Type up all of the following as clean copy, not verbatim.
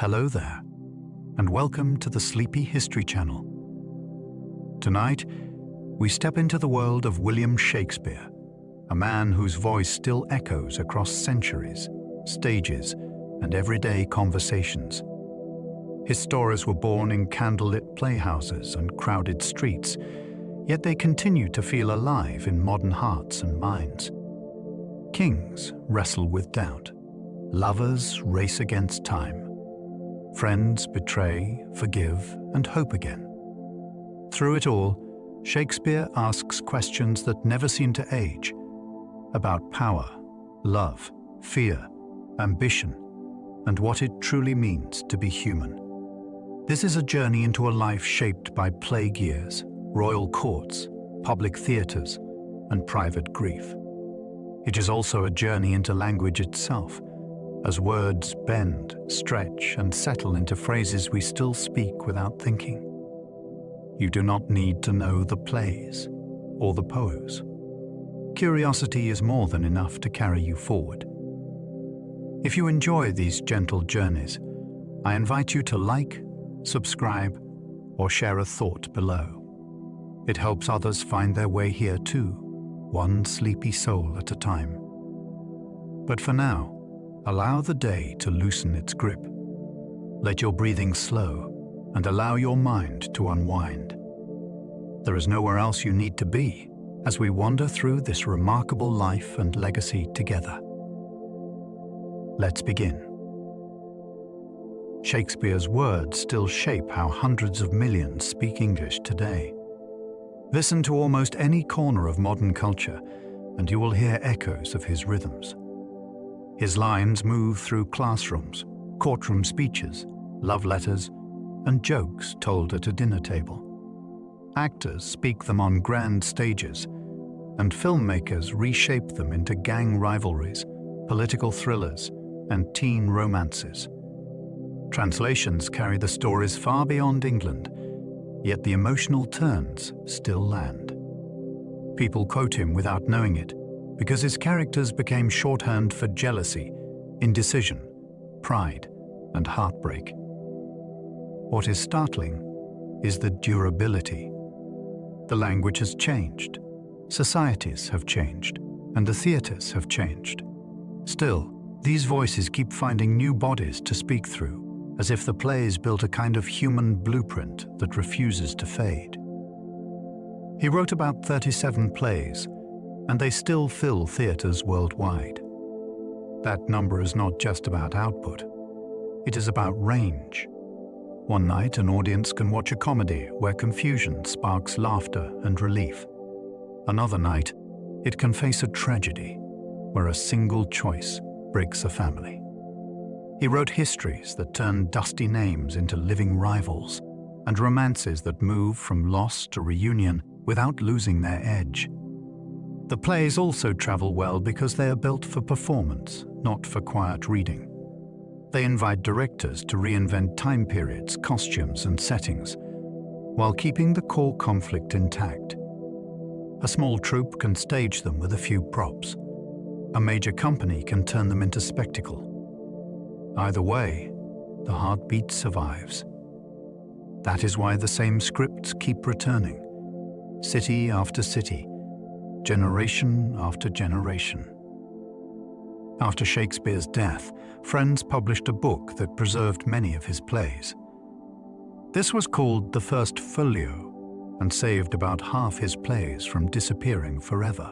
Hello there, and welcome to the Sleepy History Channel. Tonight, we step into the world of William Shakespeare, a man whose voice still echoes across centuries, stages, and everyday conversations. His stories were born in candlelit playhouses and crowded streets, yet they continue to feel alive in modern hearts and minds. Kings wrestle with doubt. Lovers race against time. Friends betray, forgive, and hope again. Through it all, Shakespeare asks questions that never seem to age, about power, love, fear, ambition, and what it truly means to be human. This is a journey into a life shaped by plague years, royal courts, public theatres, and private grief. It is also a journey into language itself, as words bend, stretch, and settle into phrases we still speak without thinking. You do not need to know the plays or the poets. Curiosity is more than enough to carry you forward. If you enjoy these gentle journeys, I invite you to like, subscribe, or share a thought below. It helps others find their way here too, one sleepy soul at a time. But for now, allow the day to loosen its grip. Let your breathing slow and allow your mind to unwind. There is nowhere else you need to be as we wander through this remarkable life and legacy together. Let's begin. Shakespeare's words still shape how hundreds of millions speak English today. Listen to almost any corner of modern culture, and you will hear echoes of his rhythms. His lines move through classrooms, courtroom speeches, love letters, and jokes told at a dinner table. Actors speak them on grand stages, and filmmakers reshape them into gang rivalries, political thrillers, and teen romances. Translations carry the stories far beyond England, yet the emotional turns still land. People quote him without knowing it, because his characters became shorthand for jealousy, indecision, pride, and heartbreak. What is startling is the durability. The language has changed, societies have changed, and the theatres have changed. Still, these voices keep finding new bodies to speak through, as if the plays built a kind of human blueprint that refuses to fade. He wrote about 37 plays, and they still fill theatres worldwide. That number is not just about output. It is about range. One night, an audience can watch a comedy where confusion sparks laughter and relief. Another night, it can face a tragedy where a single choice breaks a family. He wrote histories that turn dusty names into living rivals, and romances that move from loss to reunion without losing their edge. The plays also travel well because they are built for performance, not for quiet reading. They invite directors to reinvent time periods, costumes, and settings, while keeping the core conflict intact. A small troupe can stage them with a few props. A major company can turn them into spectacle. Either way, the heartbeat survives. That is why the same scripts keep returning, city after city, generation after generation. After Shakespeare's death, friends published a book that preserved many of his plays. This was called the First Folio, and saved about half his plays from disappearing forever.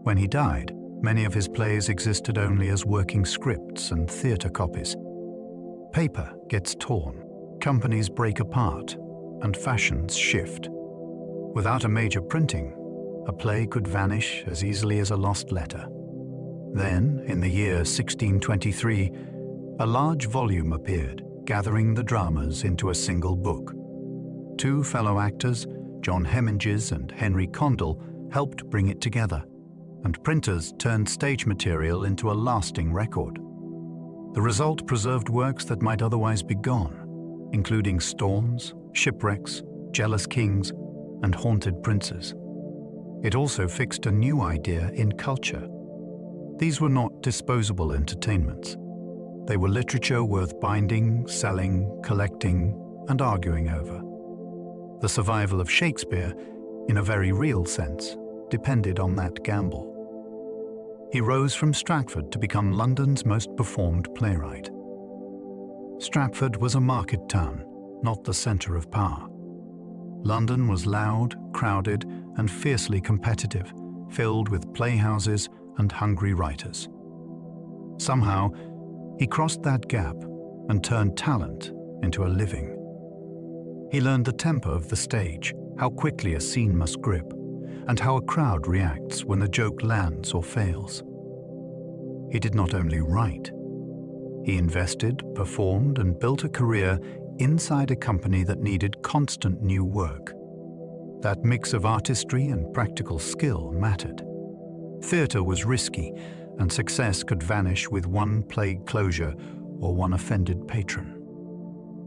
When he died, many of his plays existed only as working scripts and theatre copies. Paper gets torn, companies break apart, and fashions shift. Without a major printing, a play could vanish as easily as a lost letter. Then, in the year 1623, a large volume appeared, gathering the dramas into a single book. Two fellow actors, John Heminges and Henry Condell, helped bring it together, and printers turned stage material into a lasting record. The result preserved works that might otherwise be gone, including storms, shipwrecks, jealous kings, and haunted princes. It also fixed a new idea in culture. These were not disposable entertainments. They were literature worth binding, selling, collecting, and arguing over. The survival of Shakespeare, in a very real sense, depended on that gamble. He rose from Stratford to become London's most performed playwright. Stratford was a market town, not the centre of power. London was loud, crowded, and fiercely competitive, filled with playhouses and hungry writers. Somehow, he crossed that gap and turned talent into a living. He learned the tempo of the stage, how quickly a scene must grip, and how a crowd reacts when a joke lands or fails. He did not only write. He invested, performed, and built a career inside a company that needed constant new work. That mix of artistry and practical skill mattered. Theatre was risky, and success could vanish with one plague closure or one offended patron.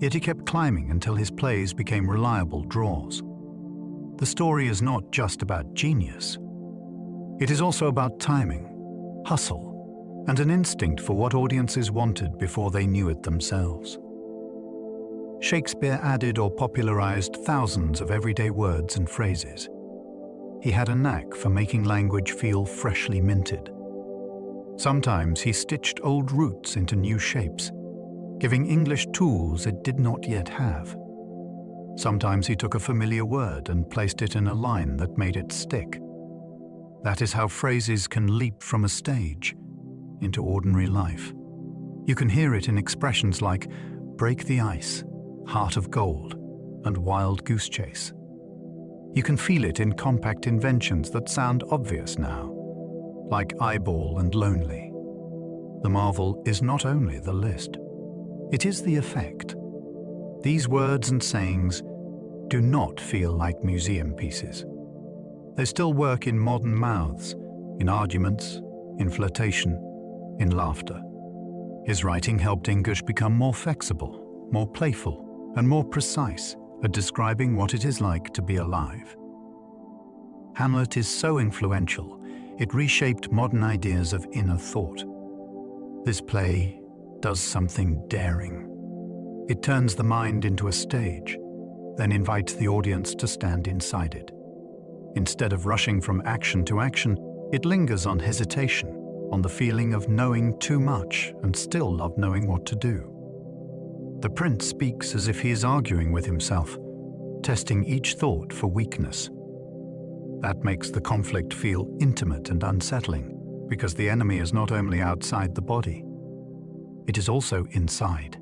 Yet he kept climbing until his plays became reliable draws. The story is not just about genius. It is also about timing, hustle, and an instinct for what audiences wanted before they knew it themselves. Shakespeare added or popularized thousands of everyday words and phrases. He had a knack for making language feel freshly minted. Sometimes he stitched old roots into new shapes, giving English tools it did not yet have. Sometimes he took a familiar word and placed it in a line that made it stick. That is how phrases can leap from a stage into ordinary life. You can hear it in expressions like break the ice, heart of gold, and wild goose chase. You can feel it in compact inventions that sound obvious now, like eyeball and lonely. The marvel is not only the list, it is the effect. These words and sayings do not feel like museum pieces. They still work in modern mouths, in arguments, in flirtation, in laughter. His writing helped English become more flexible, more playful, and more precise at describing what it is like to be alive. Hamlet is so influential, it reshaped modern ideas of inner thought. This play does something daring. It turns the mind into a stage, then invites the audience to stand inside it. Instead of rushing from action to action, it lingers on hesitation, on the feeling of knowing too much and still not knowing what to do. The prince speaks as if he is arguing with himself, testing each thought for weakness. That makes the conflict feel intimate and unsettling, because the enemy is not only outside the body, it is also inside.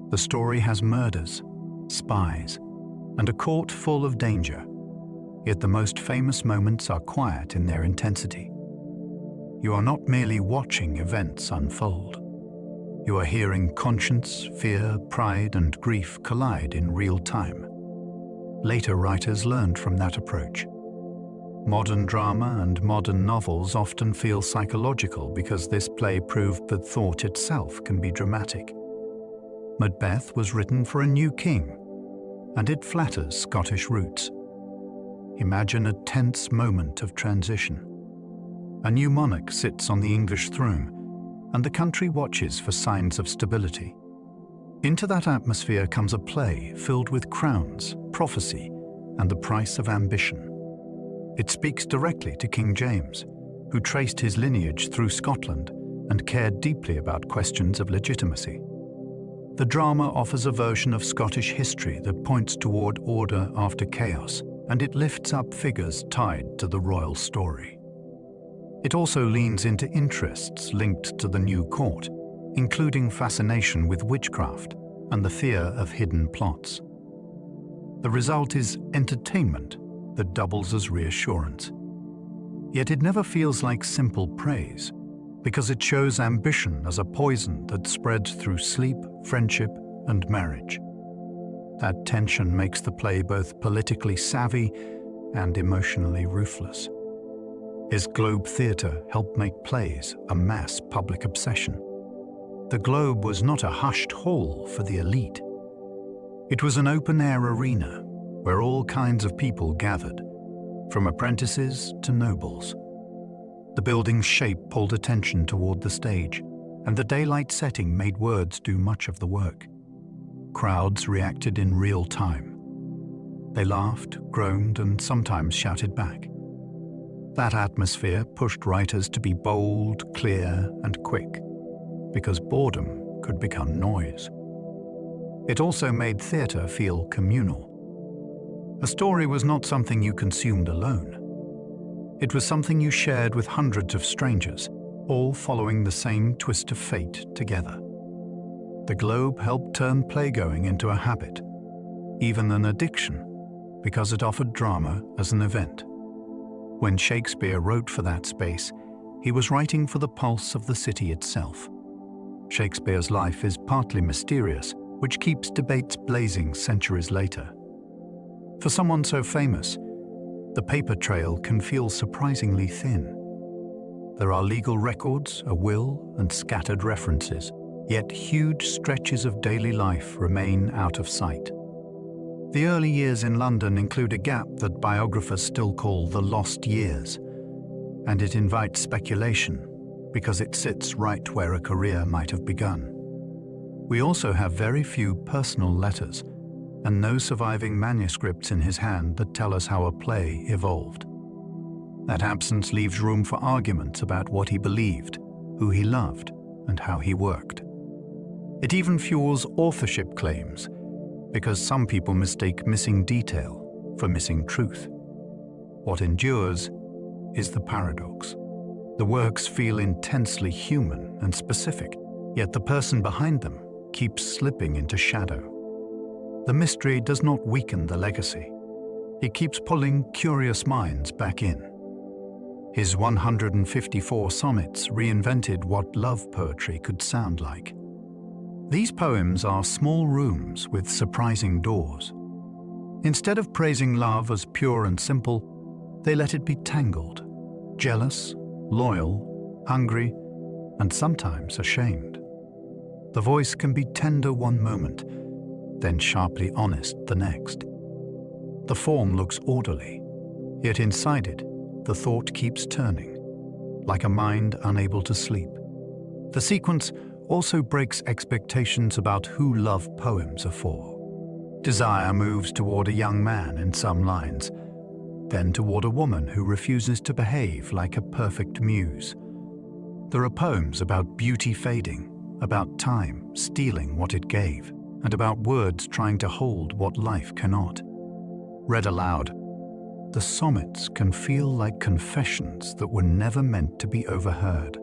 The story has murders, spies, and a court full of danger, yet the most famous moments are quiet in their intensity. You are not merely watching events unfold. You are hearing conscience, fear, pride, and grief collide in real time. Later writers learned from that approach. Modern drama and modern novels often feel psychological because this play proved that thought itself can be dramatic. Macbeth was written for a new king, and it flatters Scottish roots. Imagine a tense moment of transition. A new monarch sits on the English throne, and the country watches for signs of stability. Into that atmosphere comes a play filled with crowns, prophecy, and the price of ambition. It speaks directly to King James, who traced his lineage through Scotland and cared deeply about questions of legitimacy. The drama offers a version of Scottish history that points toward order after chaos, and it lifts up figures tied to the royal story. It also leans into interests linked to the new court, including fascination with witchcraft and the fear of hidden plots. The result is entertainment that doubles as reassurance. Yet it never feels like simple praise, because it shows ambition as a poison that spreads through sleep, friendship, and marriage. That tension makes the play both politically savvy and emotionally ruthless. His Globe Theatre helped make plays a mass public obsession. The Globe was not a hushed hall for the elite. It was an open-air arena where all kinds of people gathered, from apprentices to nobles. The building's shape pulled attention toward the stage, and the daylight setting made words do much of the work. Crowds reacted in real time. They laughed, groaned, and sometimes shouted back. That atmosphere pushed writers to be bold, clear, and quick, because boredom could become noise. It also made theatre feel communal. A story was not something you consumed alone. It was something you shared with hundreds of strangers, all following the same twist of fate together. The Globe helped turn playgoing into a habit, even an addiction, because it offered drama as an event. When Shakespeare wrote for that space, he was writing for the pulse of the city itself. Shakespeare's life is partly mysterious, which keeps debates blazing centuries later. For someone so famous, the paper trail can feel surprisingly thin. There are legal records, a will, and scattered references, yet huge stretches of daily life remain out of sight. The early years in London include a gap that biographers still call the lost years, and it invites speculation because it sits right where a career might have begun. We also have very few personal letters and no surviving manuscripts in his hand that tell us how a play evolved. That absence leaves room for arguments about what he believed, who he loved, and how he worked. It even fuels authorship claims, because some people mistake missing detail for missing truth. What endures is the paradox. The works feel intensely human and specific, yet the person behind them keeps slipping into shadow. The mystery does not weaken the legacy. It keeps pulling curious minds back in. His 154 sonnets reinvented what love poetry could sound like. These poems are small rooms with surprising doors. Instead of praising love as pure and simple, they let it be tangled, jealous, loyal, hungry, and sometimes ashamed. The voice can be tender one moment, then sharply honest the next. The form looks orderly, yet inside it, the thought keeps turning, like a mind unable to sleep. The sequence also breaks expectations about who love poems are for. Desire moves toward a young man in some lines, then toward a woman who refuses to behave like a perfect muse. There are poems about beauty fading, about time stealing what it gave, and about words trying to hold what life cannot. Read aloud, the sonnets can feel like confessions that were never meant to be overheard.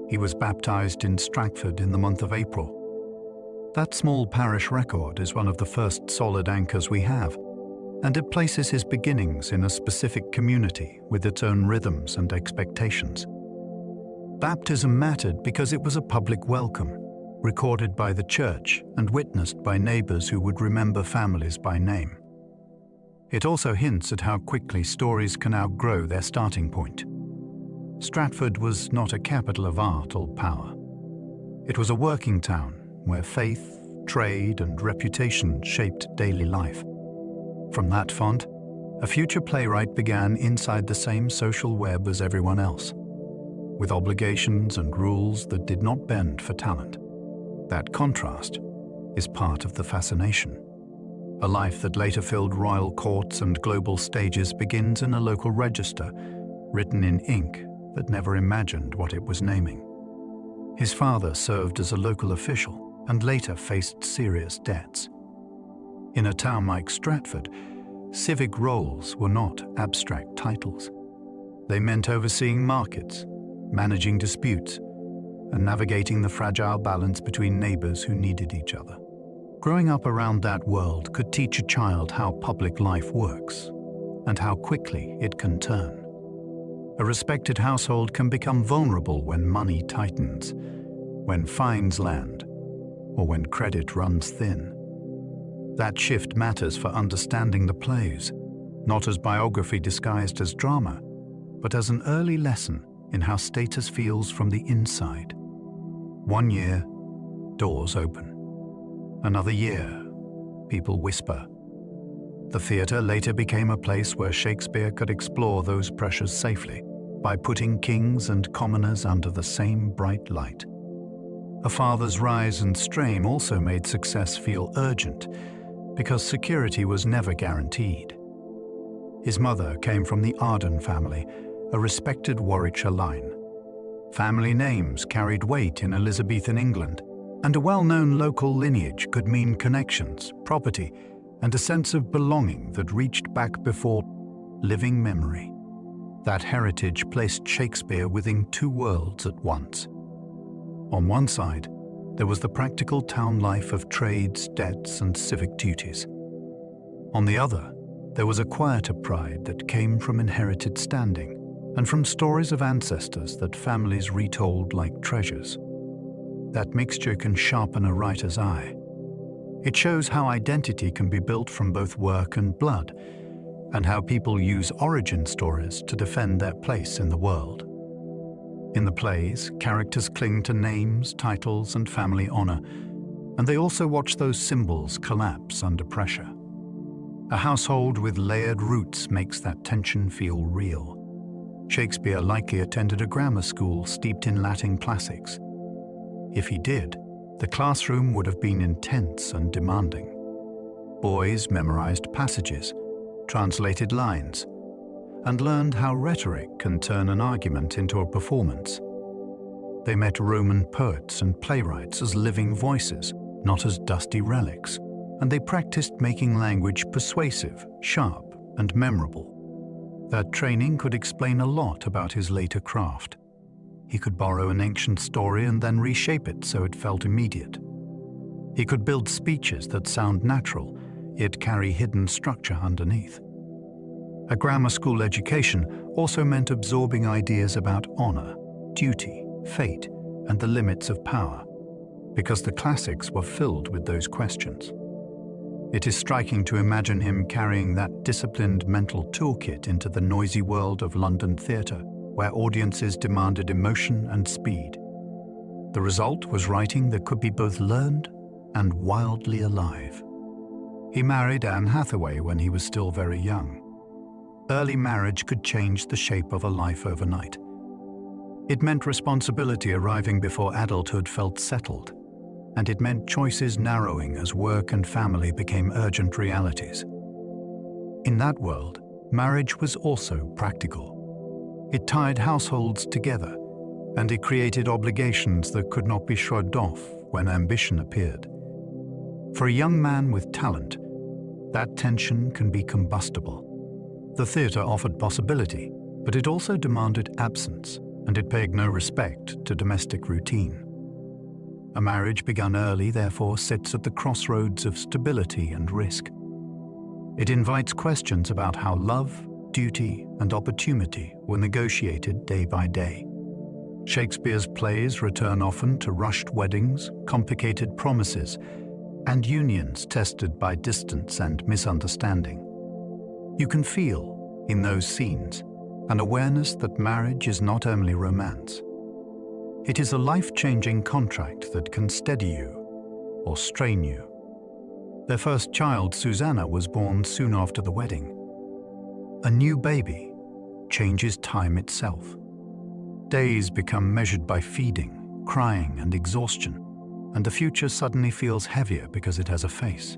He was baptized in Stratford in the month of April. That small parish record is one of the first solid anchors we have, and it places his beginnings in a specific community with its own rhythms and expectations. Baptism mattered because it was a public welcome, recorded by the church and witnessed by neighbors who would remember families by name. It also hints at how quickly stories can outgrow their starting point. Stratford was not a capital of art or power. It was a working town where faith, trade, and reputation shaped daily life. From that font, a future playwright began inside the same social web as everyone else, with obligations and rules that did not bend for talent. That contrast is part of the fascination. A life that later filled royal courts and global stages begins in a local register, written in ink that never imagined what it was naming. His father served as a local official and later faced serious debts. In a town like Stratford, civic roles were not abstract titles. They meant overseeing markets, managing disputes, and navigating the fragile balance between neighbors who needed each other. Growing up around that world could teach a child how public life works and how quickly it can turn. A respected household can become vulnerable when money tightens, when fines land, or when credit runs thin. That shift matters for understanding the plays, not as biography disguised as drama, but as an early lesson in how status feels from the inside. 1 year, doors open. Another year, people whisper. The theatre later became a place where Shakespeare could explore those pressures safely by putting kings and commoners under the same bright light. A father's rise and strain also made success feel urgent, because security was never guaranteed. His mother came from the Arden family, a respected Warwickshire line. Family names carried weight in Elizabethan England, and a well-known local lineage could mean connections, property, and a sense of belonging that reached back before living memory. That heritage placed Shakespeare within two worlds at once. On one side, there was the practical town life of trades, debts, and civic duties. On the other, there was a quieter pride that came from inherited standing and from stories of ancestors that families retold like treasures. That mixture can sharpen a writer's eye. It shows how identity can be built from both work and blood, and how people use origin stories to defend their place in the world. In the plays, characters cling to names, titles, and family honor, and they also watch those symbols collapse under pressure. A household with layered roots makes that tension feel real. Shakespeare likely attended a grammar school steeped in Latin classics. If he did, the classroom would have been intense and demanding. Boys memorized passages, translated lines, and learned how rhetoric can turn an argument into a performance. They met Roman poets and playwrights as living voices, not as dusty relics, and they practiced making language persuasive, sharp, and memorable. That training could explain a lot about his later craft. He could borrow an ancient story and then reshape it so it felt immediate. He could build speeches that sound natural, yet carry hidden structure underneath. A grammar school education also meant absorbing ideas about honor, duty, fate, and the limits of power, because the classics were filled with those questions. It is striking to imagine him carrying that disciplined mental toolkit into the noisy world of London theatre, where audiences demanded emotion and speed. The result was writing that could be both learned and wildly alive. He married Anne Hathaway when he was still very young. Early marriage could change the shape of a life overnight. It meant responsibility arriving before adulthood felt settled, and it meant choices narrowing as work and family became urgent realities. In that world, marriage was also practical. It tied households together, and it created obligations that could not be shrugged off when ambition appeared. For a young man with talent, that tension can be combustible. The theatre offered possibility, but it also demanded absence, and it paid no respect to domestic routine. A marriage begun early, therefore, sits at the crossroads of stability and risk. It invites questions about how love, duty, and opportunity were negotiated day by day. Shakespeare's plays return often to rushed weddings, complicated promises, and unions tested by distance and misunderstanding. You can feel, in those scenes, an awareness that marriage is not only romance. It is a life-changing contract that can steady you or strain you. Their first child, Susanna, was born soon after the wedding. A new baby changes time itself. Days become measured by feeding, crying, and exhaustion, and the future suddenly feels heavier because it has a face.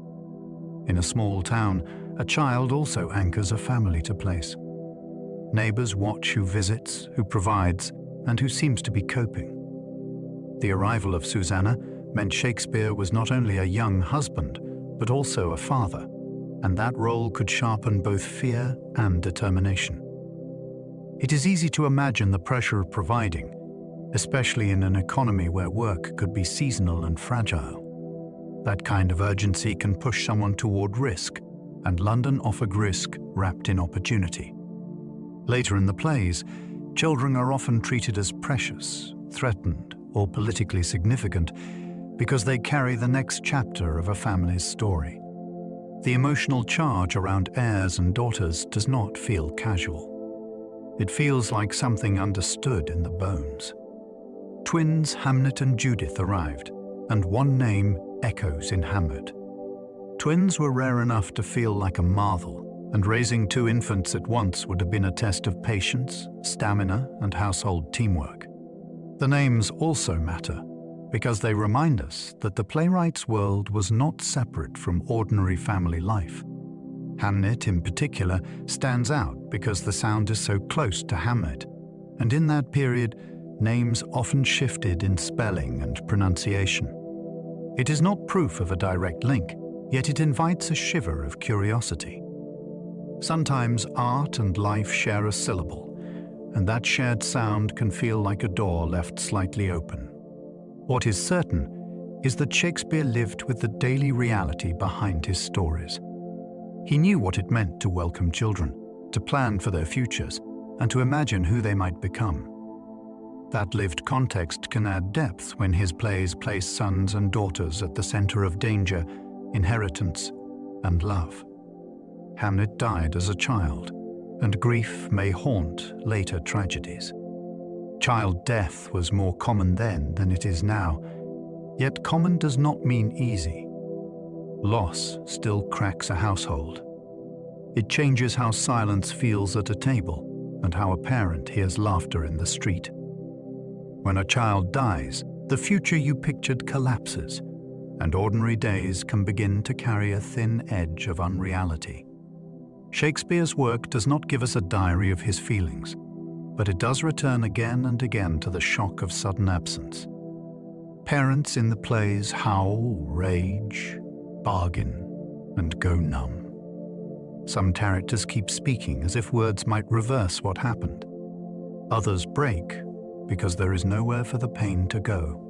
In a small town, a child also anchors a family to place. Neighbors watch who visits, who provides, and who seems to be coping. The arrival of Susanna meant Shakespeare was not only a young husband, but also a father, and that role could sharpen both fear and determination. It is easy to imagine the pressure of providing, especially in an economy where work could be seasonal and fragile. That kind of urgency can push someone toward risk, and London offered risk wrapped in opportunity. Later in the plays, children are often treated as precious, threatened, or politically significant because they carry the next chapter of a family's story. The emotional charge around heirs and daughters does not feel casual. It feels like something understood in the bones. Twins Hamlet and Judith arrived, and one name echoes in Hamlet. Twins were rare enough to feel like a marvel, and raising two infants at once would have been a test of patience, stamina, and household teamwork. The names also matter. because they remind us that the playwright's world was not separate from ordinary family life. Hamlet, in particular, stands out because the sound is so close to Hamlet, and in that period, names often shifted in spelling and pronunciation. It is not proof of a direct link, yet it invites a shiver of curiosity. Sometimes art and life share a syllable, and that shared sound can feel like a door left slightly open. What is certain is that Shakespeare lived with the daily reality behind his stories. He knew what it meant to welcome children, to plan for their futures, and to imagine who they might become. That lived context can add depth when his plays place sons and daughters at the center of danger, inheritance, and love. Hamlet died as a child, and grief may haunt later tragedies. Child death was more common then than it is now, yet common does not mean easy. Loss still cracks a household. It changes how silence feels at a table and how a parent hears laughter in the street. When a child dies, the future you pictured collapses, and ordinary days can begin to carry a thin edge of unreality. Shakespeare's work does not give us a diary of his feelings, but it does return again and again to the shock of sudden absence. Parents in the plays howl, rage, bargain, and go numb. Some characters keep speaking as if words might reverse what happened. Others break because there is nowhere for the pain to go.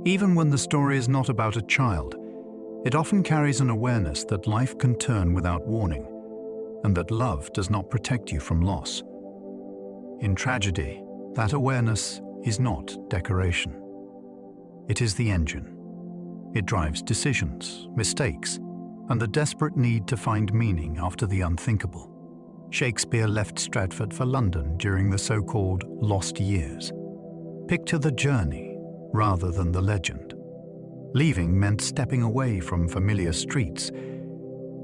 Even when the story is not about a child, it often carries an awareness that life can turn without warning, and that love does not protect you from loss. In tragedy, that awareness is not decoration. It is the engine. It drives decisions, mistakes, and the desperate need to find meaning after the unthinkable. Shakespeare left Stratford for London during the so-called lost years. Picture the journey rather than the legend. Leaving meant stepping away from familiar streets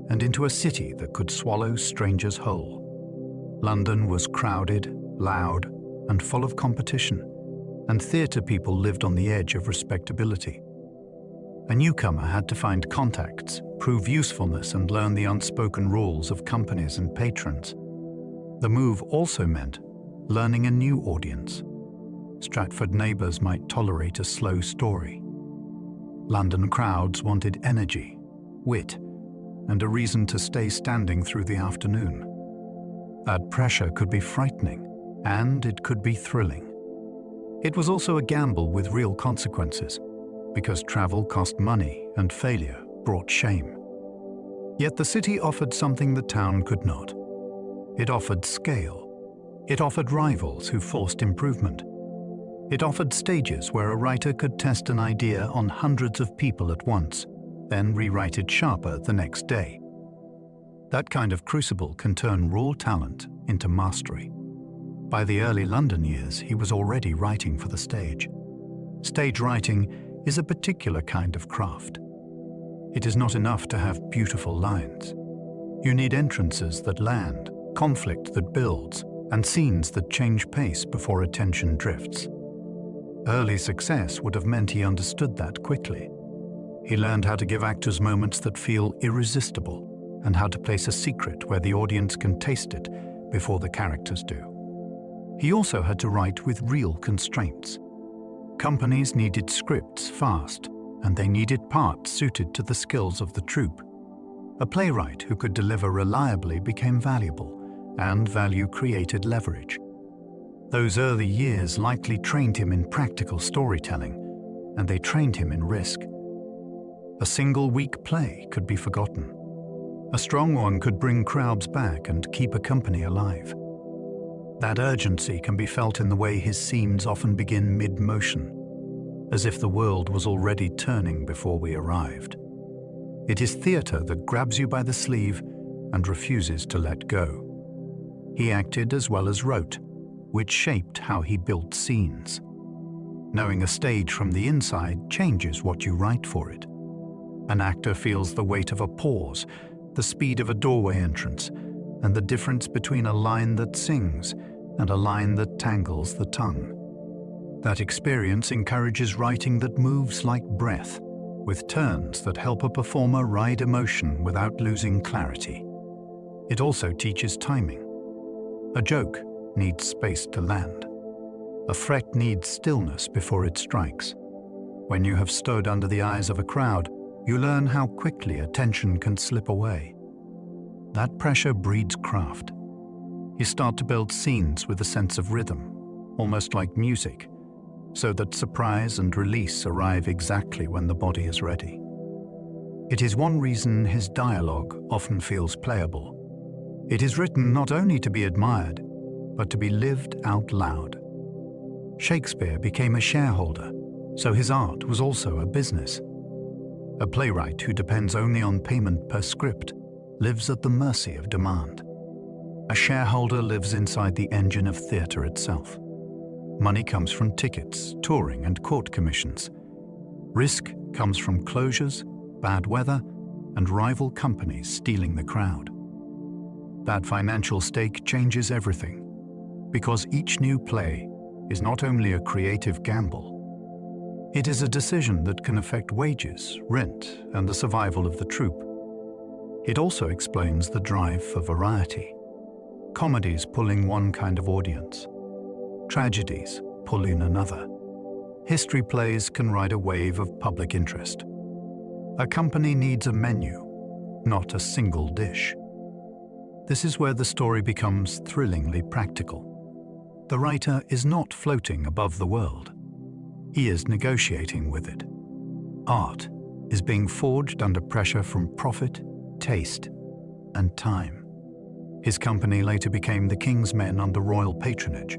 and into a city that could swallow strangers whole. London was crowded, loud, and full of competition, and theatre people lived on the edge of respectability. A newcomer had to find contacts, prove usefulness, and learn the unspoken rules of companies and patrons. The move also meant learning a new audience. Stratford neighbours might tolerate a slow story. London crowds wanted energy, wit, and a reason to stay standing through the afternoon. That pressure could be frightening, and it could be thrilling. It was also a gamble with real consequences, because travel cost money and failure brought shame. Yet the city offered something the town could not. It offered scale. It offered rivals who forced improvement. It offered stages where a writer could test an idea on hundreds of people at once, then rewrite it sharper the next day. That kind of crucible can turn raw talent into mastery. By the early London years, he was already writing for the stage. Stage writing is a particular kind of craft. It is not enough to have beautiful lines. You need entrances that land, conflict that builds, and scenes that change pace before attention drifts. Early success would have meant he understood that quickly. He learned how to give actors moments that feel irresistible, and how to place a secret where the audience can taste it before the characters do. He also had to write with real constraints. Companies needed scripts fast, and they needed parts suited to the skills of the troupe. A playwright who could deliver reliably became valuable, and value created leverage. Those early years likely trained him in practical storytelling, and they trained him in risk. A single weak play could be forgotten. A strong one could bring crowds back and keep a company alive. That urgency can be felt in the way his scenes often begin mid-motion, as if the world was already turning before we arrived. It is theatre that grabs you by the sleeve and refuses to let go. He acted as well as wrote, which shaped how he built scenes. Knowing a stage from the inside changes what you write for it. An actor feels the weight of a pause, the speed of a doorway entrance, and the difference between a line that sings and a line that tangles the tongue. That experience encourages writing that moves like breath, with turns that help a performer ride emotion without losing clarity. It also teaches timing. A joke needs space to land. A threat needs stillness before it strikes. When you have stood under the eyes of a crowd, you learn how quickly attention can slip away. That pressure breeds craft. You start to build scenes with a sense of rhythm, almost like music, so that surprise and release arrive exactly when the body is ready. It is one reason his dialogue often feels playable. It is written not only to be admired, but to be lived out loud. Shakespeare became a shareholder, so his art was also a business. A playwright who depends only on payment per script lives at the mercy of demand. A shareholder lives inside the engine of theatre itself. Money comes from tickets, touring, and court commissions. Risk comes from closures, bad weather, and rival companies stealing the crowd. That financial stake changes everything, because each new play is not only a creative gamble, it is a decision that can affect wages, rent, and the survival of the troupe. It also explains the drive for variety. Comedies pulling one kind of audience. Tragedies pull in another. History plays can ride a wave of public interest. A company needs a menu, not a single dish. This is where the story becomes thrillingly practical. The writer is not floating above the world. He is negotiating with it. Art is being forged under pressure from profit, taste, and time. His company later became the King's Men under royal patronage.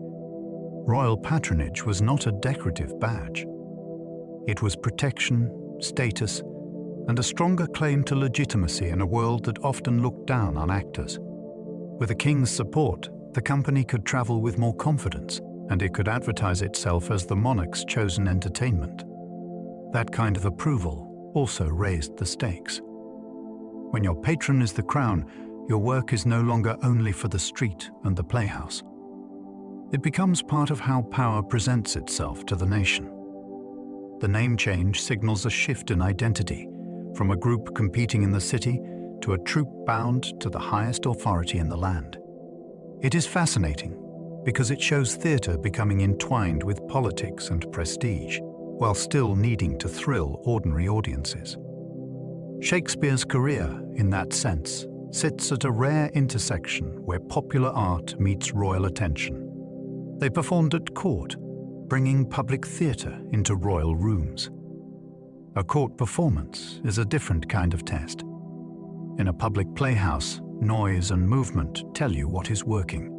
Royal patronage was not a decorative badge. It was protection, status, and a stronger claim to legitimacy in a world that often looked down on actors. With the king's support, the company could travel with more confidence, and it could advertise itself as the monarch's chosen entertainment. That kind of approval also raised the stakes. When your patron is the crown, your work is no longer only for the street and the playhouse. It becomes part of how power presents itself to the nation. The name change signals a shift in identity, from a group competing in the city to a troupe bound to the highest authority in the land. It is fascinating because it shows theatre becoming entwined with politics and prestige, while still needing to thrill ordinary audiences. Shakespeare's career, in that sense, sits at a rare intersection where popular art meets royal attention. They performed at court, bringing public theatre into royal rooms. A court performance is a different kind of test. In a public playhouse, noise and movement tell you what is working.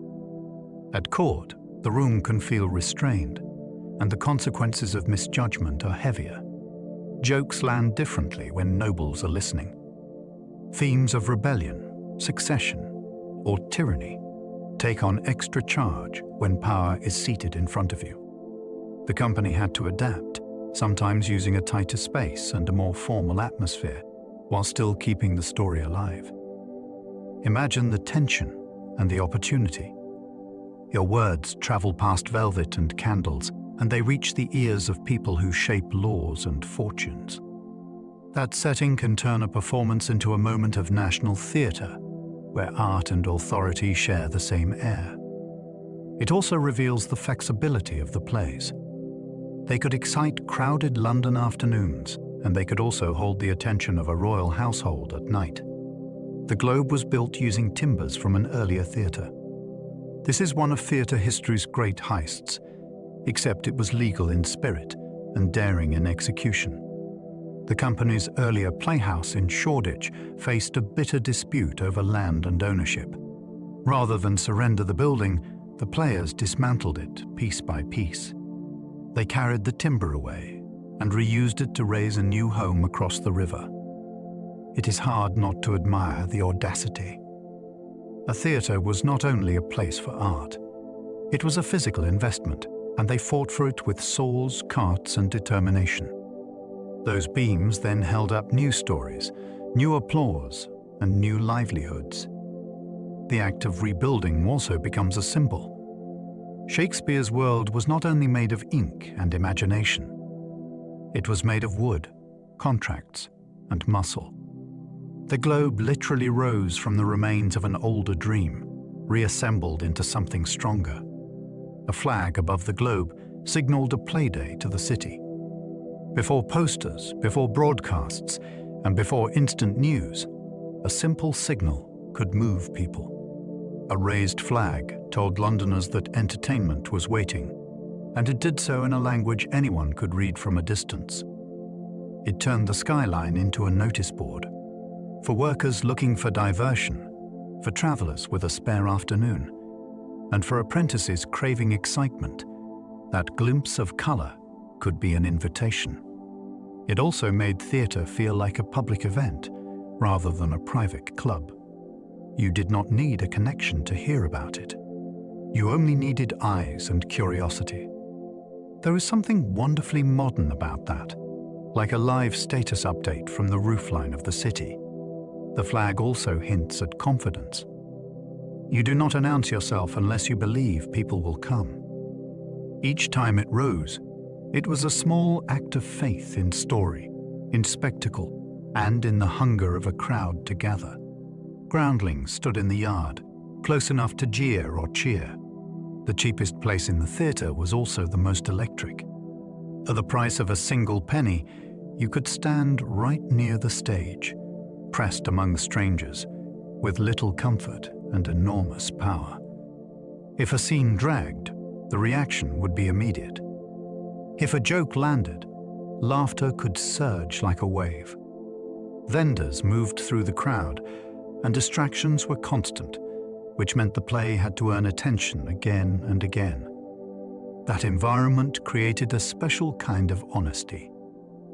At court, the room can feel restrained, and the consequences of misjudgment are heavier. Jokes land differently when nobles are listening. Themes of rebellion, succession, or tyranny take on extra charge when power is seated in front of you. The company had to adapt, sometimes using a tighter space and a more formal atmosphere, while still keeping the story alive. Imagine the tension and the opportunity. Your words travel past velvet and candles, and they reach the ears of people who shape laws and fortunes. That setting can turn a performance into a moment of national theatre, where art and authority share the same air. It also reveals the flexibility of the plays. They could excite crowded London afternoons, and they could also hold the attention of a royal household at night. The Globe was built using timbers from an earlier theatre. This is one of theatre history's great heists, except it was legal in spirit and daring in execution. The company's earlier playhouse in Shoreditch faced a bitter dispute over land and ownership. Rather than surrender the building, the players dismantled it piece by piece. They carried the timber away and reused it to raise a new home across the river. It is hard not to admire the audacity. A theatre was not only a place for art. It was a physical investment, and they fought for it with saws, carts, and determination. Those beams then held up new stories, new applause, and new livelihoods. The act of rebuilding also becomes a symbol. Shakespeare's world was not only made of ink and imagination, it was made of wood, contracts, and muscle. The globe literally rose from the remains of an older dream, reassembled into something stronger. A flag above the globe signaled a play-day to the city. Before posters, before broadcasts, and before instant news, a simple signal could move people. A raised flag told Londoners that entertainment was waiting, and it did so in a language anyone could read from a distance. It turned the skyline into a notice board for workers looking for diversion, for travelers with a spare afternoon, and for apprentices craving excitement. That glimpse of color could be an invitation. It also made theatre feel like a public event rather than a private club. You did not need a connection to hear about it. You only needed eyes and curiosity. There is something wonderfully modern about that, like a live status update from the roofline of the city. The flag also hints at confidence. You do not announce yourself unless you believe people will come. Each time it rose, it was a small act of faith in story, in spectacle, and in the hunger of a crowd to gather. Groundlings stood in the yard, close enough to jeer or cheer. The cheapest place in the theatre was also the most electric. At the price of a single penny, you could stand right near the stage, pressed among strangers, with little comfort and enormous power. If a scene dragged, the reaction would be immediate. If a joke landed, laughter could surge like a wave. Vendors moved through the crowd, and distractions were constant, which meant the play had to earn attention again and again. That environment created a special kind of honesty.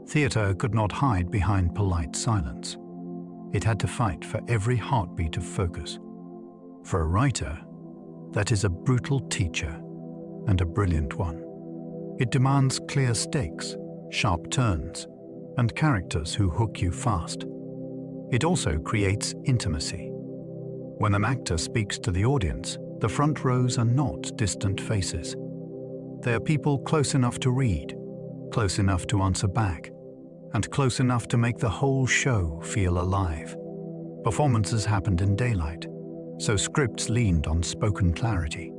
Theatre could not hide behind polite silence. It had to fight for every heartbeat of focus. For a writer, that is a brutal teacher and a brilliant one. It demands clear stakes, sharp turns, and characters who hook you fast. It also creates intimacy. When an actor speaks to the audience, the front rows are not distant faces. They are people close enough to read, close enough to answer back, and close enough to make the whole show feel alive. Performances happened in daylight, so scripts leaned on spoken clarity.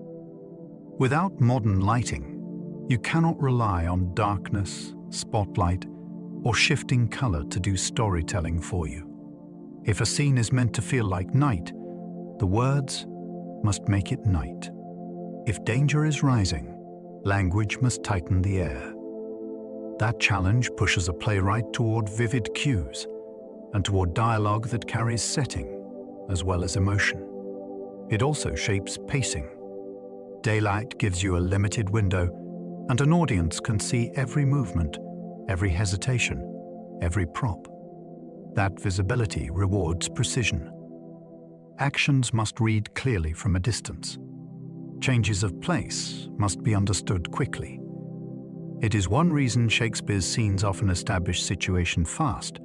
Without modern lighting, you cannot rely on darkness, spotlight, or shifting color to do storytelling for you. If a scene is meant to feel like night, the words must make it night. If danger is rising, language must tighten the air. That challenge pushes a playwright toward vivid cues and toward dialogue that carries setting as well as emotion. It also shapes pacing. Daylight gives you a limited window, and an audience can see every movement, every hesitation, every prop. That visibility rewards precision. Actions must read clearly from a distance. Changes of place must be understood quickly. It is one reason Shakespeare's scenes often establish situation fast,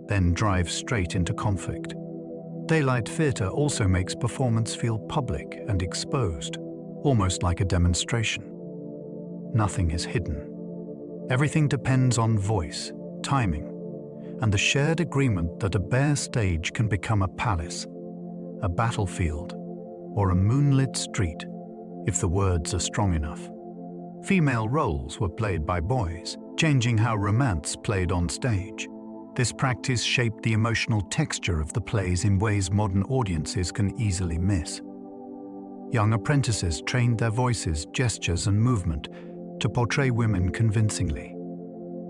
then drive straight into conflict. Daylight theatre also makes performance feel public and exposed, almost like a demonstration. Nothing is hidden. Everything depends on voice, timing, and the shared agreement that a bare stage can become a palace, a battlefield, or a moonlit street if the words are strong enough. Female roles were played by boys, changing how romance played on stage. This practice shaped the emotional texture of the plays in ways modern audiences can easily miss. Young apprentices trained their voices, gestures, and movement to portray women convincingly.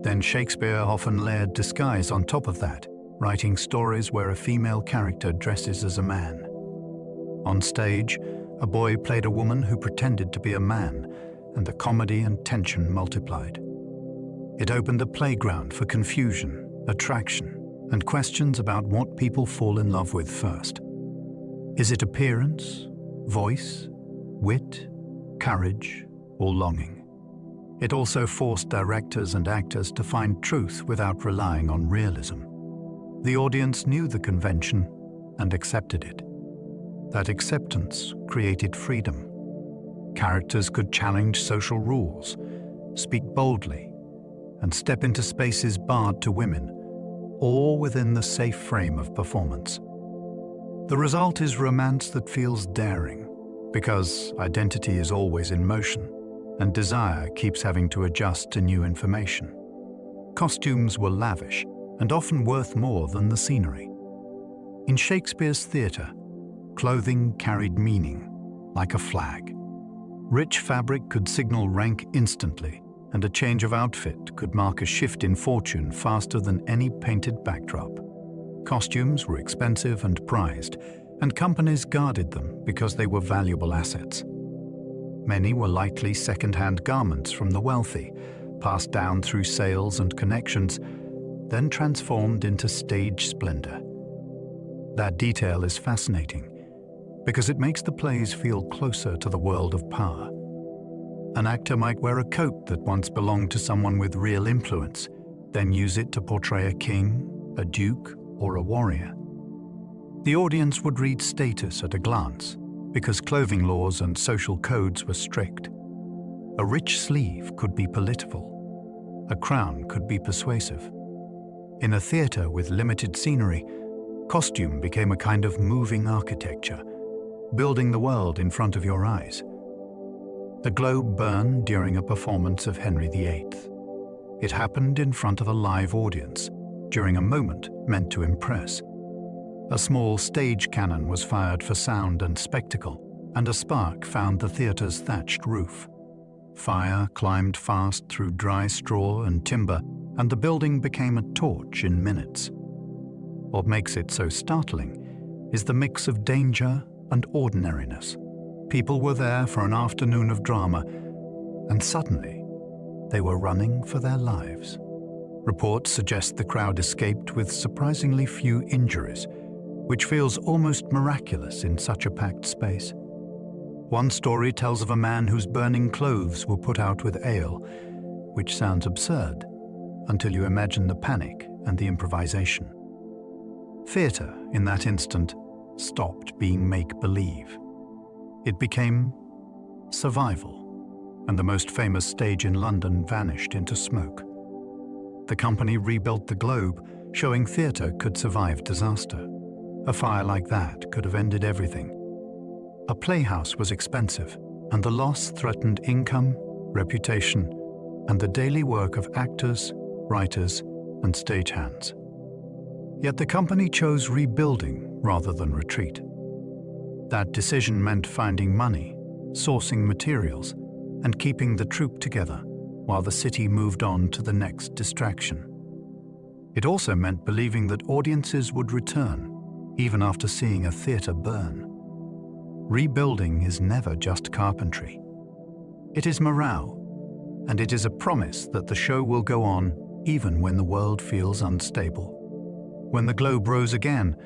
Then Shakespeare often layered disguise on top of that, writing stories where a female character dresses as a man. On stage, a boy played a woman who pretended to be a man, and the comedy and tension multiplied. It opened a playground for confusion, attraction, and questions about what people fall in love with first. Is it appearance, voice, wit, courage, or longing? It also forced directors and actors to find truth without relying on realism. The audience knew the convention and accepted it. That acceptance created freedom. Characters could challenge social rules, speak boldly, and step into spaces barred to women, all within the safe frame of performance. The result is romance that feels daring, because identity is always in motion, and desire keeps having to adjust to new information. Costumes were lavish, and often worth more than the scenery. In Shakespeare's theatre, clothing carried meaning, like a flag. Rich fabric could signal rank instantly, and a change of outfit could mark a shift in fortune faster than any painted backdrop. Costumes were expensive and prized, and companies guarded them because they were valuable assets. Many were likely second-hand garments from the wealthy, passed down through sales and connections, then transformed into stage splendor. That detail is fascinating because it makes the plays feel closer to the world of power. An actor might wear a coat that once belonged to someone with real influence, then use it to portray a king, a duke, or a warrior. The audience would read status at a glance because clothing laws and social codes were strict. A rich sleeve could be political. A crown could be persuasive. In a theatre with limited scenery, costume became a kind of moving architecture, building the world in front of your eyes. The globe burned during a performance of Henry VIII. It happened in front of a live audience, during a moment meant to impress. A small stage cannon was fired for sound and spectacle, and a spark found the theatre's thatched roof. Fire climbed fast through dry straw and timber, and the building became a torch in minutes. What makes it so startling is the mix of danger and ordinariness. People were there for an afternoon of drama, and suddenly they were running for their lives. Reports suggest the crowd escaped with surprisingly few injuries, which feels almost miraculous in such a packed space. One story tells of a man whose burning clothes were put out with ale, which sounds absurd until you imagine the panic and the improvisation. Theatre, in that instant, stopped being make-believe. It became survival, and the most famous stage in London vanished into smoke. The company rebuilt the globe, showing theatre could survive disaster. A fire like that could have ended everything. A playhouse was expensive, and the loss threatened income, reputation, and the daily work of actors, writers, and stagehands. Yet the company chose rebuilding rather than retreat. That decision meant finding money, sourcing materials, and keeping the troupe together while the city moved on to the next distraction. It also meant believing that audiences would return, even after seeing a theatre burn. Rebuilding is never just carpentry. It is morale, and it is a promise that the show will go on even when the world feels unstable. When the globe rose again,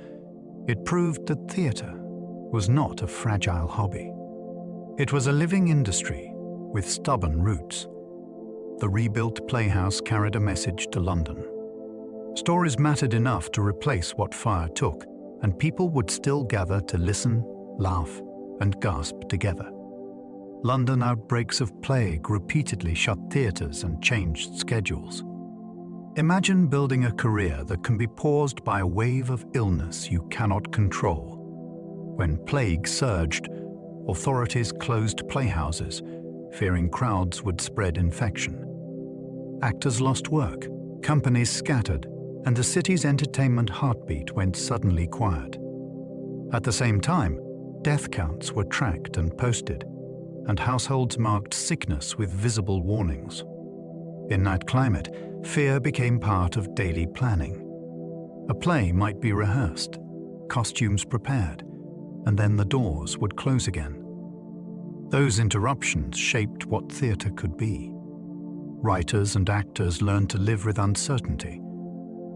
it proved that theatre was not a fragile hobby. It was a living industry with stubborn roots. The rebuilt playhouse carried a message to London. Stories mattered enough to replace what fire took, and people would still gather to listen, laugh, and gasp together. London outbreaks of plague repeatedly shut theatres and changed schedules. Imagine building a career that can be paused by a wave of illness you cannot control. When plague surged, authorities closed playhouses, fearing crowds would spread infection. Actors lost work, companies scattered, and the city's entertainment heartbeat went suddenly quiet. At the same time, death counts were tracked and posted, and households marked sickness with visible warnings. In that climate, fear became part of daily planning. A play might be rehearsed, costumes prepared, and then the doors would close again. Those interruptions shaped what theatre could be. Writers and actors learned to live with uncertainty,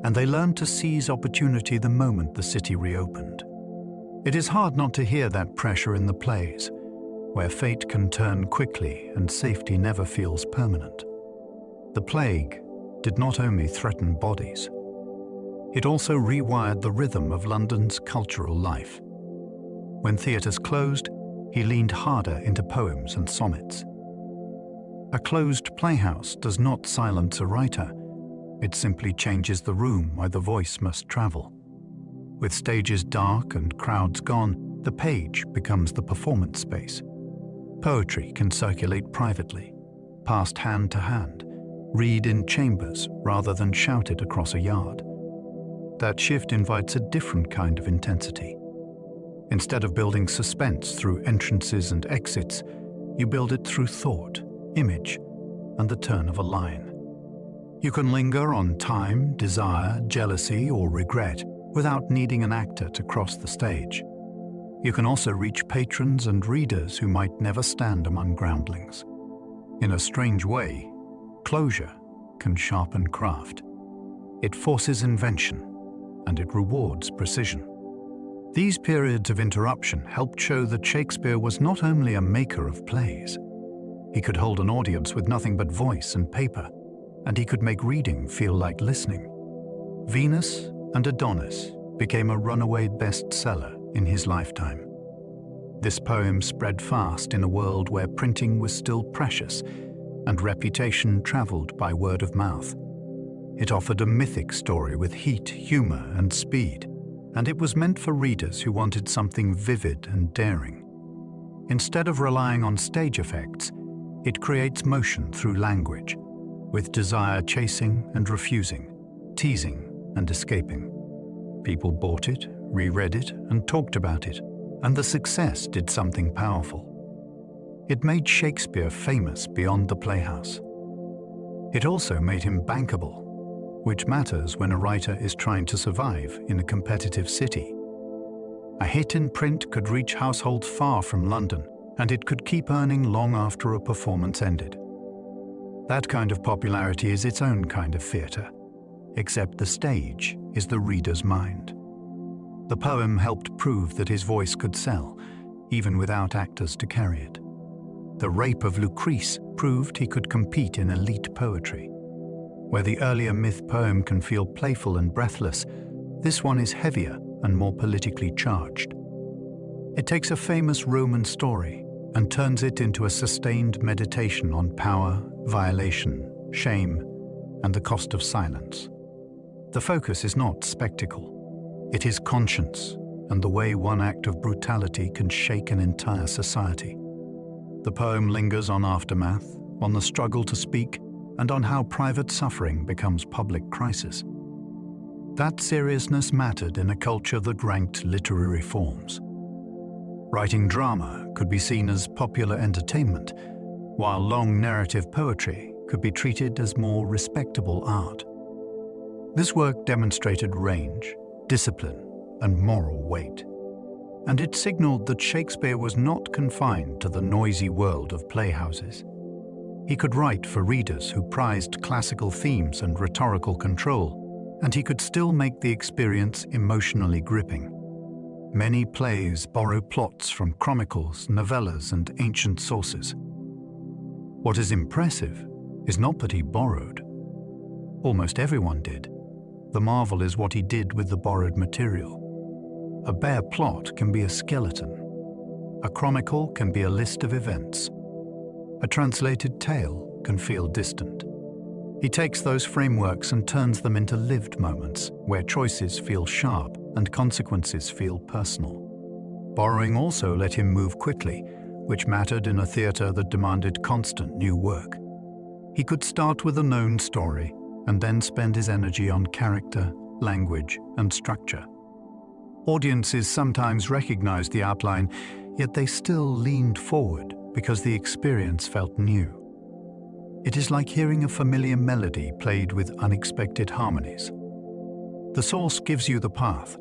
and they learned to seize opportunity the moment the city reopened. It is hard not to hear that pressure in the plays, where fate can turn quickly and safety never feels permanent. The plague did not only threaten bodies, it also rewired the rhythm of London's cultural life. When theatres closed, he leaned harder into poems and sonnets. A closed playhouse does not silence a writer. It simply changes the room where the voice must travel. With stages dark and crowds gone, the page becomes the performance space. Poetry can circulate privately, passed hand to hand, read in chambers rather than shouted across a yard. That shift invites a different kind of intensity. Instead of building suspense through entrances and exits, you build it through thought, image, and the turn of a line. You can linger on time, desire, jealousy, or regret without needing an actor to cross the stage. You can also reach patrons and readers who might never stand among groundlings. In a strange way, closure can sharpen craft. It forces invention, and it rewards precision. These periods of interruption helped show that Shakespeare was not only a maker of plays. He could hold an audience with nothing but voice and paper, and he could make reading feel like listening. Venus and Adonis became a runaway bestseller in his lifetime. This poem spread fast in a world where printing was still precious and reputation traveled by word of mouth. It offered a mythic story with heat, humor, and speed, and it was meant for readers who wanted something vivid and daring. Instead of relying on stage effects, it creates motion through language, with desire chasing and refusing, teasing and escaping. People bought it, reread it, and talked about it, and the success did something powerful. It made Shakespeare famous beyond the playhouse. It also made him bankable, which matters when a writer is trying to survive in a competitive city. A hit in print could reach households far from London, and it could keep earning long after a performance ended. That kind of popularity is its own kind of theatre, except the stage is the reader's mind. The poem helped prove that his voice could sell, even without actors to carry it. The Rape of Lucrece proved he could compete in elite poetry. Where the earlier myth poem can feel playful and breathless, this one is heavier and more politically charged. It takes a famous Roman story and turns it into a sustained meditation on power, violation, shame, and the cost of silence. The focus is not spectacle. It is conscience and the way one act of brutality can shake an entire society. The poem lingers on aftermath, on the struggle to speak, and on how private suffering becomes public crisis. That seriousness mattered in a culture that ranked literary forms. Writing drama could be seen as popular entertainment, while long narrative poetry could be treated as more respectable art. This work demonstrated range, discipline, and moral weight. And it signaled that Shakespeare was not confined to the noisy world of playhouses. He could write for readers who prized classical themes and rhetorical control, and he could still make the experience emotionally gripping. Many plays borrow plots from chronicles, novellas, and ancient sources. What is impressive is not that he borrowed. Almost everyone did. The marvel is what he did with the borrowed material. A bare plot can be a skeleton. A chronicle can be a list of events. A translated tale can feel distant. He takes those frameworks and turns them into lived moments where choices feel sharp and consequences feel personal. Borrowing also let him move quickly, which mattered in a theatre that demanded constant new work. He could start with a known story and then spend his energy on character, language, and structure. Audiences sometimes recognized the outline, yet they still leaned forward because the experience felt new. It is like hearing a familiar melody played with unexpected harmonies. The source gives you the path,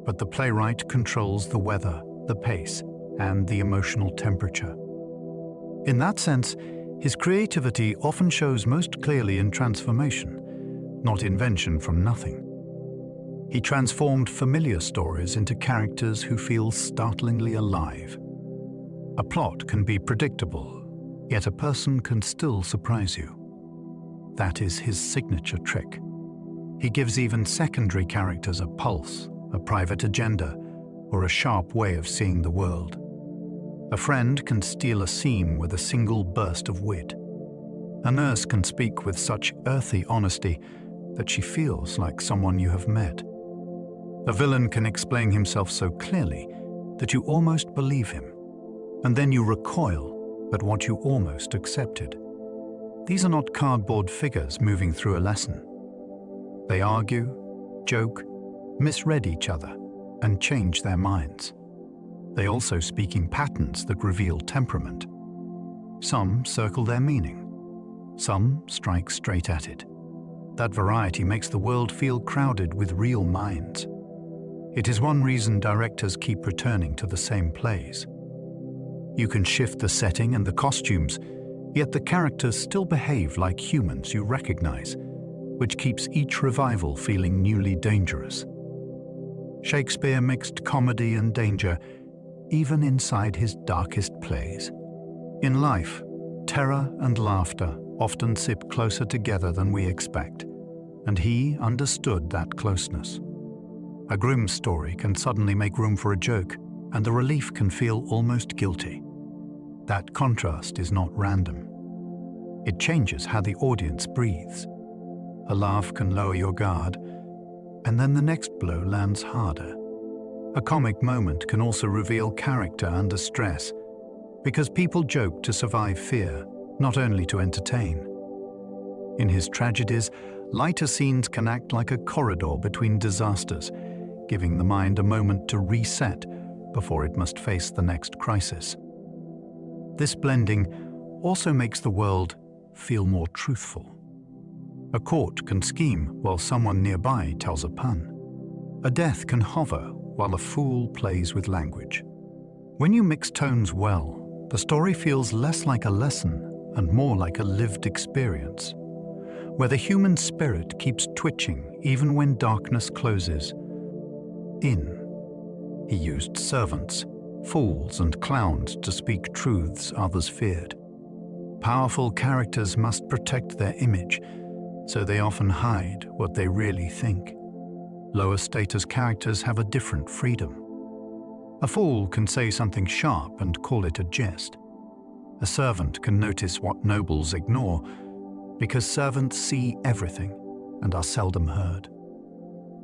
but the playwright controls the weather, the pace, and the emotional temperature. In that sense, his creativity often shows most clearly in transformation, not invention from nothing. He transformed familiar stories into characters who feel startlingly alive. A plot can be predictable, yet a person can still surprise you. That is his signature trick. He gives even secondary characters a pulse, a private agenda, or a sharp way of seeing the world. A friend can steal a seam with a single burst of wit. A nurse can speak with such earthy honesty that she feels like someone you have met. A villain can explain himself so clearly that you almost believe him, and then you recoil at what you almost accepted. These are not cardboard figures moving through a lesson. They argue, joke, misread each other, and change their minds. They also speak in patterns that reveal temperament. Some circle their meaning. Some strike straight at it. That variety makes the world feel crowded with real minds. It is one reason directors keep returning to the same plays. You can shift the setting and the costumes, yet the characters still behave like humans you recognize, which keeps each revival feeling newly dangerous. Shakespeare mixed comedy and danger, even inside his darkest plays. In life, terror and laughter often sip closer together than we expect, and he understood that closeness. A grim story can suddenly make room for a joke, and the relief can feel almost guilty. That contrast is not random. It changes how the audience breathes. A laugh can lower your guard, and then the next blow lands harder. A comic moment can also reveal character under stress, because people joke to survive fear, not only to entertain. In his tragedies, lighter scenes can act like a corridor between disasters, giving the mind a moment to reset before it must face the next crisis. This blending also makes the world feel more truthful. A court can scheme while someone nearby tells a pun. A death can hover while a fool plays with language. When you mix tones well, the story feels less like a lesson and more like a lived experience, where the human spirit keeps twitching even when darkness closes in. He used servants, fools, and clowns to speak truths others feared. Powerful characters must protect their image, so they often hide what they really think. Lower status characters have a different freedom. A fool can say something sharp and call it a jest. A servant can notice what nobles ignore, because servants see everything and are seldom heard.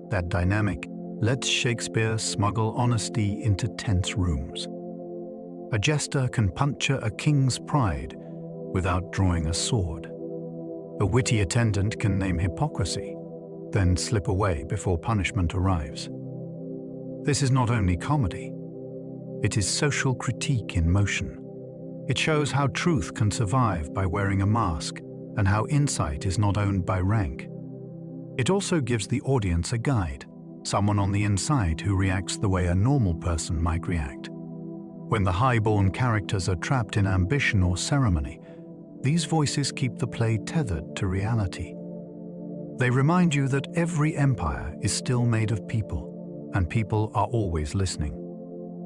That dynamic lets Shakespeare smuggle honesty into tense rooms. A jester can puncture a king's pride without drawing a sword. A witty attendant can name hypocrisy, then slip away before punishment arrives. This is not only comedy, it is social critique in motion. It shows how truth can survive by wearing a mask and how insight is not owned by rank. It also gives the audience a guide, someone on the inside who reacts the way a normal person might react. When the high-born characters are trapped in ambition or ceremony, these voices keep the play tethered to reality. They remind you that every empire is still made of people, and people are always listening.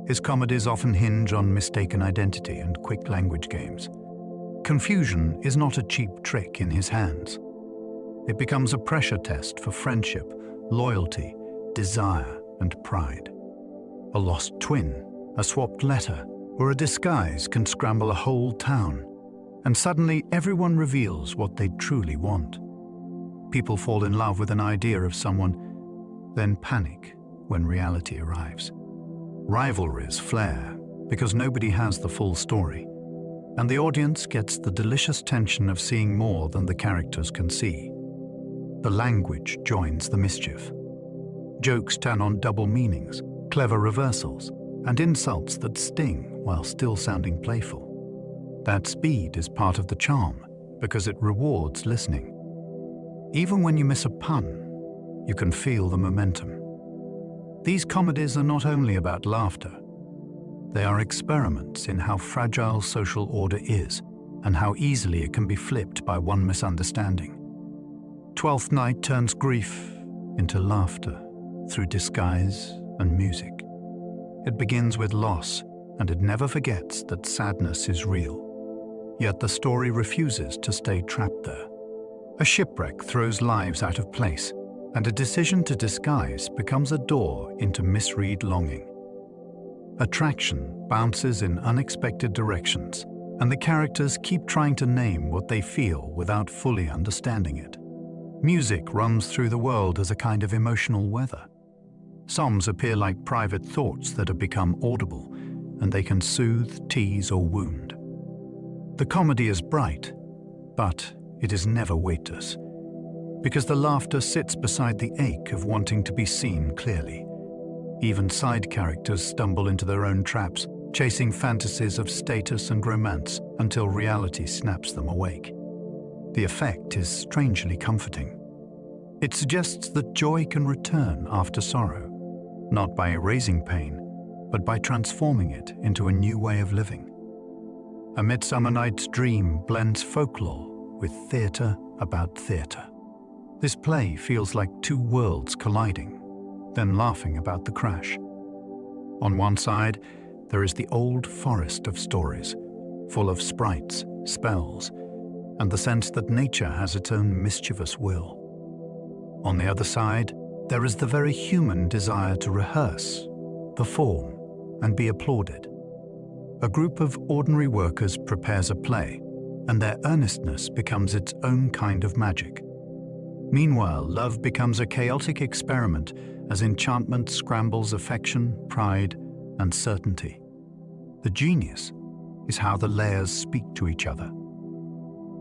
His comedies often hinge on mistaken identity and quick language games. Confusion is not a cheap trick in his hands. It becomes a pressure test for friendship, loyalty, desire, and pride. A lost twin, a swapped letter, or a disguise can scramble a whole town, and suddenly everyone reveals what they truly want. People fall in love with an idea of someone, then panic when reality arrives. Rivalries flare because nobody has the full story, and the audience gets the delicious tension of seeing more than the characters can see. The language joins the mischief. Jokes turn on double meanings, clever reversals, and insults that sting while still sounding playful. That speed is part of the charm because it rewards listening. Even when you miss a pun, you can feel the momentum. These comedies are not only about laughter. They are experiments in how fragile social order is and how easily it can be flipped by one misunderstanding. Twelfth Night turns grief into laughter through disguise and music. It begins with loss, and it never forgets that sadness is real. Yet the story refuses to stay trapped there. A shipwreck throws lives out of place, and a decision to disguise becomes a door into misread longing. Attraction bounces in unexpected directions, and the characters keep trying to name what they feel without fully understanding it. Music runs through the world as a kind of emotional weather. Songs appear like private thoughts that have become audible, and they can soothe, tease, or wound. The comedy is bright, but it is never weightless, because the laughter sits beside the ache of wanting to be seen clearly. Even side characters stumble into their own traps, chasing fantasies of status and romance until reality snaps them awake. The effect is strangely comforting. It suggests that joy can return after sorrow, not by erasing pain, but by transforming it into a new way of living. A Midsummer Night's Dream blends folklore with theatre about theatre. This play feels like two worlds colliding, then laughing about the crash. On one side, there is the old forest of stories, full of sprites, spells, and the sense that nature has its own mischievous will. On the other side, there is the very human desire to rehearse, perform, and be applauded. A group of ordinary workers prepares a play, and their earnestness becomes its own kind of magic. Meanwhile, love becomes a chaotic experiment as enchantment scrambles affection, pride, and certainty. The genius is how the layers speak to each other.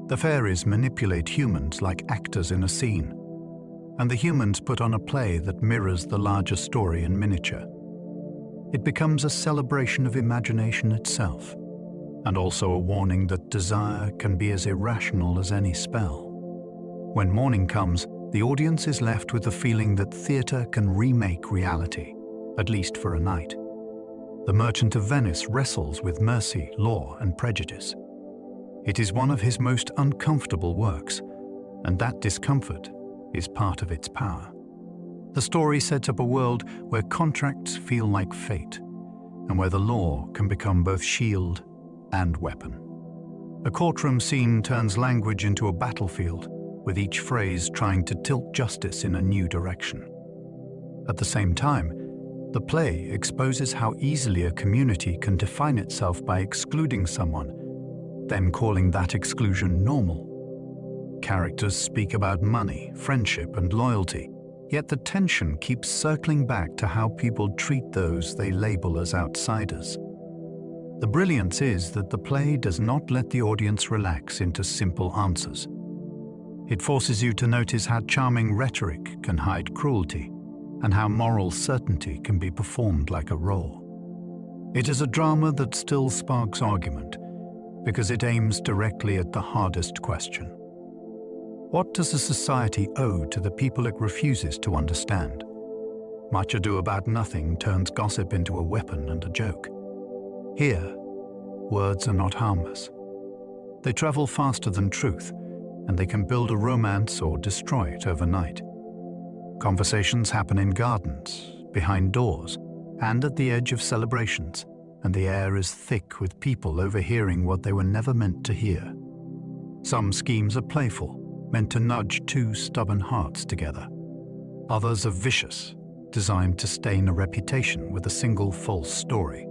The fairies manipulate humans like actors in a scene, and the humans put on a play that mirrors the larger story in miniature. It becomes a celebration of imagination itself, and also a warning that desire can be as irrational as any spell. When morning comes, the audience is left with the feeling that theatre can remake reality, at least for a night. The Merchant of Venice wrestles with mercy, law, and prejudice. It is one of his most uncomfortable works, and that discomfort is part of its power. The story sets up a world where contracts feel like fate, and where the law can become both shield and weapon. A courtroom scene turns language into a battlefield, with each phrase trying to tilt justice in a new direction. At the same time, the play exposes how easily a community can define itself by excluding someone, then calling that exclusion normal. Characters speak about money, friendship, and loyalty, yet the tension keeps circling back to how people treat those they label as outsiders. The brilliance is that the play does not let the audience relax into simple answers. It forces you to notice how charming rhetoric can hide cruelty, and how moral certainty can be performed like a role. It is a drama that still sparks argument, because it aims directly at the hardest question. What does a society owe to the people it refuses to understand? Much Ado About Nothing turns gossip into a weapon and a joke. Here, words are not harmless. They travel faster than truth, and they can build a romance or destroy it overnight. Conversations happen in gardens, behind doors, and at the edge of celebrations, and the air is thick with people overhearing what they were never meant to hear. Some schemes are playful, meant to nudge two stubborn hearts together. Others are vicious, designed to stain a reputation with a single false story.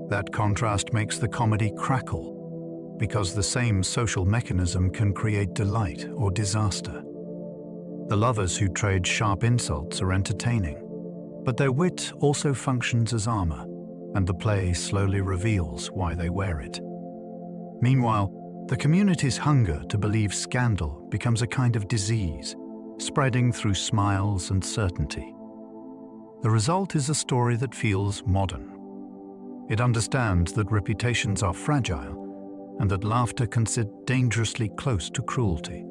That contrast makes the comedy crackle, because the same social mechanism can create delight or disaster. The lovers who trade sharp insults are entertaining, but their wit also functions as armor, and the play slowly reveals why they wear it. Meanwhile, the community's hunger to believe scandal becomes a kind of disease, spreading through smiles and certainty. The result is a story that feels modern. It understands that reputations are fragile, and that laughter can sit dangerously close to cruelty,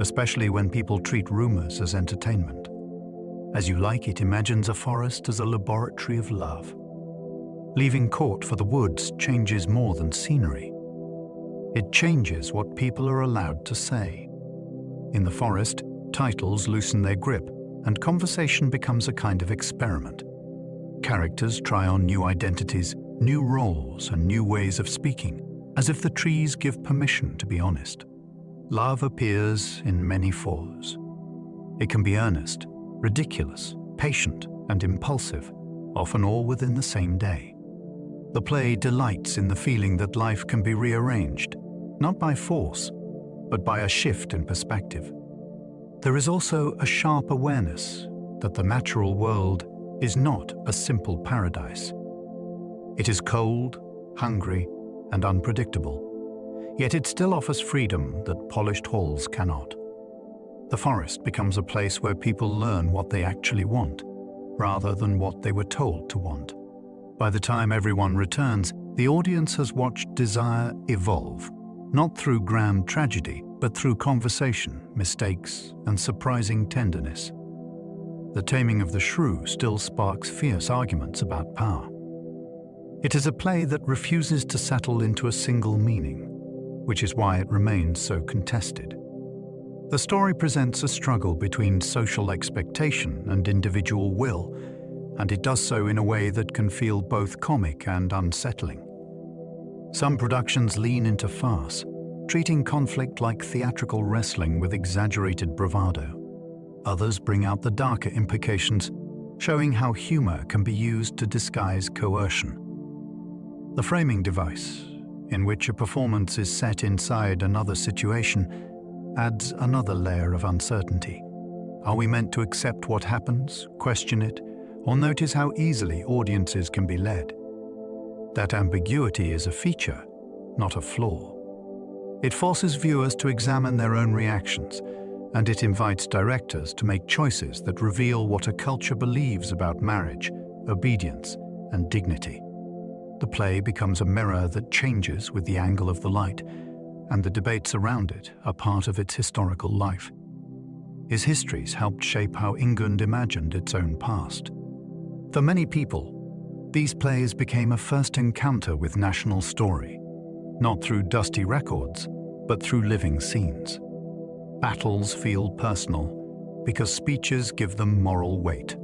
especially when people treat rumors as entertainment. As You Like It imagines a forest as a laboratory of love. Leaving court for the woods changes more than scenery. It changes what people are allowed to say. In the forest, titles loosen their grip, and conversation becomes a kind of experiment. Characters try on new identities, new roles, and new ways of speaking, as if the trees give permission to be honest. Love appears in many forms. It can be earnest, ridiculous, patient, and impulsive, often all within the same day. The play delights in the feeling that life can be rearranged, not by force, but by a shift in perspective. There is also a sharp awareness that the natural world is not a simple paradise. It is cold, hungry, and unpredictable, yet it still offers freedom that polished halls cannot. The forest becomes a place where people learn what they actually want, rather than what they were told to want. By the time everyone returns, the audience has watched desire evolve, not through grand tragedy, but through conversation, mistakes, and surprising tenderness. The Taming of the Shrew still sparks fierce arguments about power. It is a play that refuses to settle into a single meaning, which is why it remains so contested. The story presents a struggle between social expectation and individual will, and it does so in a way that can feel both comic and unsettling. Some productions lean into farce, treating conflict like theatrical wrestling with exaggerated bravado. Others bring out the darker implications, showing how humor can be used to disguise coercion. The framing device, in which a performance is set inside another situation, adds another layer of uncertainty. Are we meant to accept what happens, question it, or notice how easily audiences can be led? That ambiguity is a feature, not a flaw. It forces viewers to examine their own reactions, and it invites directors to make choices that reveal what a culture believes about marriage, obedience, and dignity. The play becomes a mirror that changes with the angle of the light, and the debates around it are part of its historical life. Its histories helped shape how England imagined its own past. For many people, these plays became a first encounter with national story, not through dusty records, but through living scenes. Battles feel personal because speeches give them moral weight.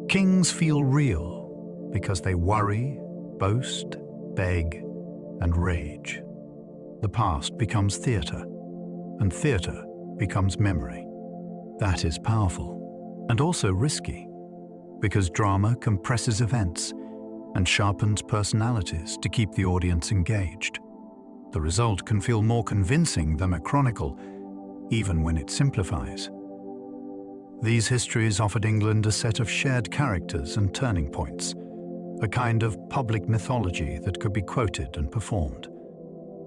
Kings feel real because they worry, boast, beg, and rage. The past becomes theatre, and theatre becomes memory. That is powerful, and also risky, because drama compresses events and sharpens personalities to keep the audience engaged. The result can feel more convincing than a chronicle, even when it simplifies. These histories offered England a set of shared characters and turning points, a kind of public mythology that could be quoted and performed.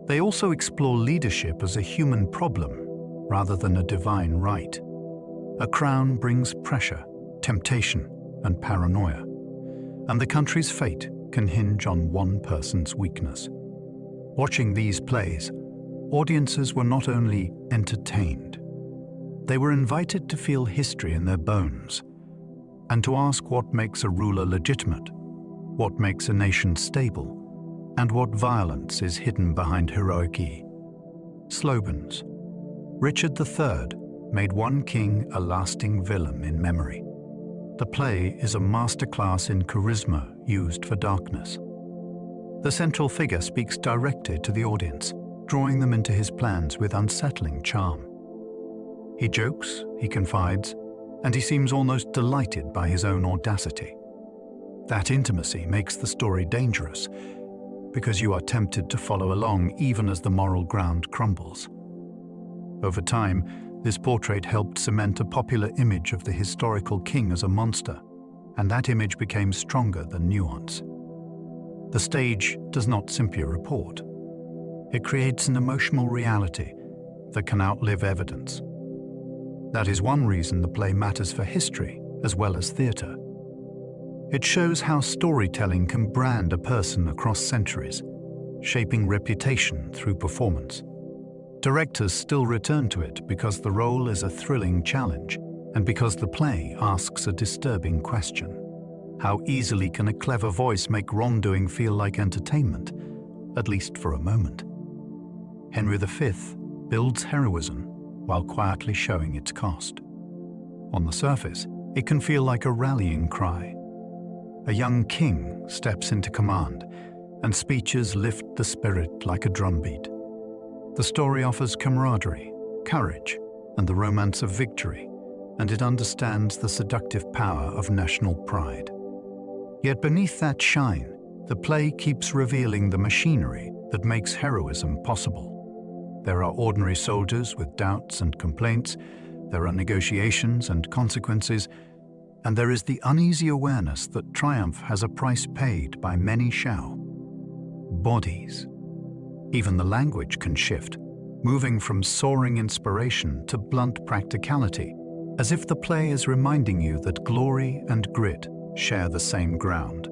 They also explore leadership as a human problem rather than a divine right. A crown brings pressure, temptation, and paranoia, and the country's fate can hinge on one person's weakness. Watching these plays, audiences were not only entertained, they were invited to feel history in their bones and to ask what makes a ruler legitimate, what makes a nation stable, and what violence is hidden behind heroic. Slogans. Richard III made one king a lasting villain in memory. The play is a masterclass in charisma used for darkness. The central figure speaks directly to the audience, drawing them into his plans with unsettling charm. He jokes, he confides, and he seems almost delighted by his own audacity. That intimacy makes the story dangerous, because you are tempted to follow along even as the moral ground crumbles. Over time, this portrait helped cement a popular image of the historical king as a monster, and that image became stronger than nuance. The stage does not simply report. It creates an emotional reality that can outlive evidence. That is one reason the play matters for history as well as theatre. It shows how storytelling can brand a person across centuries, shaping reputation through performance. Directors still return to it because the role is a thrilling challenge and because the play asks a disturbing question. How easily can a clever voice make wrongdoing feel like entertainment, at least for a moment? Henry V builds heroism while quietly showing its cost. On the surface, it can feel like a rallying cry. A young king steps into command, and speeches lift the spirit like a drumbeat. The story offers camaraderie, courage, and the romance of victory, and it understands the seductive power of national pride. Yet beneath that shine, the play keeps revealing the machinery that makes heroism possible. There are ordinary soldiers with doubts and complaints, there are negotiations and consequences, and there is the uneasy awareness that triumph has a price paid by many shall. Bodies. Even the language can shift, moving from soaring inspiration to blunt practicality, as if the play is reminding you that glory and grit share the same ground.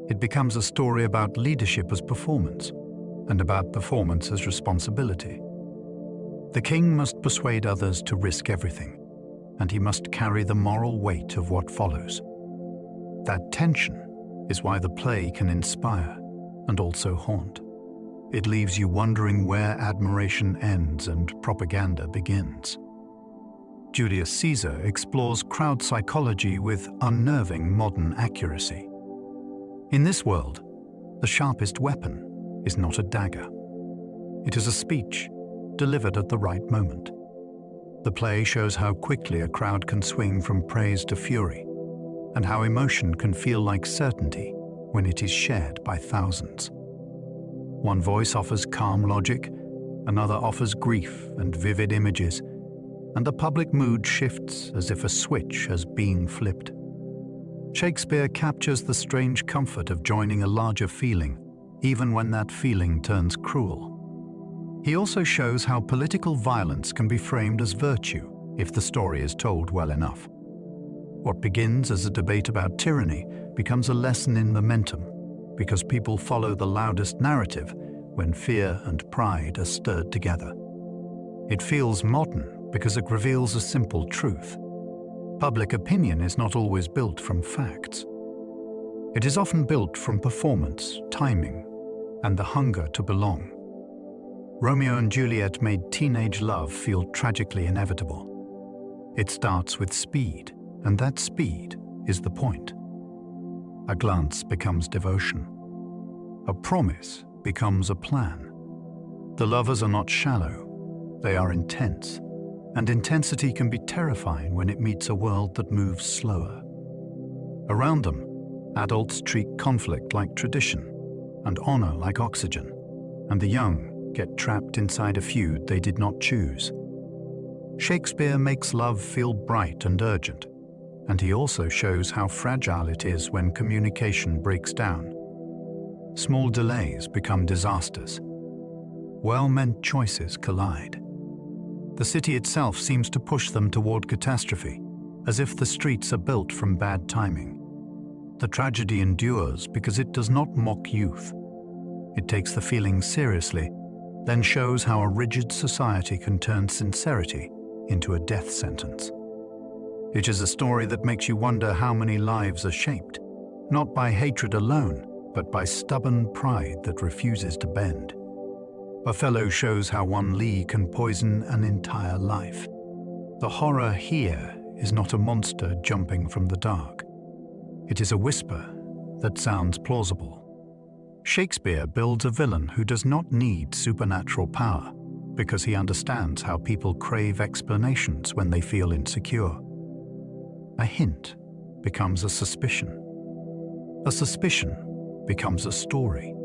It becomes a story about leadership as performance, and about performance as responsibility. The king must persuade others to risk everything, and he must carry the moral weight of what follows. That tension is why the play can inspire and also haunt. It leaves you wondering where admiration ends and propaganda begins. Julius Caesar explores crowd psychology with unnerving modern accuracy. In this world, the sharpest weapon is not a dagger. It is a speech delivered at the right moment. The play shows how quickly a crowd can swing from praise to fury, and how emotion can feel like certainty when it is shared by thousands. One voice offers calm logic, another offers grief and vivid images, and the public mood shifts as if a switch has been flipped. Shakespeare captures the strange comfort of joining a larger feeling, even when that feeling turns cruel. He also shows how political violence can be framed as virtue if the story is told well enough. What begins as a debate about tyranny becomes a lesson in momentum, because people follow the loudest narrative when fear and pride are stirred together. It feels modern because it reveals a simple truth. Public opinion is not always built from facts. It is often built from performance, timing, and the hunger to belong. Romeo and Juliet made teenage love feel tragically inevitable. It starts with speed, and that speed is the point. A glance becomes devotion. A promise becomes a plan. The lovers are not shallow, they are intense. And intensity can be terrifying when it meets a world that moves slower. Around them, adults treat conflict like tradition, and honor like oxygen, and the young get trapped inside a feud they did not choose. Shakespeare makes love feel bright and urgent, and he also shows how fragile it is when communication breaks down. Small delays become disasters. Well-meant choices collide. The city itself seems to push them toward catastrophe, as if the streets are built from bad timing. The tragedy endures because it does not mock youth. It takes the feelings seriously, then shows how a rigid society can turn sincerity into a death sentence. It is a story that makes you wonder how many lives are shaped, not by hatred alone, but by stubborn pride that refuses to bend. Othello shows how one lee can poison an entire life. The horror here is not a monster jumping from the dark. It is a whisper that sounds plausible. Shakespeare builds a villain who does not need supernatural power because he understands how people crave explanations when they feel insecure. A hint becomes a suspicion. A suspicion becomes a story.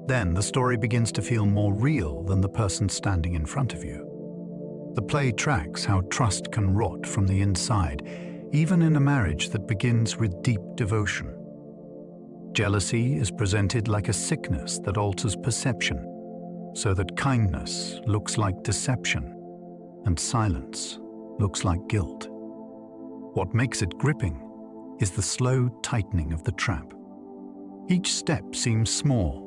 Then the story begins to feel more real than the person standing in front of you. The play tracks how trust can rot from the inside, even in a marriage that begins with deep devotion. Jealousy is presented like a sickness that alters perception, so that kindness looks like deception and silence looks like guilt. What makes it gripping is the slow tightening of the trap. Each step seems small,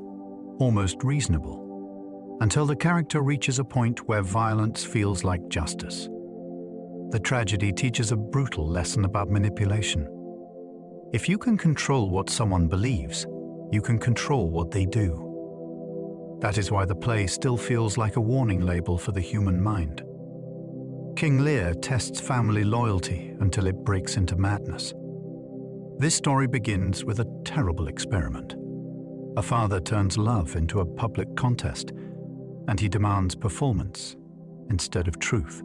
almost reasonable, until the character reaches a point where violence feels like justice. The tragedy teaches a brutal lesson about manipulation. If you can control what someone believes, you can control what they do. That is why the play still feels like a warning label for the human mind. King Lear tests family loyalty until it breaks into madness. This story begins with a terrible experiment. A father turns love into a public contest, and he demands performance instead of truth.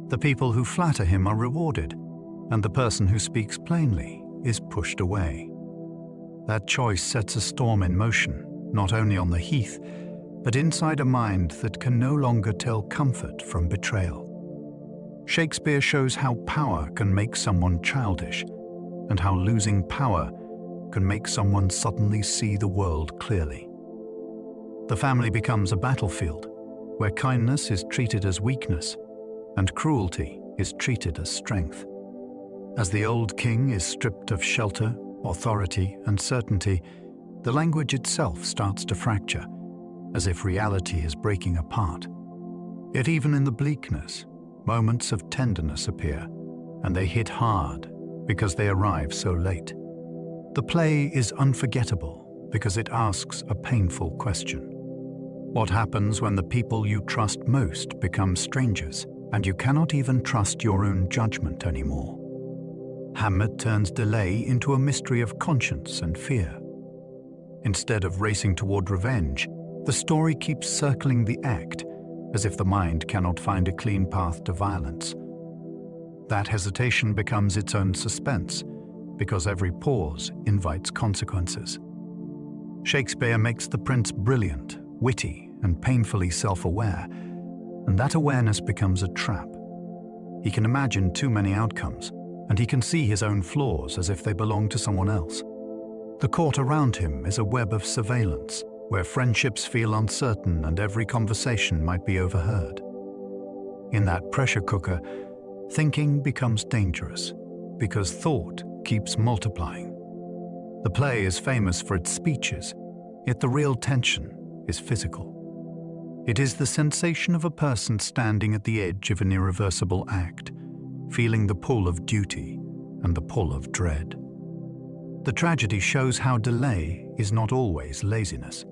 The people who flatter him are rewarded, and the person who speaks plainly is pushed away. That choice sets a storm in motion, not only on the heath, but inside a mind that can no longer tell comfort from betrayal. Shakespeare shows how power can make someone childish, and how losing power can make someone suddenly see the world clearly. The family becomes a battlefield, where kindness is treated as weakness, and cruelty is treated as strength. As the old king is stripped of shelter, authority, and certainty, the language itself starts to fracture, as if reality is breaking apart. Yet even in the bleakness, moments of tenderness appear, and they hit hard because they arrive so late. The play is unforgettable because it asks a painful question. What happens when the people you trust most become strangers, and you cannot even trust your own judgment anymore? Hamlet turns delay into a mystery of conscience and fear. Instead of racing toward revenge, the story keeps circling the act, as if the mind cannot find a clean path to violence. That hesitation becomes its own suspense, because every pause invites consequences. Shakespeare makes the prince brilliant, witty, and painfully self-aware, and that awareness becomes a trap. He can imagine too many outcomes, and he can see his own flaws as if they belong to someone else. The court around him is a web of surveillance, where friendships feel uncertain and every conversation might be overheard. In that pressure cooker, thinking becomes dangerous, because thought keeps multiplying. The play is famous for its speeches, yet the real tension is physical. It is the sensation of a person standing at the edge of an irreversible act, feeling the pull of duty and the pull of dread. The tragedy shows how delay is not always laziness.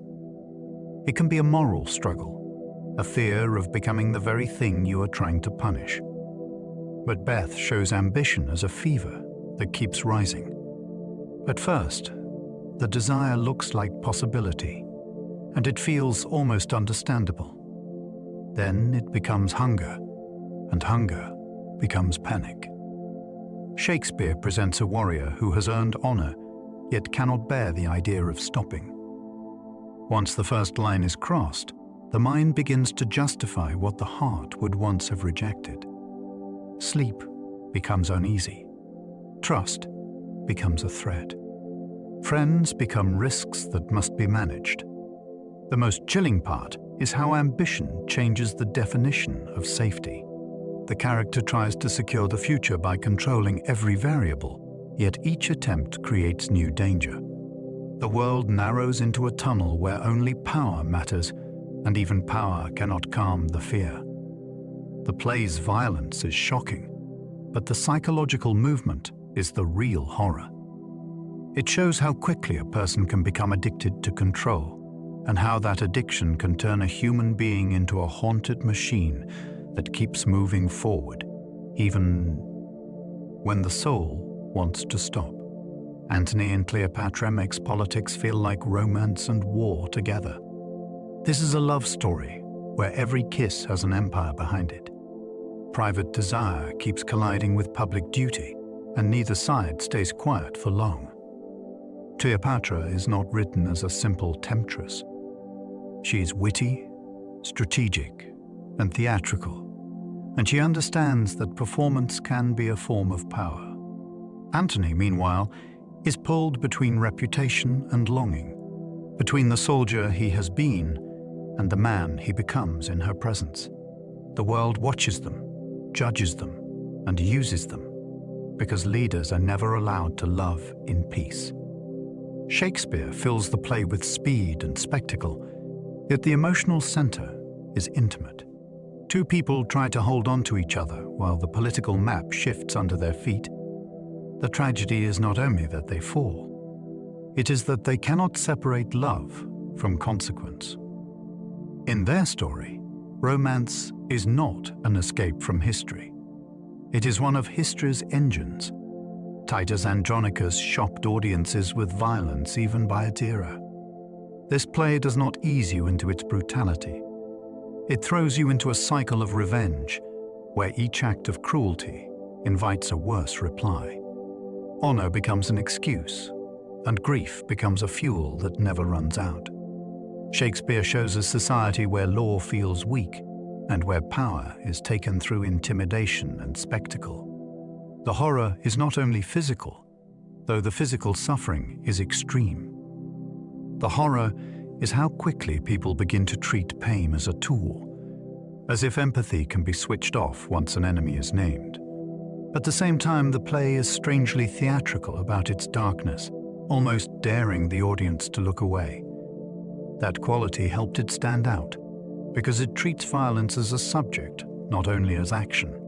It can be a moral struggle, a fear of becoming the very thing you are trying to punish. Macbeth shows ambition as a fever that keeps rising. At first, the desire looks like possibility, and it feels almost understandable. Then it becomes hunger, and hunger becomes panic. Shakespeare presents a warrior who has earned honor, yet cannot bear the idea of stopping. Once the first line is crossed, the mind begins to justify what the heart would once have rejected. Sleep becomes uneasy. Trust becomes a threat. Friends become risks that must be managed. The most chilling part is how ambition changes the definition of safety. The character tries to secure the future by controlling every variable, yet each attempt creates new danger. The world narrows into a tunnel where only power matters, and even power cannot calm the fear. The play's violence is shocking, but the psychological movement is the real horror. It shows how quickly a person can become addicted to control, and how that addiction can turn a human being into a haunted machine that keeps moving forward, even when the soul wants to stop. Antony and Cleopatra makes politics feel like romance and war together. This is a love story where every kiss has an empire behind it. Private desire keeps colliding with public duty, and neither side stays quiet for long. Cleopatra is not written as a simple temptress. She is witty, strategic, and theatrical, and she understands that performance can be a form of power. Antony, meanwhile, is pulled between reputation and longing, between the soldier he has been and the man he becomes in her presence. The world watches them, judges them, and uses them, because leaders are never allowed to love in peace. Shakespeare fills the play with speed and spectacle, yet the emotional center is intimate. Two people try to hold on to each other while the political map shifts under their feet. The tragedy is not only that they fall, it is that they cannot separate love from consequence. In their story, romance is not an escape from history. It is one of history's engines. Titus Andronicus shocked audiences with violence even by its era. This play does not ease you into its brutality. It throws you into a cycle of revenge, where each act of cruelty invites a worse reply. Honor becomes an excuse, and grief becomes a fuel that never runs out. Shakespeare shows a society where law feels weak and where power is taken through intimidation and spectacle. The horror is not only physical, though the physical suffering is extreme. The horror is how quickly people begin to treat pain as a tool, as if empathy can be switched off once an enemy is named. At the same time, the play is strangely theatrical about its darkness, almost daring the audience to look away. That quality helped it stand out, because it treats violence as a subject, not only as action.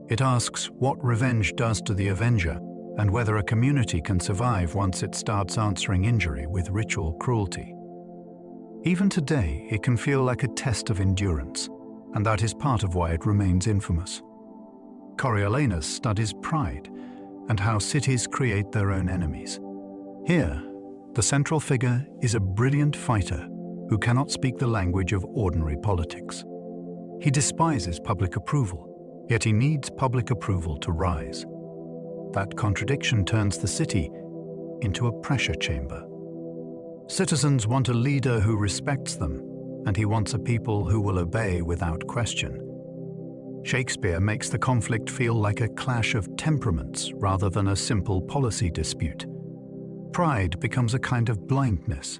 It asks what revenge does to the avenger and whether a community can survive once it starts answering injury with ritual cruelty. Even today, it can feel like a test of endurance, and that is part of why it remains infamous. Coriolanus studies pride and how cities create their own enemies. Here, the central figure is a brilliant fighter who cannot speak the language of ordinary politics. He despises public approval, yet he needs public approval to rise. That contradiction turns the city into a pressure chamber. Citizens want a leader who respects them, and he wants a people who will obey without question. Shakespeare makes the conflict feel like a clash of temperaments rather than a simple policy dispute. Pride becomes a kind of blindness,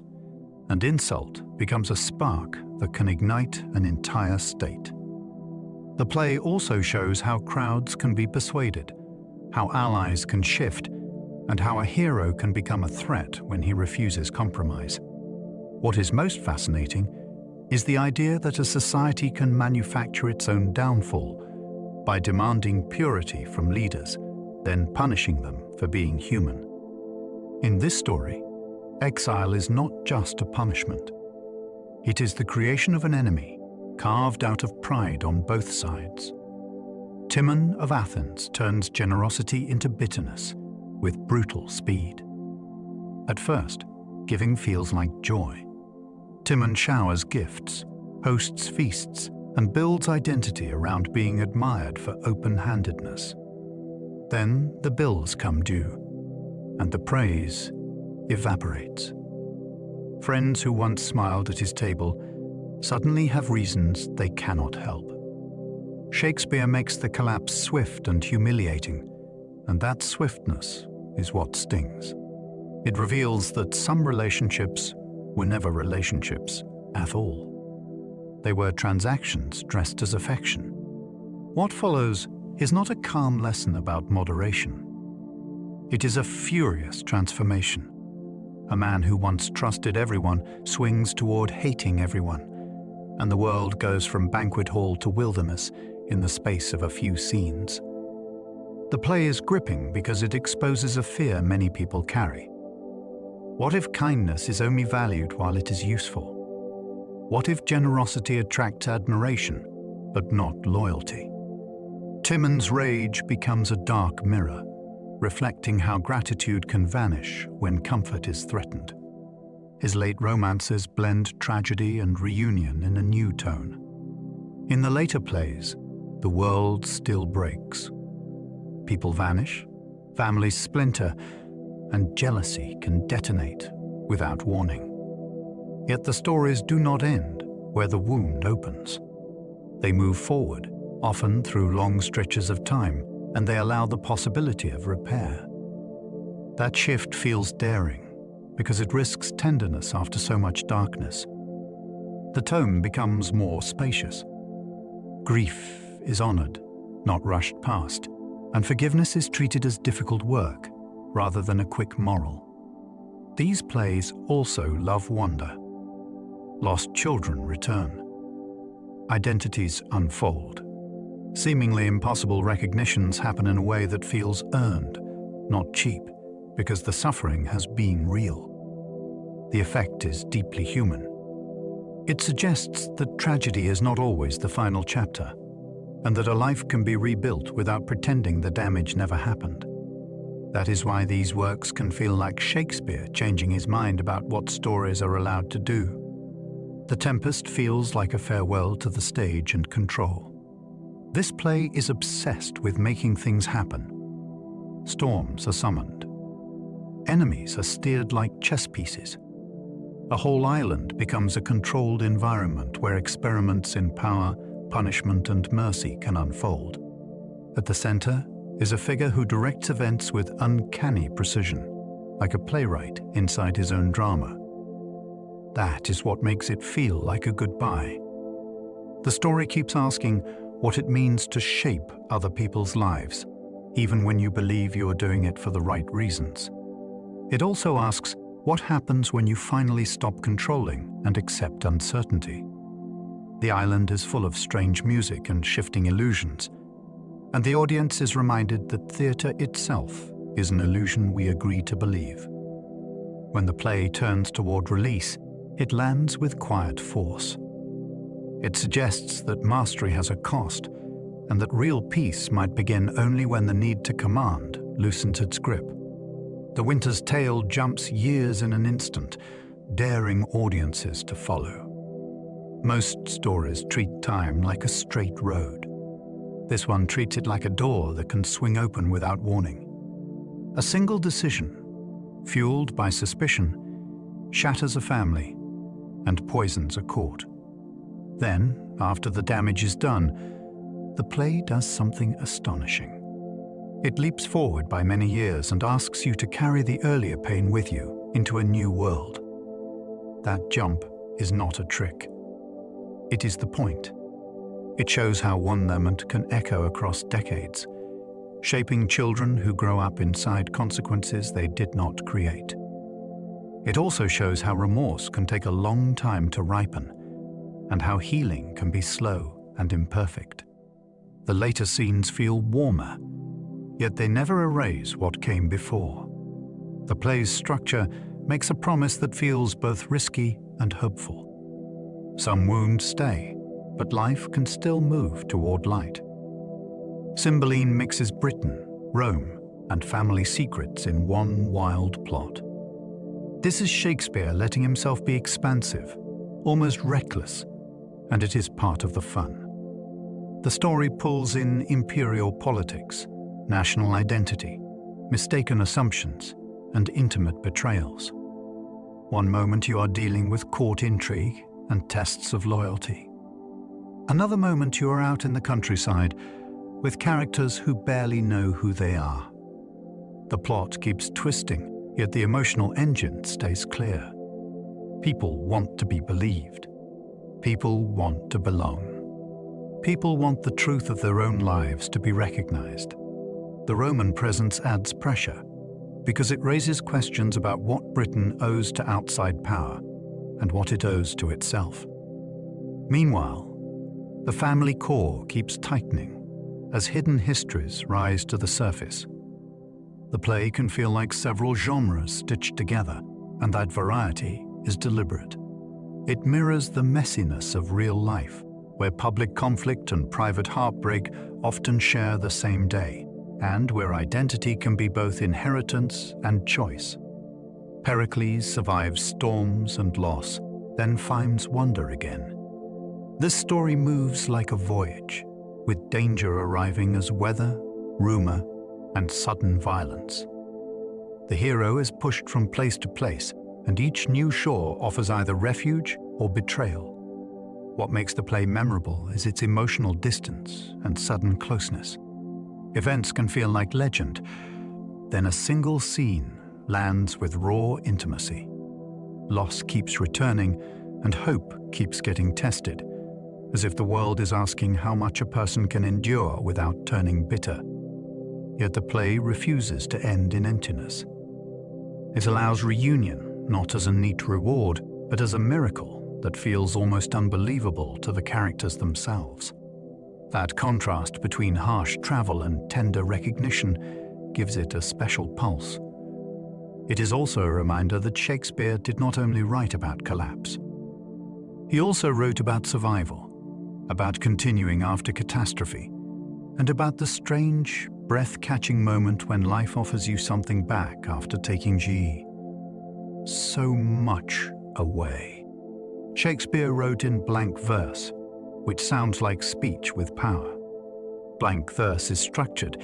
and insult becomes a spark that can ignite an entire state. The play also shows how crowds can be persuaded, how allies can shift, and how a hero can become a threat when he refuses compromise. What is most fascinating is the idea that a society can manufacture its own downfall by demanding purity from leaders, then punishing them for being human. In this story, exile is not just a punishment. It is the creation of an enemy, carved out of pride on both sides. Timon of Athens turns generosity into bitterness with brutal speed. At first, giving feels like joy. Timon showers gifts, hosts feasts, and builds identity around being admired for open-handedness. Then the bills come due, and the praise evaporates. Friends who once smiled at his table suddenly have reasons they cannot help. Shakespeare makes the collapse swift and humiliating, and that swiftness is what stings. It reveals that some relationships were never relationships at all. They were transactions dressed as affection. What follows is not a calm lesson about moderation. It is a furious transformation. A man who once trusted everyone swings toward hating everyone, and the world goes from banquet hall to wilderness in the space of a few scenes. The play is gripping because it exposes a fear many people carry. What if kindness is only valued while it is useful? What if generosity attracts admiration, but not loyalty? Timon's rage becomes a dark mirror, reflecting how gratitude can vanish when comfort is threatened. His late romances blend tragedy and reunion in a new tone. In the later plays, the world still breaks. People vanish, families splinter, and jealousy can detonate without warning. Yet the stories do not end where the wound opens. They move forward, often through long stretches of time, and they allow the possibility of repair. That shift feels daring because it risks tenderness after so much darkness. The tone becomes more spacious. Grief is honored, not rushed past, and forgiveness is treated as difficult work rather than a quick moral. These plays also love wonder. Lost children return. Identities unfold. Seemingly impossible recognitions happen in a way that feels earned, not cheap, because the suffering has been real. The effect is deeply human. It suggests that tragedy is not always the final chapter, and that a life can be rebuilt without pretending the damage never happened. That is why these works can feel like Shakespeare changing his mind about what stories are allowed to do. The Tempest feels like a farewell to the stage and control. This play is obsessed with making things happen. storms are summoned. Enemies are steered like chess pieces. A whole island becomes a controlled environment where experiments in power, punishment, and mercy can unfold. At the center is a figure who directs events with uncanny precision, like a playwright inside his own drama. That is what makes it feel like a goodbye. The story keeps asking what it means to shape other people's lives, even when you believe you are doing it for the right reasons. It also asks what happens when you finally stop controlling and accept uncertainty. The island is full of strange music and shifting illusions, and the audience is reminded that theatre itself is an illusion we agree to believe. When the play turns toward release, it lands with quiet force. It suggests that mastery has a cost, and that real peace might begin only when the need to command loosens its grip. The Winter's Tale jumps years in an instant, daring audiences to follow. Most stories treat time like a straight road. This one treats it like a door that can swing open without warning. A single decision, fueled by suspicion, shatters a family and poisons a court. Then, after the damage is done, the play does something astonishing. It leaps forward by many years and asks you to carry the earlier pain with you into a new world. That jump is not a trick. It is the point. It shows how one moment can echo across decades, shaping children who grow up inside consequences they did not create. It also shows how remorse can take a long time to ripen, and how healing can be slow and imperfect. The later scenes feel warmer, yet they never erase what came before. The play's structure makes a promise that feels both risky and hopeful. Some wounds stay, but life can still move toward light. Cymbeline mixes Britain, Rome, and family secrets in one wild plot. This is Shakespeare letting himself be expansive, almost reckless, and it is part of the fun. The story pulls in imperial politics, national identity, mistaken assumptions, and intimate betrayals. One moment you are dealing with court intrigue and tests of loyalty. Another moment you are out in the countryside with characters who barely know who they are. The plot keeps twisting, yet the emotional engine stays clear. People want to be believed. People want to belong. People want the truth of their own lives to be recognized. The Roman presence adds pressure because it raises questions about what Britain owes to outside power and what it owes to itself. Meanwhile, the family core keeps tightening as hidden histories rise to the surface. The play can feel like several genres stitched together, and that variety is deliberate. It mirrors the messiness of real life, where public conflict and private heartbreak often share the same day, and where identity can be both inheritance and choice. Pericles survives storms and loss, then finds wonder again. This story moves like a voyage, with danger arriving as weather, rumor, and sudden violence. The hero is pushed from place to place, and each new shore offers either refuge or betrayal. What makes the play memorable is its emotional distance and sudden closeness. Events can feel like legend, then a single scene lands with raw intimacy. Loss keeps returning, and hope keeps getting tested, as if the world is asking how much a person can endure without turning bitter. Yet the play refuses to end in emptiness. It allows reunion, not as a neat reward, but as a miracle that feels almost unbelievable to the characters themselves. That contrast between harsh travel and tender recognition gives it a special pulse. It is also a reminder that Shakespeare did not only write about collapse. He also wrote about survival, about continuing after catastrophe, and about the strange, breath-catching moment when life offers you something back after taking so much away. Shakespeare wrote in blank verse, which sounds like speech with power. Blank verse is structured,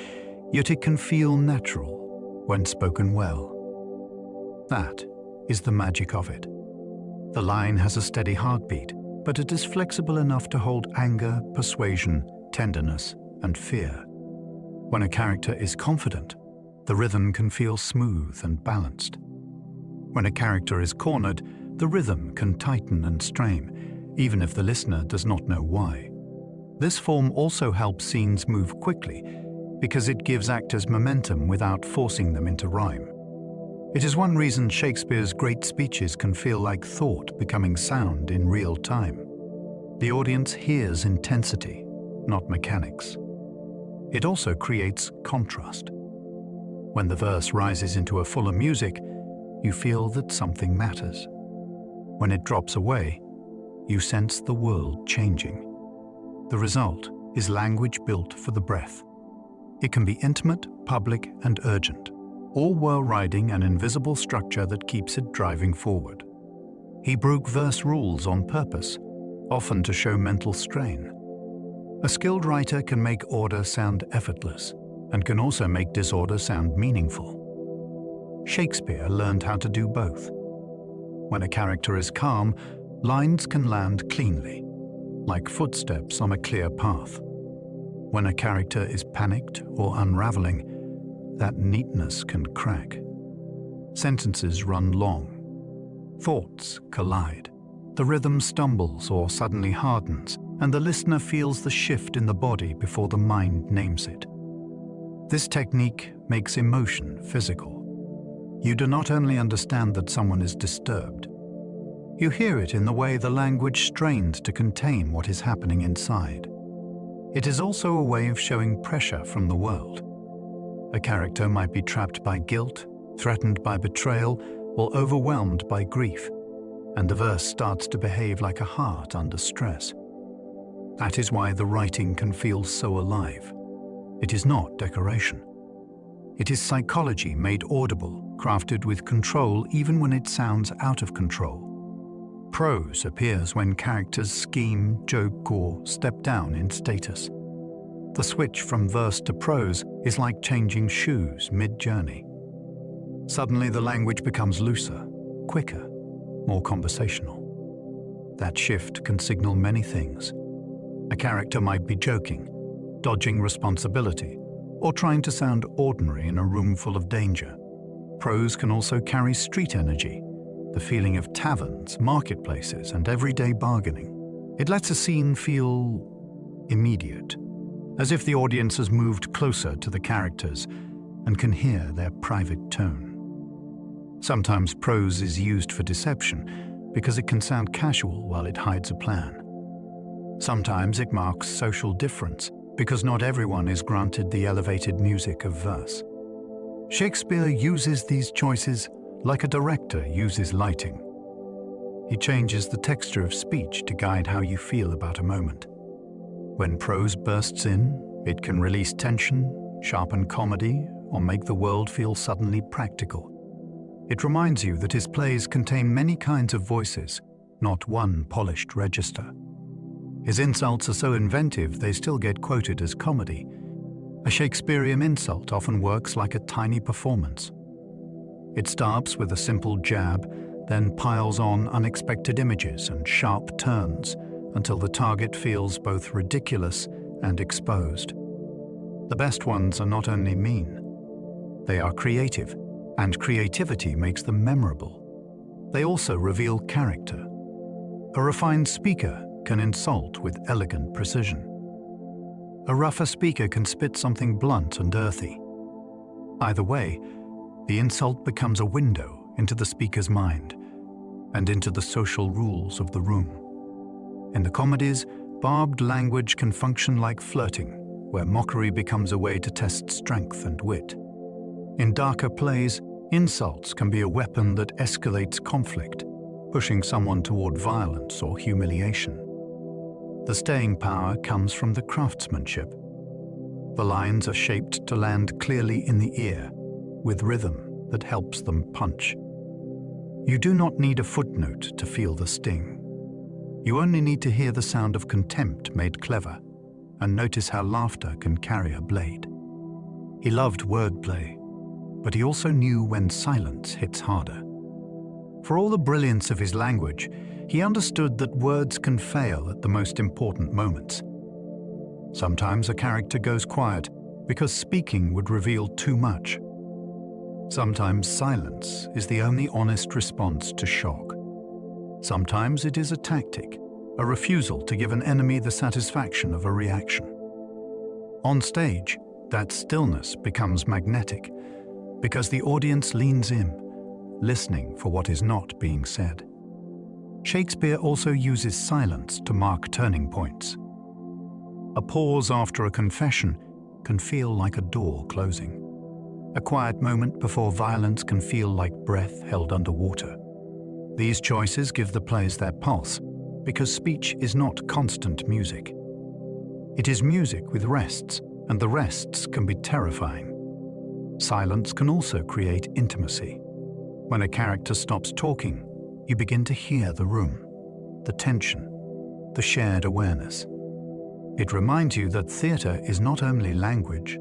yet it can feel natural when spoken well. That is the magic of it. The line has a steady heartbeat, but it is flexible enough to hold anger, persuasion, tenderness, and fear. When a character is confident, the rhythm can feel smooth and balanced. When a character is cornered, the rhythm can tighten and strain, even if the listener does not know why. This form also helps scenes move quickly because it gives actors momentum without forcing them into rhyme. It is one reason Shakespeare's great speeches can feel like thought becoming sound in real time. The audience hears intensity, not mechanics. It also creates contrast. When the verse rises into a fuller music, you feel that something matters. When it drops away, you sense the world changing. The result is language built for the breath. It can be intimate, public, and urgent, all while riding an invisible structure that keeps it driving forward. He broke verse rules on purpose, often to show mental strain. A skilled writer can make order sound effortless, and can also make disorder sound meaningful. Shakespeare learned how to do both. When a character is calm, lines can land cleanly, like footsteps on a clear path. When a character is panicked or unraveling, that neatness can crack. Sentences run long. Thoughts collide. The rhythm stumbles or suddenly hardens, and the listener feels the shift in the body before the mind names it. This technique makes emotion physical. You do not only understand that someone is disturbed, you hear it in the way the language strains to contain what is happening inside. It is also a way of showing pressure from the world. A character might be trapped by guilt, threatened by betrayal, or overwhelmed by grief, and the verse starts to behave like a heart under stress. That is why the writing can feel so alive. It is not decoration. It is psychology made audible, crafted with control even when it sounds out of control. Prose appears when characters scheme, joke, or step down in status. The switch from verse to prose is like changing shoes mid-journey. Suddenly the language becomes looser, quicker, more conversational. That shift can signal many things. A character might be joking, dodging responsibility, or trying to sound ordinary in a room full of danger. Prose can also carry street energy, the feeling of taverns, marketplaces, and everyday bargaining. It lets a scene feel immediate, as if the audience has moved closer to the characters and can hear their private tone. Sometimes prose is used for deception because it can sound casual while it hides a plan. Sometimes it marks social difference because not everyone is granted the elevated music of verse. Shakespeare uses these choices like a director uses lighting. He changes the texture of speech to guide how you feel about a moment. When prose bursts in, it can release tension, sharpen comedy, or make the world feel suddenly practical. It reminds you that his plays contain many kinds of voices, not one polished register. His insults are so inventive they still get quoted as comedy. A Shakespearean insult often works like a tiny performance. It starts with a simple jab, then piles on unexpected images and sharp turns until the target feels both ridiculous and exposed. The best ones are not only mean, they are creative, and creativity makes them memorable. They also reveal character. A refined speaker can insult with elegant precision. A rougher speaker can spit something blunt and earthy. Either way, the insult becomes a window into the speaker's mind and into the social rules of the room. In the comedies, barbed language can function like flirting, where mockery becomes a way to test strength and wit. In darker plays, insults can be a weapon that escalates conflict, pushing someone toward violence or humiliation. The staying power comes from the craftsmanship. The lines are shaped to land clearly in the ear, with rhythm that helps them punch. You do not need a footnote to feel the sting. You only need to hear the sound of contempt made clever, and notice how laughter can carry a blade. He loved wordplay, but he also knew when silence hits harder. For all the brilliance of his language, he understood that words can fail at the most important moments. Sometimes a character goes quiet because speaking would reveal too much. Sometimes silence is the only honest response to shock. Sometimes it is a tactic, a refusal to give an enemy the satisfaction of a reaction. On stage, that stillness becomes magnetic because the audience leans in, listening for what is not being said. Shakespeare also uses silence to mark turning points. A pause after a confession can feel like a door closing. A quiet moment before violence can feel like breath held underwater. These choices give the plays their pulse, because speech is not constant music. It is music with rests, and the rests can be terrifying. Silence can also create intimacy. When a character stops talking, you begin to hear the room, the tension, the shared awareness. It reminds you that theatre is not only language,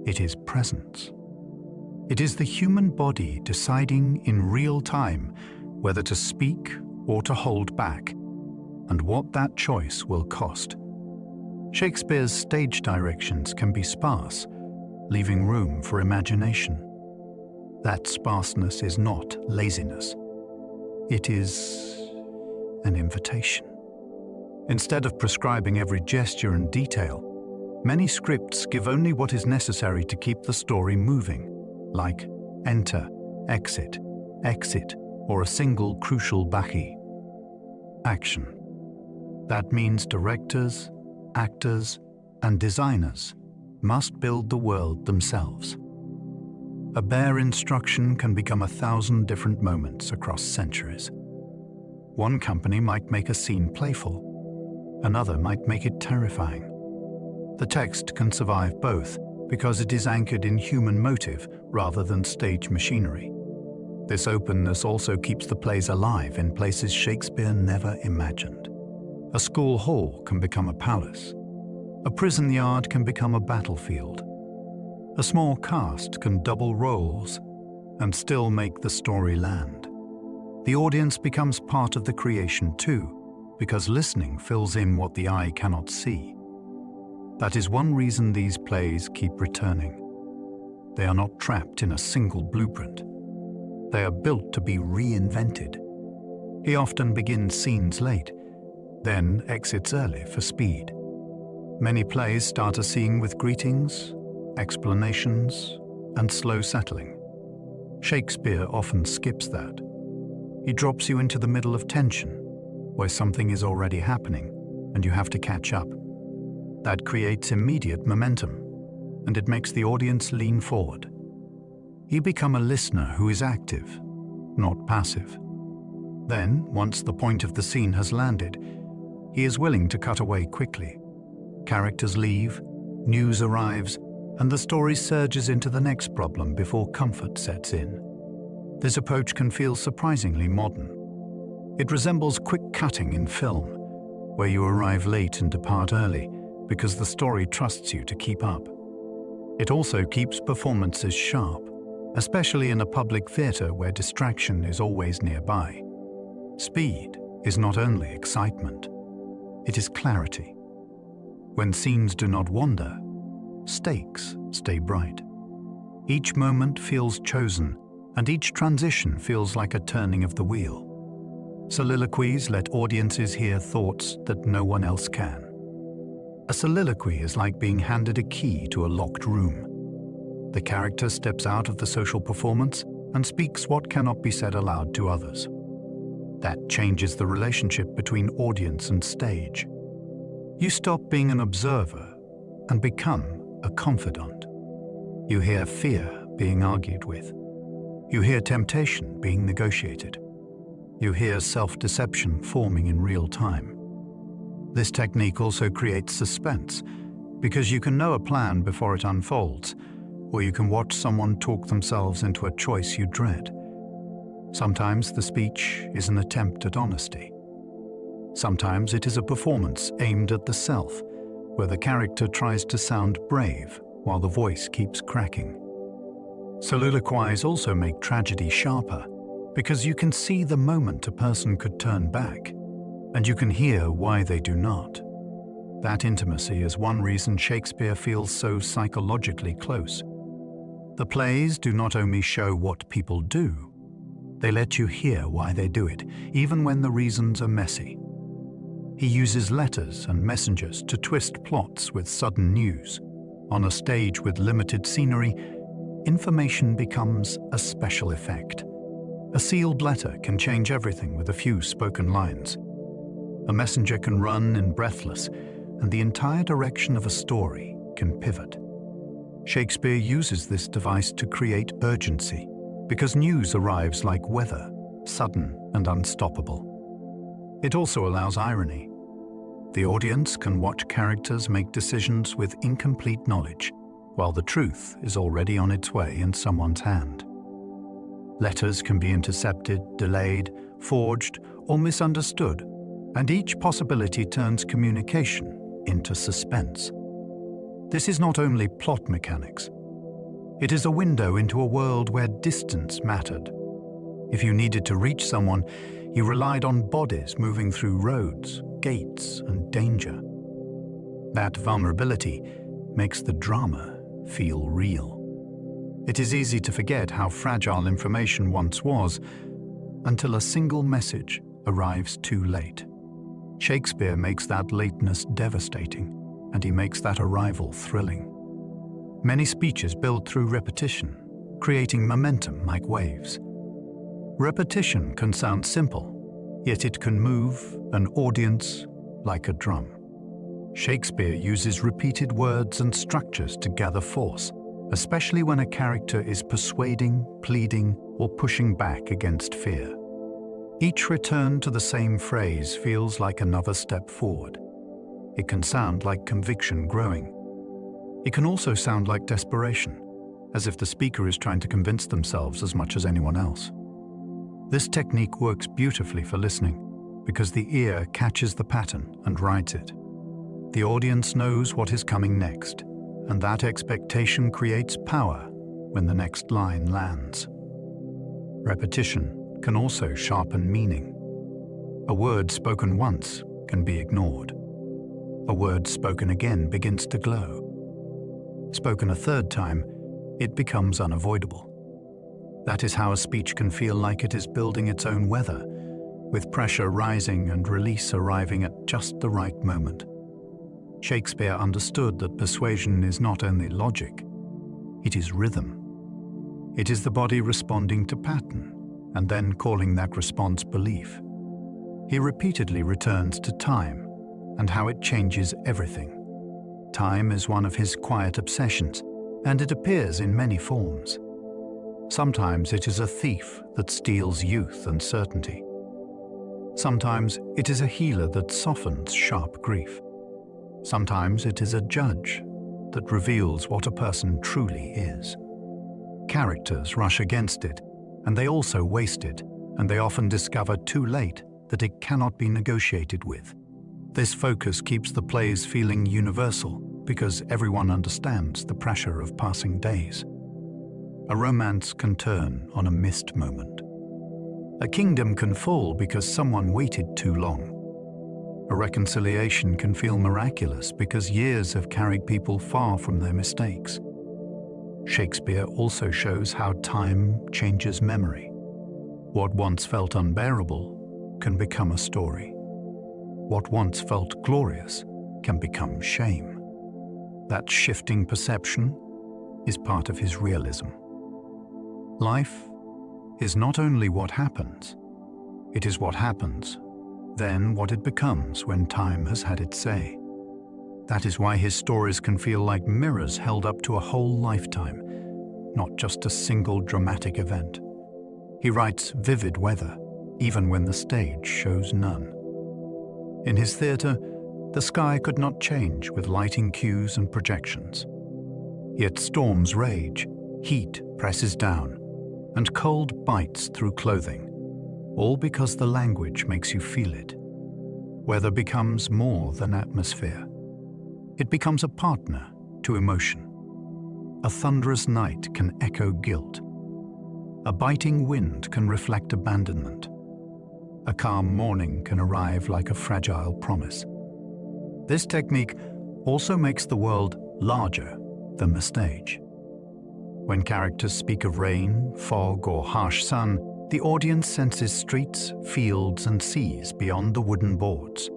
it is presence. It is the human body deciding in real time whether to speak or to hold back, and what that choice will cost. Shakespeare's stage directions can be sparse, leaving room for imagination. That sparseness is not laziness. It is an invitation. Instead of prescribing every gesture and detail, many scripts give only what is necessary to keep the story moving, like enter, exit, exit, or a single crucial Bacchae. Action. That means directors, actors, and designers must build the world themselves. A bare instruction can become 1,000 different moments across centuries. One company might make a scene playful, another might make it terrifying. The text can survive both because it is anchored in human motive rather than stage machinery. This openness also keeps the plays alive in places Shakespeare never imagined. A school hall can become a palace. A prison yard can become a battlefield. A small cast can double roles and still make the story land. The audience becomes part of the creation too, because listening fills in what the eye cannot see. That is one reason these plays keep returning. They are not trapped in a single blueprint. They are built to be reinvented. He often begins scenes late, then exits early for speed. Many plays start a scene with greetings, explanations, and slow settling. Shakespeare often skips that. He drops you into the middle of tension, where something is already happening and you have to catch up. That creates immediate momentum, and it makes the audience lean forward. You become a listener who is active, not passive. Then, once the point of the scene has landed, he is willing to cut away quickly. Characters leave, news arrives, and the story surges into the next problem before comfort sets in. This approach can feel surprisingly modern. It resembles quick cutting in film, where you arrive late and depart early because the story trusts you to keep up. It also keeps performances sharp, especially in a public theatre where distraction is always nearby. Speed is not only excitement, it is clarity. When scenes do not wander, stakes stay bright. Each moment feels chosen, and each transition feels like a turning of the wheel. Soliloquies let audiences hear thoughts that no one else can. A soliloquy is like being handed a key to a locked room. The character steps out of the social performance and speaks what cannot be said aloud to others. That changes the relationship between audience and stage. You stop being an observer and become a confidant. You hear fear being argued with. You hear temptation being negotiated. You hear self-deception forming in real time. This technique also creates suspense, because you can know a plan before it unfolds, or you can watch someone talk themselves into a choice you dread. Sometimes the speech is an attempt at honesty. Sometimes it is a performance aimed at the self, where the character tries to sound brave while the voice keeps cracking. Soliloquies also make tragedy sharper, because you can see the moment a person could turn back, and you can hear why they do not. That intimacy is one reason Shakespeare feels so psychologically close. The plays do not only show what people do, they let you hear why they do it, even when the reasons are messy. He uses letters and messengers to twist plots with sudden news. On a stage with limited scenery, information becomes a special effect. A sealed letter can change everything with a few spoken lines. A messenger can run in breathless, and the entire direction of a story can pivot. Shakespeare uses this device to create urgency, because news arrives like weather, sudden and unstoppable. It also allows irony. The audience can watch characters make decisions with incomplete knowledge, while the truth is already on its way in someone's hand. Letters can be intercepted, delayed, forged, or misunderstood, and each possibility turns communication into suspense. This is not only plot mechanics. It is a window into a world where distance mattered. If you needed to reach someone, you relied on bodies moving through roads, gates, and danger. That vulnerability makes the drama feel real. It is easy to forget how fragile information once was until a single message arrives too late. Shakespeare makes that lateness devastating, and he makes that arrival thrilling. Many speeches build through repetition, creating momentum like waves. Repetition can sound simple, yet it can move an audience like a drum. Shakespeare uses repeated words and structures to gather force, especially when a character is persuading, pleading, or pushing back against fear. Each return to the same phrase feels like another step forward. It can sound like conviction growing. It can also sound like desperation, as if the speaker is trying to convince themselves as much as anyone else. This technique works beautifully for listening, because the ear catches the pattern and rides it. The audience knows what is coming next, and that expectation creates power when the next line lands. Repetition can also sharpen meaning. A word spoken once can be ignored. A word spoken again begins to glow. Spoken a third time, it becomes unavoidable. That is how a speech can feel like it is building its own weather, with pressure rising and release arriving at just the right moment. Shakespeare understood that persuasion is not only logic, it is rhythm. It is the body responding to pattern, and then calling that response belief. He repeatedly returns to time and how it changes everything. Time is one of his quiet obsessions, and it appears in many forms. Sometimes it is a thief that steals youth and certainty. Sometimes it is a healer that softens sharp grief. Sometimes it is a judge that reveals what a person truly is. Characters rush against it, and they also waste it, and they often discover too late that it cannot be negotiated with. This focus keeps the plays feeling universal, because everyone understands the pressure of passing days. A romance can turn on a missed moment. A kingdom can fall because someone waited too long. A reconciliation can feel miraculous because years have carried people far from their mistakes. Shakespeare also shows how time changes memory. What once felt unbearable can become a story. What once felt glorious can become shame. That shifting perception is part of his realism. Life is not only what happens, it is what happens, then what it becomes when time has had its say. That is why his stories can feel like mirrors held up to a whole lifetime, not just a single dramatic event. He writes vivid weather, even when the stage shows none. In his theatre, the sky could not change with lighting cues and projections. Yet storms rage, heat presses down, and cold bites through clothing, all because the language makes you feel it. Weather becomes more than atmosphere. It becomes a partner to emotion. a thunderous night can echo guilt. A biting wind can reflect abandonment. A calm morning can arrive like a fragile promise. This technique also makes the world larger than the stage. When characters speak of rain, fog, or harsh sun, the audience senses streets, fields, and seas beyond the wooden boards.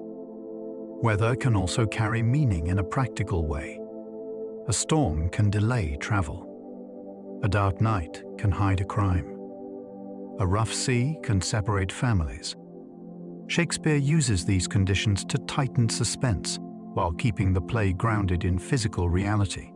Weather can also carry meaning in a practical way. A storm can delay travel. A dark night can hide a crime. A rough sea can separate families. Shakespeare uses these conditions to tighten suspense while keeping the play grounded in physical reality.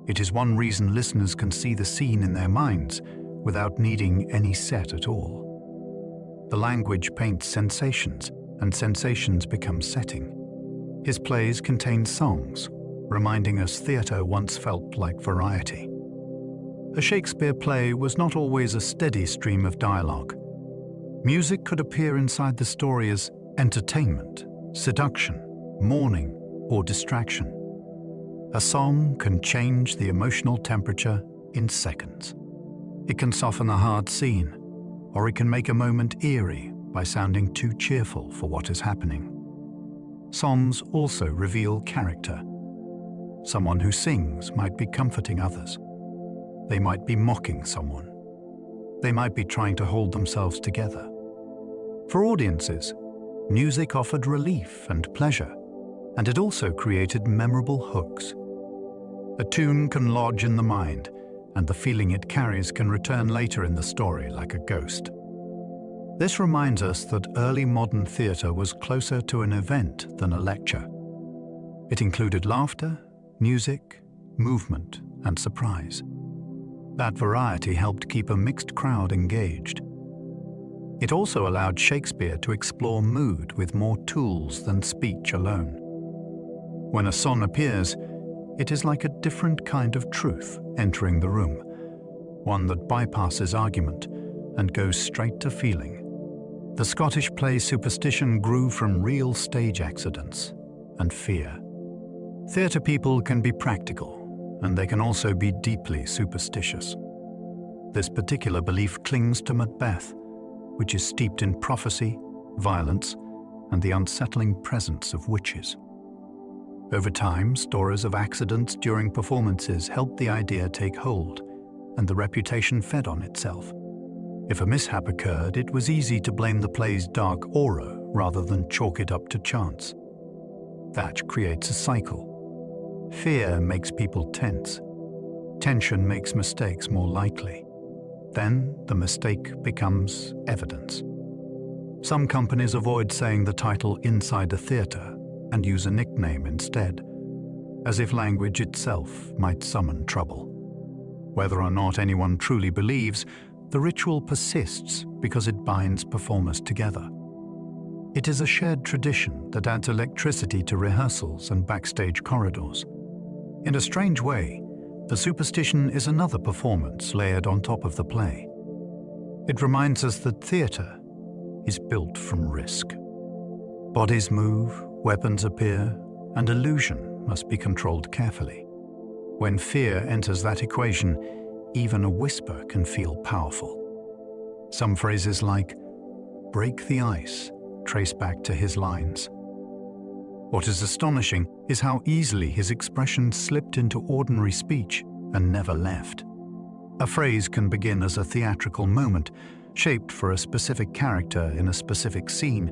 It is one reason listeners can see the scene in their minds without needing any set at all. The language paints sensations, and sensations become setting. His plays contain songs, reminding us theatre once felt like variety. A Shakespeare play was not always a steady stream of dialogue. Music could appear inside the story as entertainment, seduction, mourning, or distraction. A song can change the emotional temperature in seconds. It can soften a hard scene, or it can make a moment eerie by sounding too cheerful for what is happening. Songs also reveal character. Someone who sings might be comforting others. They might be mocking someone. They might be trying to hold themselves together. For audiences, music offered relief and pleasure, and it also created memorable hooks. A tune can lodge in the mind, and the feeling it carries can return later in the story like a ghost. This reminds us that early modern theatre was closer to an event than a lecture. It included laughter, music, movement, and surprise. That variety helped keep a mixed crowd engaged. It also allowed Shakespeare to explore mood with more tools than speech alone. When a song appears, it is like a different kind of truth entering the room, one that bypasses argument and goes straight to feeling. The Scottish play Superstition grew from real stage accidents and fear. Theatre people can be practical, and they can also be deeply superstitious. This particular belief clings to Macbeth, which is steeped in prophecy, violence, and the unsettling presence of witches. Over time, stories of accidents during performances helped the idea take hold, and the reputation fed on itself. If a mishap occurred, it was easy to blame the play's dark aura rather than chalk it up to chance. That creates a cycle. Fear makes people tense. Tension makes mistakes more likely. Then the mistake becomes evidence. Some companies avoid saying the title inside a theatre and use a nickname instead, as if language itself might summon trouble. Whether or not anyone truly believes, the ritual persists because it binds performers together. It is a shared tradition that adds electricity to rehearsals and backstage corridors. In a strange way, the superstition is another performance layered on top of the play. It reminds us that theatre is built from risk. Bodies move, weapons appear, and illusion must be controlled carefully. When fear enters that equation, even a whisper can feel powerful. Some phrases like, "break the ice," trace back to his lines. What is astonishing is how easily his expressions slipped into ordinary speech and never left. A phrase can begin as a theatrical moment, shaped for a specific character in a specific scene,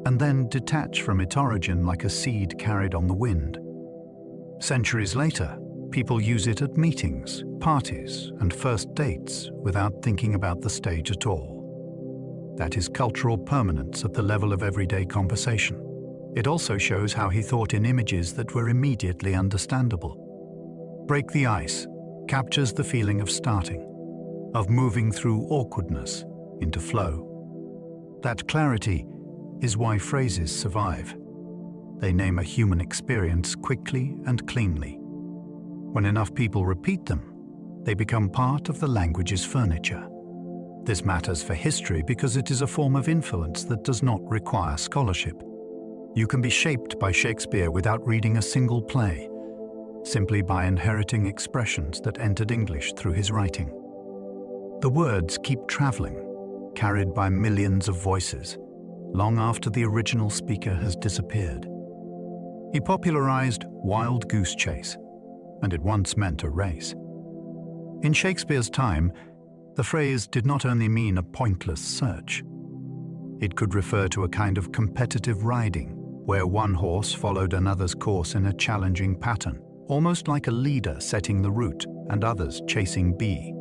and then detach from its origin like a seed carried on the wind. Centuries later, people use it at meetings, parties, and first dates without thinking about the stage at all. That is cultural permanence at the level of everyday conversation. It also shows how he thought in images that were immediately understandable. Break the ice captures the feeling of starting, of moving through awkwardness into flow. That clarity is why phrases survive. They name a human experience quickly and cleanly. When enough people repeat them, they become part of the language's furniture. This matters for history because it is a form of influence that does not require scholarship. You can be shaped by Shakespeare without reading a single play. simply by inheriting expressions that entered English through his writing. The words keep traveling, carried by millions of voices, long after the original speaker has disappeared. He popularized wild goose chase, and it once meant a race. In Shakespeare's time, the phrase did not only mean a pointless search. It could refer to a kind of competitive riding, where one horse followed another's course in a challenging pattern, almost like a leader setting the route and others chasing B.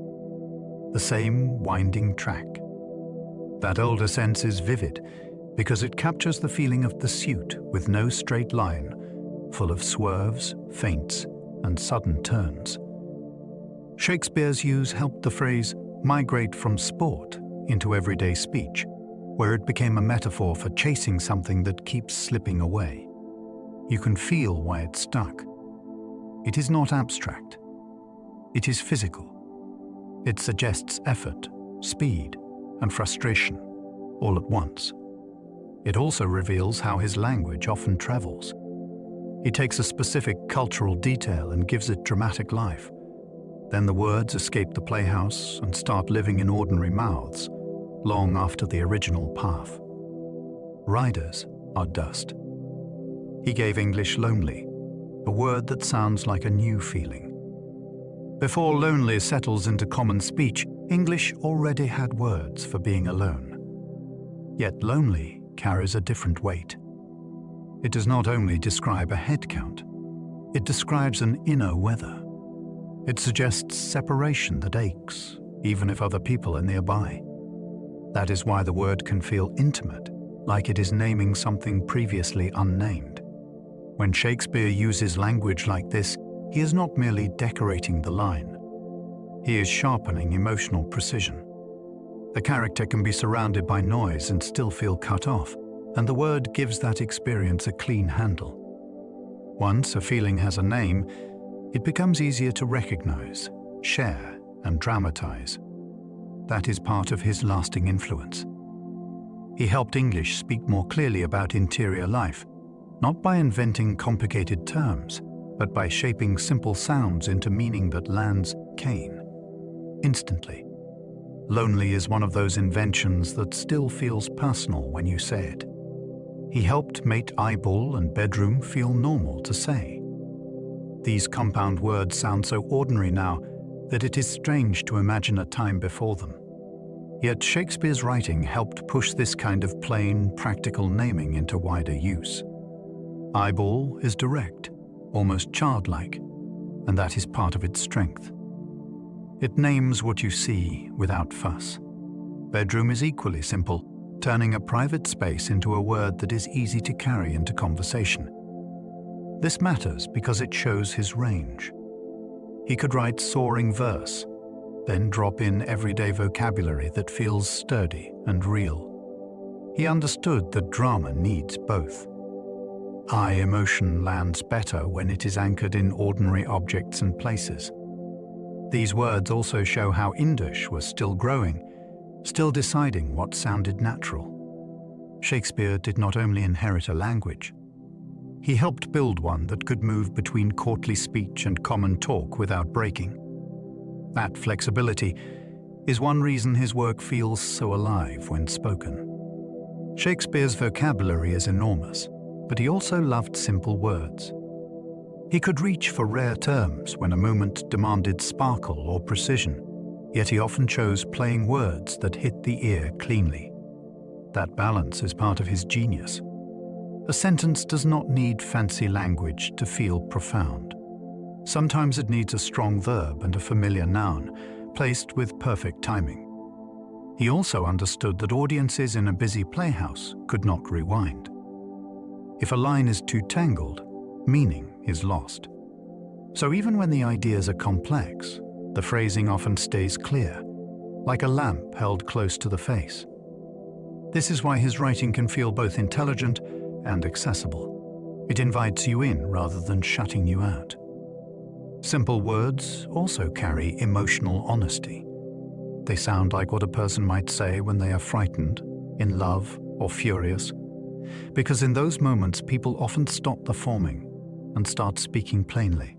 The same winding track. That older sense is vivid because it captures the feeling of pursuit with no straight line, full of swerves, feints, and sudden turns. Shakespeare's use helped the phrase migrate from sport into everyday speech, where it became a metaphor for chasing something that keeps slipping away. You can feel why it stuck. It is not abstract. It is physical. It suggests effort, speed, and frustration, all at once. It also reveals how his language often travels. He takes a specific cultural detail and gives it dramatic life. Then the words escape the playhouse and start living in ordinary mouths, long after the original path. Riders are dust. He gave English lonely, a word that sounds like a new feeling. Before lonely settles into common speech, English already had words for being alone. Yet lonely carries a different weight. It does not only describe a head count, it describes an inner weather. It suggests separation that aches, even if other people are nearby. That is why the word can feel intimate, like it is naming something previously unnamed. When Shakespeare uses language like this, he is not merely decorating the line. He is sharpening emotional precision. The character can be surrounded by noise and still feel cut off, and the word gives that experience a clean handle. Once a feeling has a name, it becomes easier to recognize, share, and dramatize. That is part of his lasting influence. He helped English speak more clearly about interior life, not by inventing complicated terms, but by shaping simple sounds into meaning that lands keen, instantly. Lonely is one of those inventions that still feels personal when you say it. He helped make eyeball and bedroom feel normal to say. These compound words sound so ordinary now that it is strange to imagine a time before them. Yet Shakespeare's writing helped push this kind of plain, practical naming into wider use. Eyeball is direct, almost childlike, and that is part of its strength. It names what you see without fuss. Bedroom is equally simple, turning a private space into a word that is easy to carry into conversation. This matters because it shows his range. He could write soaring verse, then drop in everyday vocabulary that feels sturdy and real. He understood that drama needs both. Eye emotion lands better when it is anchored in ordinary objects and places. These words also show how English was still growing, still deciding what sounded natural. Shakespeare did not only inherit a language, he helped build one that could move between courtly speech and common talk without breaking. That flexibility is one reason his work feels so alive when spoken. Shakespeare's vocabulary is enormous, but he also loved simple words. He could reach for rare terms when a moment demanded sparkle or precision, yet he often chose playing words that hit the ear cleanly. That balance is part of his genius. A sentence does not need fancy language to feel profound. Sometimes it needs a strong verb and a familiar noun, placed with perfect timing. He also understood that audiences in a busy playhouse could not rewind. If a line is too tangled, meaning is lost. So even when the ideas are complex, the phrasing often stays clear, like a lamp held close to the face. This is why his writing can feel both intelligent and accessible. It invites you in rather than shutting you out. Simple words also carry emotional honesty. They sound like what a person might say when they are frightened, in love, or furious. Because in those moments, people often stop the forming and start speaking plainly.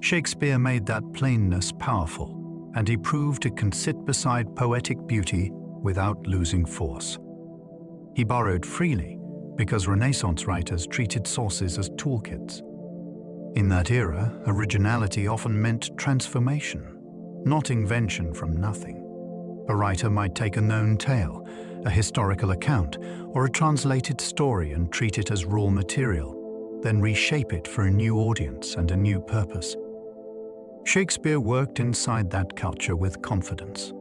Shakespeare made that plainness powerful, and he proved it can sit beside poetic beauty without losing force. He borrowed freely because Renaissance writers treated sources as toolkits. In that era, originality often meant transformation, not invention from nothing. A writer might take a known tale, a historical account, or a translated story and treat it as raw material, then reshape it for a new audience and a new purpose. Shakespeare worked inside that culture with confidence.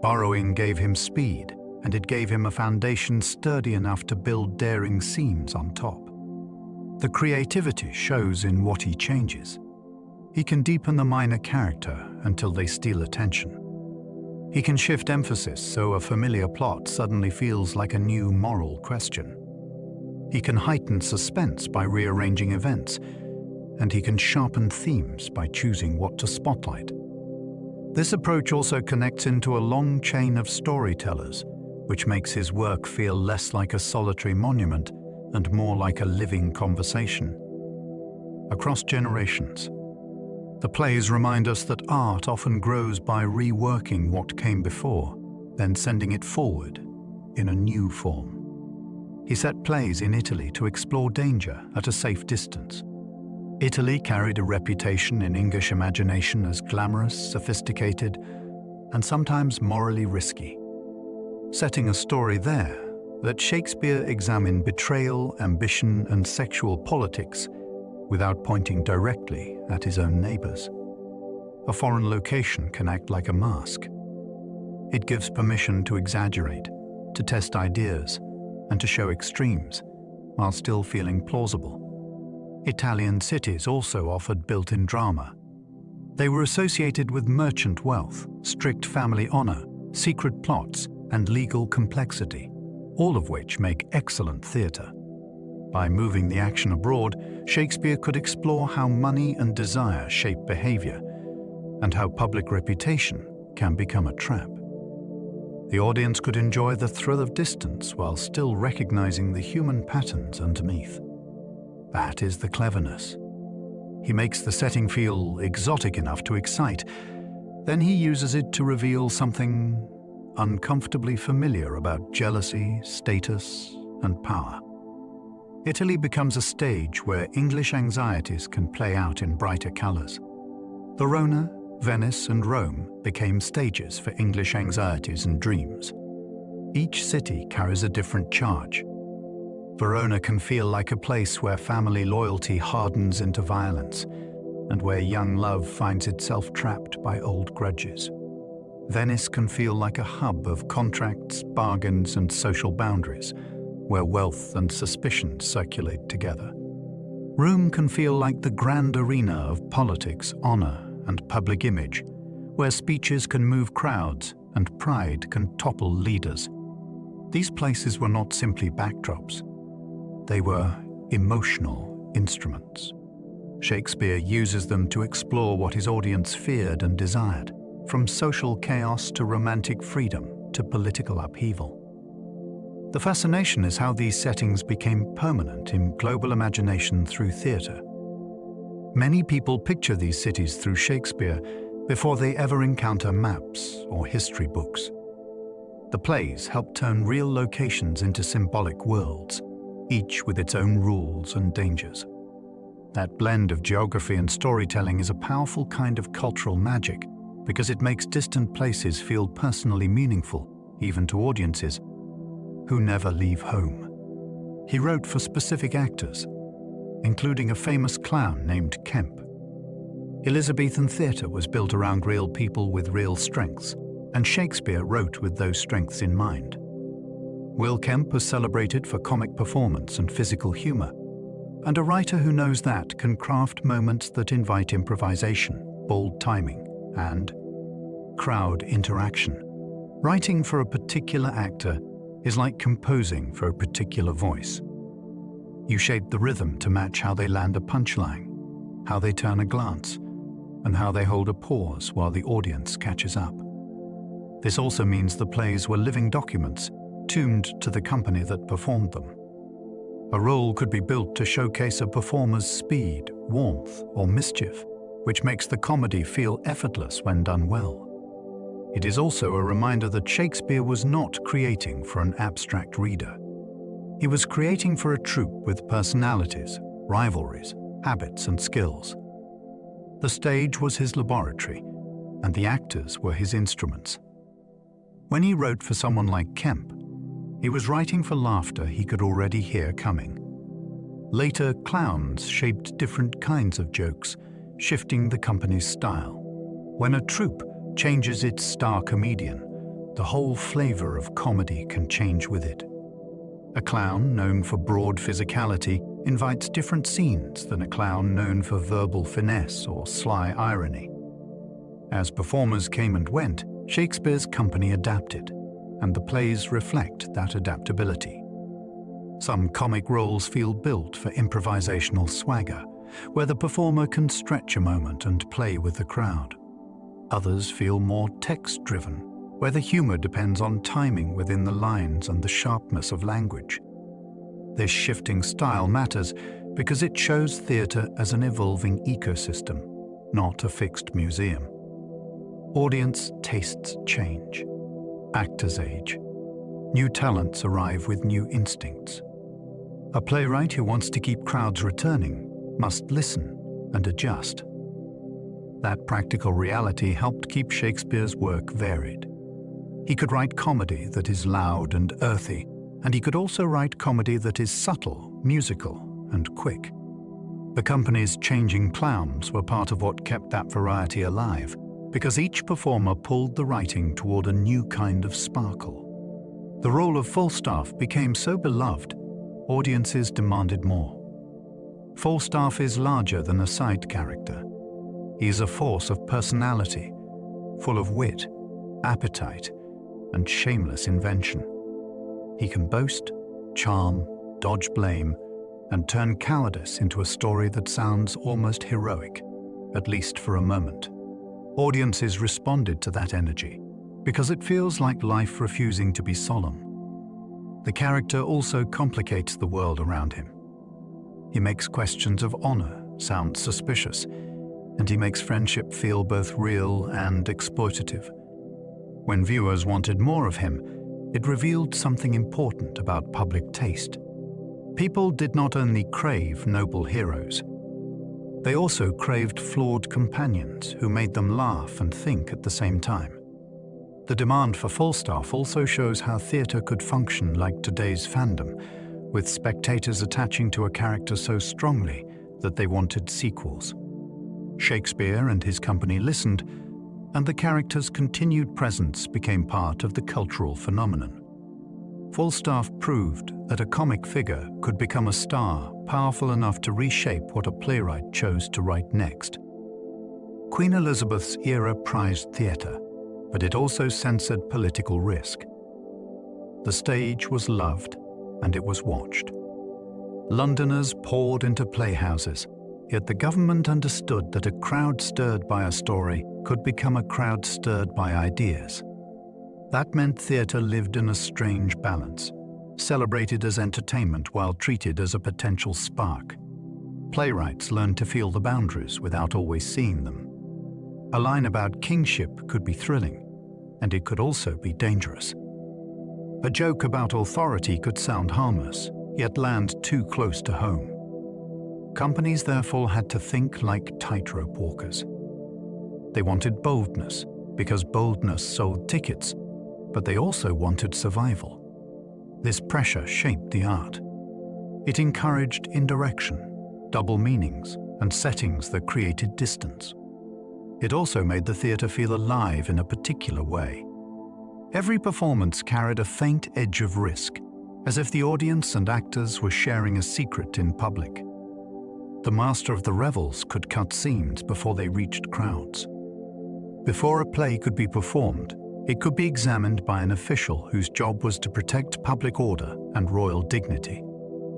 Borrowing gave him speed, and it gave him a foundation sturdy enough to build daring scenes on top. The creativity shows in what he changes. He can deepen the minor character until they steal attention. He can shift emphasis so a familiar plot suddenly feels like a new moral question. He can heighten suspense by rearranging events, and he can sharpen themes by choosing what to spotlight. This approach also connects into a long chain of storytellers, which makes his work feel less like a solitary monument and more like a living conversation. Across generations, the plays remind us that art often grows by reworking what came before, then sending it forward in a new form. He set plays in Italy to explore danger at a safe distance. Italy carried a reputation in English imagination as glamorous, sophisticated, and sometimes morally risky. Setting a story there that Shakespeare examined betrayal, ambition, and sexual politics without pointing directly at his own neighbors. A foreign location can act like a mask. It gives permission to exaggerate, to test ideas, and to show extremes, while still feeling plausible. Italian cities also offered built-in drama. They were associated with merchant wealth, strict family honor, secret plots, and legal complexity, all of which make excellent theatre. By moving the action abroad, Shakespeare could explore how money and desire shape behavior, and how public reputation can become a trap. The audience could enjoy the thrill of distance while still recognizing the human patterns underneath. That is the cleverness. He makes the setting feel exotic enough to excite, then he uses it to reveal something uncomfortably familiar about jealousy, status, and power. Italy becomes a stage where English anxieties can play out in brighter colors. Verona, Venice, and Rome became stages for English anxieties and dreams. Each city carries a different charge. Verona can feel like a place where family loyalty hardens into violence, and where young love finds itself trapped by old grudges. Venice can feel like a hub of contracts, bargains, and social boundaries, where wealth and suspicion circulate together. Rome can feel like the grand arena of politics, honor, and public image, where speeches can move crowds and pride can topple leaders. These places were not simply backdrops. They were emotional instruments. Shakespeare uses them to explore what his audience feared and desired, from social chaos to romantic freedom to political upheaval. The fascination is how these settings became permanent in global imagination through theatre. Many people picture these cities through Shakespeare before they ever encounter maps or history books. The plays help turn real locations into symbolic worlds, each with its own rules and dangers. That blend of geography and storytelling is a powerful kind of cultural magic because it makes distant places feel personally meaningful, even to audiences who never leave home. He wrote for specific actors, including a famous clown named Kemp. Elizabethan theatre was built around real people with real strengths, and Shakespeare wrote with those strengths in mind. Will Kemp was celebrated for comic performance and physical humor, and a writer who knows that can craft moments that invite improvisation, bold timing, and crowd interaction. Writing for a particular actor is like composing for a particular voice. You shape the rhythm to match how they land a punchline, how they turn a glance, and how they hold a pause while the audience catches up. This also means the plays were living documents, tuned to the company that performed them. A role could be built to showcase a performer's speed, warmth, or mischief, which makes the comedy feel effortless when done well. It is also a reminder that Shakespeare was not creating for an abstract reader. He was creating for a troupe with personalities, rivalries, habits, and skills. The stage was his laboratory, and the actors were his instruments. When he wrote for someone like Kemp, he was writing for laughter he could already hear coming. Later, clowns shaped different kinds of jokes, shifting the company's style. When a troupe changes its star comedian, the whole flavor of comedy can change with it. A clown known for broad physicality invites different scenes than a clown known for verbal finesse or sly irony. As performers came and went, Shakespeare's company adapted, and the plays reflect that adaptability. Some comic roles feel built for improvisational swagger, where the performer can stretch a moment and play with the crowd. Others feel more text-driven, where the humor depends on timing within the lines and the sharpness of language. This shifting style matters because it shows theatre as an evolving ecosystem, not a fixed museum. Audience tastes change. Actors age. New talents arrive with new instincts. A playwright who wants to keep crowds returning must listen and adjust. That practical reality helped keep Shakespeare's work varied. He could write comedy that is loud and earthy, and he could also write comedy that is subtle, musical, and quick. The company's changing clowns were part of what kept that variety alive, because each performer pulled the writing toward a new kind of sparkle. The role of Falstaff became so beloved, audiences demanded more. Falstaff is larger than a side character. He is a force of personality, full of wit, appetite, and shameless invention. He can boast, charm, dodge blame, and turn cowardice into a story that sounds almost heroic, at least for a moment. Audiences responded to that energy because it feels like life refusing to be solemn. The character also complicates the world around him. He makes questions of honor sound suspicious, and he makes friendship feel both real and exploitative. When viewers wanted more of him, it revealed something important about public taste. People did not only crave noble heroes, they also craved flawed companions who made them laugh and think at the same time. The demand for Falstaff also shows how theatre could function like today's fandom, with spectators attaching to a character so strongly that they wanted sequels. Shakespeare and his company listened, and the character's continued presence became part of the cultural phenomenon. Falstaff proved that a comic figure could become a star powerful enough to reshape what a playwright chose to write next. Queen Elizabeth's era prized theatre, but it also censored political risk. The stage was loved, and it was watched. Londoners poured into playhouses, yet the government understood that a crowd stirred by a story could become a crowd stirred by ideas. That meant theatre lived in a strange balance, celebrated as entertainment while treated as a potential spark. Playwrights learned to feel the boundaries without always seeing them. A line about kingship could be thrilling, and it could also be dangerous. A joke about authority could sound harmless, yet land too close to home. Companies therefore had to think like tightrope walkers. They wanted boldness, because boldness sold tickets, but they also wanted survival. This pressure shaped the art. It encouraged indirection, double meanings, and settings that created distance. It also made the theatre feel alive in a particular way. Every performance carried a faint edge of risk, as if the audience and actors were sharing a secret in public. The master of the revels could cut scenes before they reached crowds. Before a play could be performed, it could be examined by an official whose job was to protect public order and royal dignity.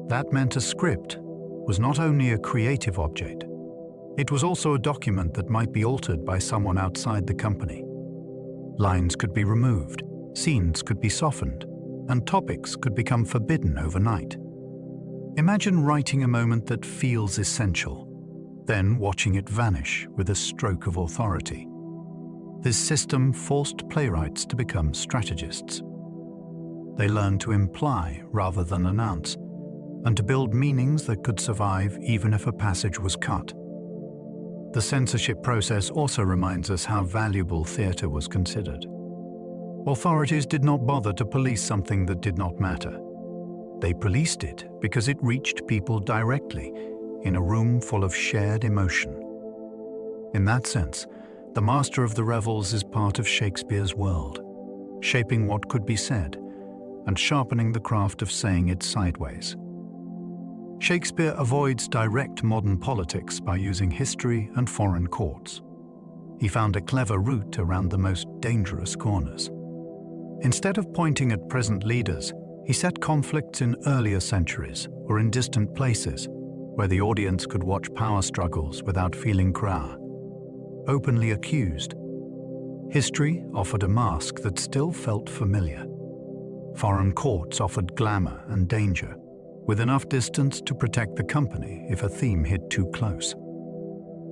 That meant a script was not only a creative object, it was also a document that might be altered by someone outside the company. Lines could be removed, scenes could be softened, and topics could become forbidden overnight. Imagine writing a moment that feels essential, then watching it vanish with a stroke of authority. This system forced playwrights to become strategists. They learned to imply rather than announce, and to build meanings that could survive even if a passage was cut. The censorship process also reminds us how valuable theatre was considered. Authorities did not bother to police something that did not matter. They policed it because it reached people directly in a room full of shared emotion. In that sense, the Master of the Revels is part of Shakespeare's world, shaping what could be said and sharpening the craft of saying it sideways. Shakespeare avoids direct modern politics by using history and foreign courts. He found a clever route around the most dangerous corners. Instead of pointing at present leaders, he set conflicts in earlier centuries or in distant places, where the audience could watch power struggles without feeling cra, openly accused. History offered a mask that still felt familiar. Foreign courts offered glamour and danger, with enough distance to protect the company if a theme hit too close.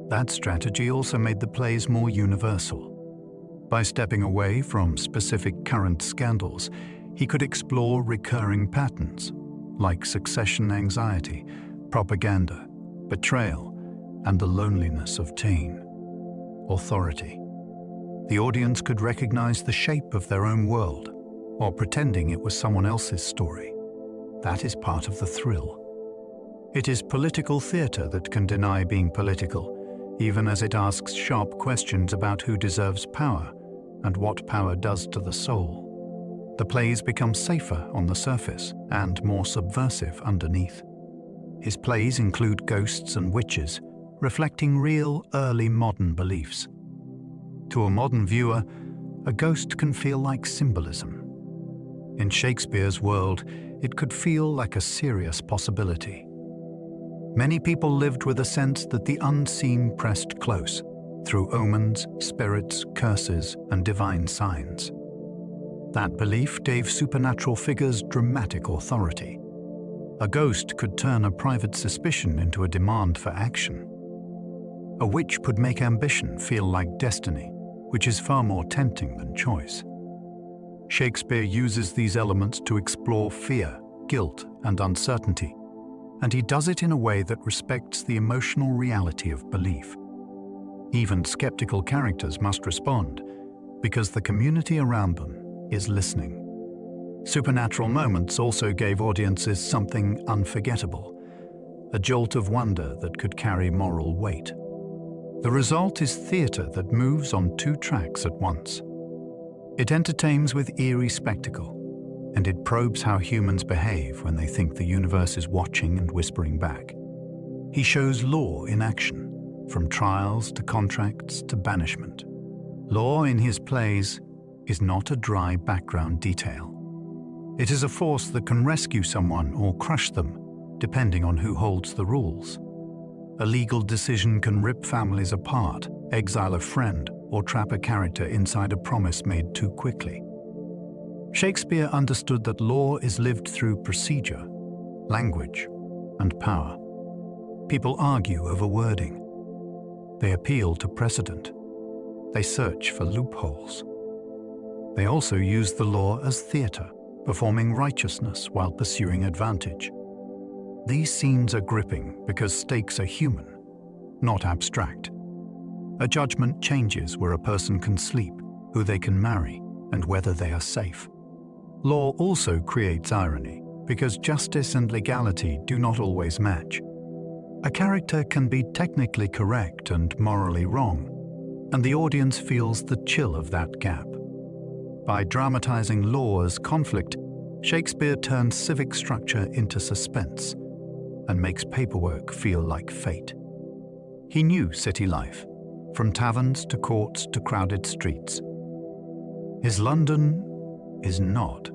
That strategy also made the plays more universal. By stepping away from specific current scandals, he could explore recurring patterns, like succession anxiety, propaganda, betrayal, and the loneliness of teen. Authority. The audience could recognize the shape of their own world, or pretending it was someone else's story. That is part of the thrill. It is political theatre that can deny being political, even as it asks sharp questions about who deserves power and what power does to the soul. The plays become safer on the surface and more subversive underneath. His plays include ghosts and witches, reflecting real early modern beliefs. To a modern viewer, a ghost can feel like symbolism. In Shakespeare's world, it could feel like a serious possibility. Many people lived with a sense that the unseen pressed close, through omens, spirits, curses, and divine signs. That belief gave supernatural figures dramatic authority. A ghost could turn a private suspicion into a demand for action. A witch could make ambition feel like destiny, which is far more tempting than choice. Shakespeare uses these elements to explore fear, guilt, and uncertainty, and he does it in a way that respects the emotional reality of belief. Even skeptical characters must respond, because the community around them is listening. Supernatural moments also gave audiences something unforgettable, a jolt of wonder that could carry moral weight. The result is theatre that moves on two tracks at once. It entertains with eerie spectacle, and it probes how humans behave when they think the universe is watching and whispering back. He shows law in action, from trials to contracts to banishment. Law in his plays is not a dry background detail. It is a force that can rescue someone or crush them, depending on who holds the rules. A legal decision can rip families apart, exile a friend, or trap a character inside a promise made too quickly. Shakespeare understood that law is lived through procedure, language, and power. People argue over wording. They appeal to precedent. They search for loopholes. They also use the law as theatre, performing righteousness while pursuing advantage. These scenes are gripping because stakes are human, not abstract. A judgment changes where a person can sleep, who they can marry, and whether they are safe. Law also creates irony, because justice and legality do not always match. A character can be technically correct and morally wrong, and the audience feels the chill of that gap. By dramatizing law as conflict, Shakespeare turns civic structure into suspense and makes paperwork feel like fate. He knew city life, from taverns to courts to crowded streets. His London is not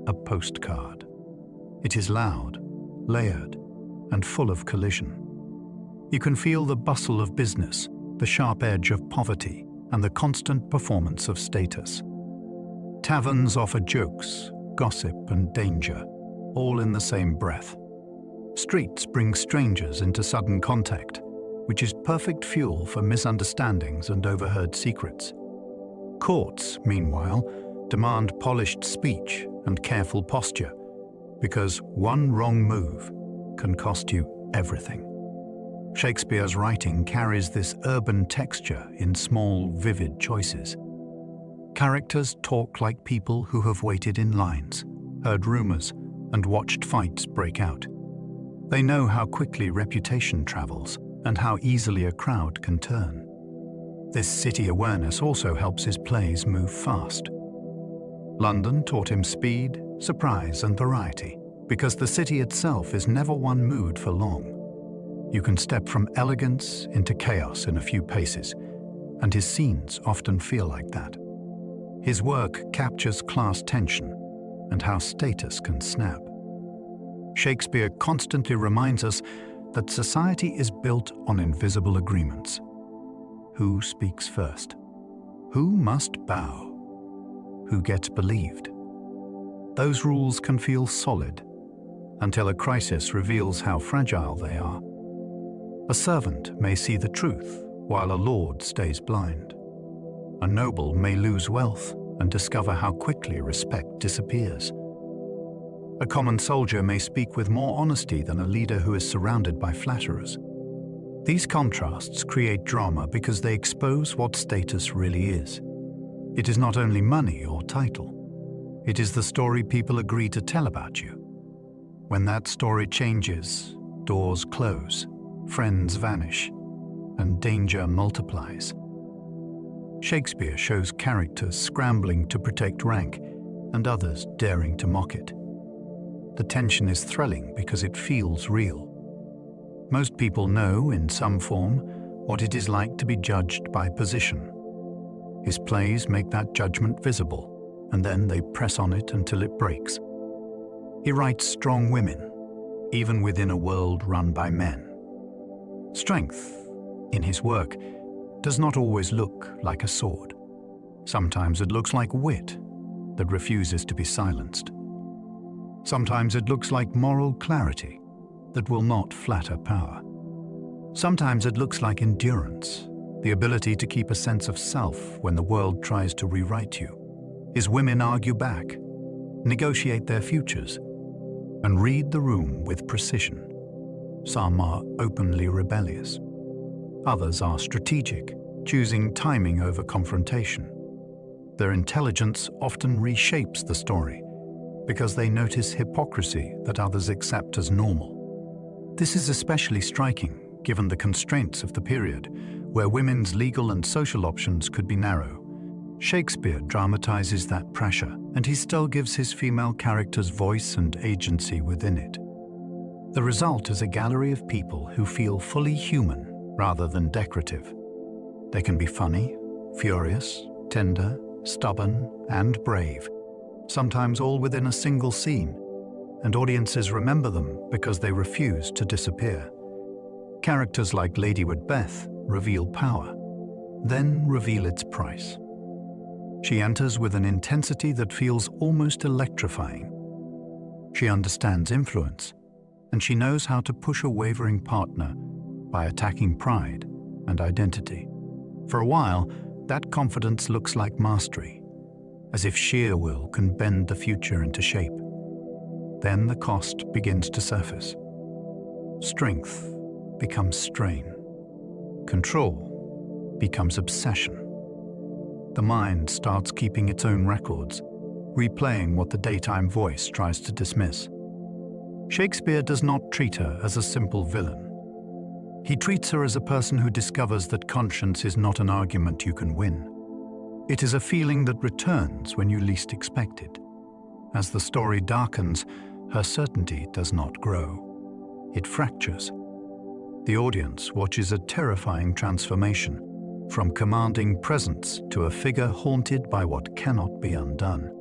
a postcard. It is loud, layered, and full of collision. You can feel the bustle of business, the sharp edge of poverty, and the constant performance of status. Taverns offer jokes, gossip, and danger, all in the same breath. Streets bring strangers into sudden contact, which is perfect fuel for misunderstandings and overheard secrets. Courts, meanwhile, demand polished speech and careful posture, because one wrong move can cost you everything. Shakespeare's writing carries this urban texture in small, vivid choices. Characters talk like people who have waited in lines, heard rumors, and watched fights break out. They know how quickly reputation travels and how easily a crowd can turn. This city awareness also helps his plays move fast. London taught him speed, surprise, and variety, because the city itself is never one mood for long. You can step from elegance into chaos in a few paces, and his scenes often feel like that. His work captures class tension and how status can snap. Shakespeare constantly reminds us that society is built on invisible agreements. Who speaks first? Who must bow? Who gets believed? Those rules can feel solid until a crisis reveals how fragile they are. A servant may see the truth while a lord stays blind. A noble may lose wealth and discover how quickly respect disappears. A common soldier may speak with more honesty than a leader who is surrounded by flatterers. These contrasts create drama because they expose what status really is. It is not only money or title. It is the story people agree to tell about you. When that story changes, doors close, friends vanish, and danger multiplies. Shakespeare shows characters scrambling to protect rank and others daring to mock it. The tension is thrilling because it feels real. Most people know, in some form, what it is like to be judged by position. His plays make that judgment visible, and then they press on it until it breaks. He writes strong women, even within a world run by men. Strength, in his work, does not always look like a sword. Sometimes it looks like wit that refuses to be silenced. Sometimes it looks like moral clarity that will not flatter power. Sometimes it looks like endurance, the ability to keep a sense of self when the world tries to rewrite you. His women argue back, negotiate their futures, and read the room with precision. Some are openly rebellious. Others are strategic, choosing timing over confrontation. Their intelligence often reshapes the story because they notice hypocrisy that others accept as normal. This is especially striking given the constraints of the period, where women's legal and social options could be narrow. Shakespeare dramatizes that pressure, and he still gives his female characters voice and agency within it. The result is a gallery of people who feel fully human rather than decorative. They can be funny, furious, tender, stubborn, and brave, sometimes all within a single scene, and audiences remember them because they refuse to disappear. Characters like Lady Macbeth reveal power, then reveal its price. She enters with an intensity that feels almost electrifying. She understands influence, and she knows how to push a wavering partner by attacking pride and identity. For a while, that confidence looks like mastery, as if sheer will can bend the future into shape. Then the cost begins to surface. Strength becomes strain. Control becomes obsession. The mind starts keeping its own records, replaying what the daytime voice tries to dismiss. Shakespeare does not treat her as a simple villain. He treats her as a person who discovers that conscience is not an argument you can win. It is a feeling that returns when you least expect it. As the story darkens, her certainty does not grow. It fractures. The audience watches a terrifying transformation, from commanding presence to a figure haunted by what cannot be undone.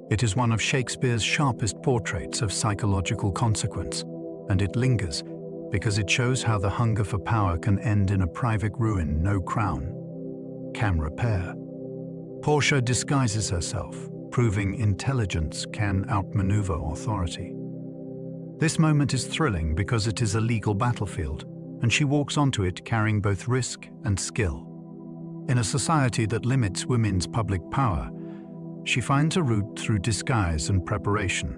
It is one of Shakespeare's sharpest portraits of psychological consequence, and it lingers because it shows how the hunger for power can end in a private ruin no crown can repair. Portia disguises herself, proving intelligence can outmaneuver authority. This moment is thrilling because it is a legal battlefield, and she walks onto it carrying both risk and skill. In a society that limits women's public power, she finds a route through disguise and preparation,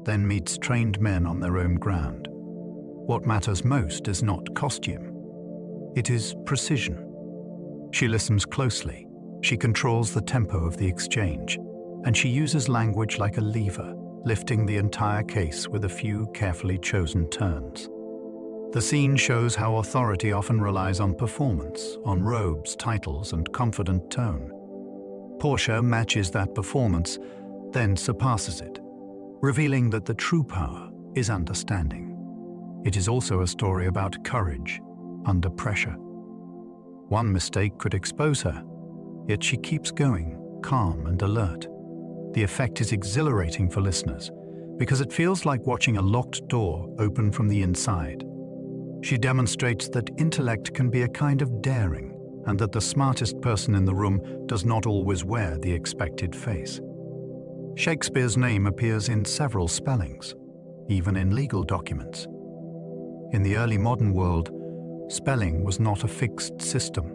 then meets trained men on their own ground. What matters most is not costume. It is precision. She listens closely, she controls the tempo of the exchange, and she uses language like a lever, lifting the entire case with a few carefully chosen turns. The scene shows how authority often relies on performance, on robes, titles, and confident tone. Portia matches that performance, then surpasses it, revealing that the true power is understanding. It is also a story about courage under pressure. One mistake could expose her, yet she keeps going, calm and alert. The effect is exhilarating for listeners because it feels like watching a locked door open from the inside. She demonstrates that intellect can be a kind of daring, and that the smartest person in the room does not always wear the expected face. Shakespeare's name appears in several spellings, even in legal documents. In the early modern world, spelling was not a fixed system.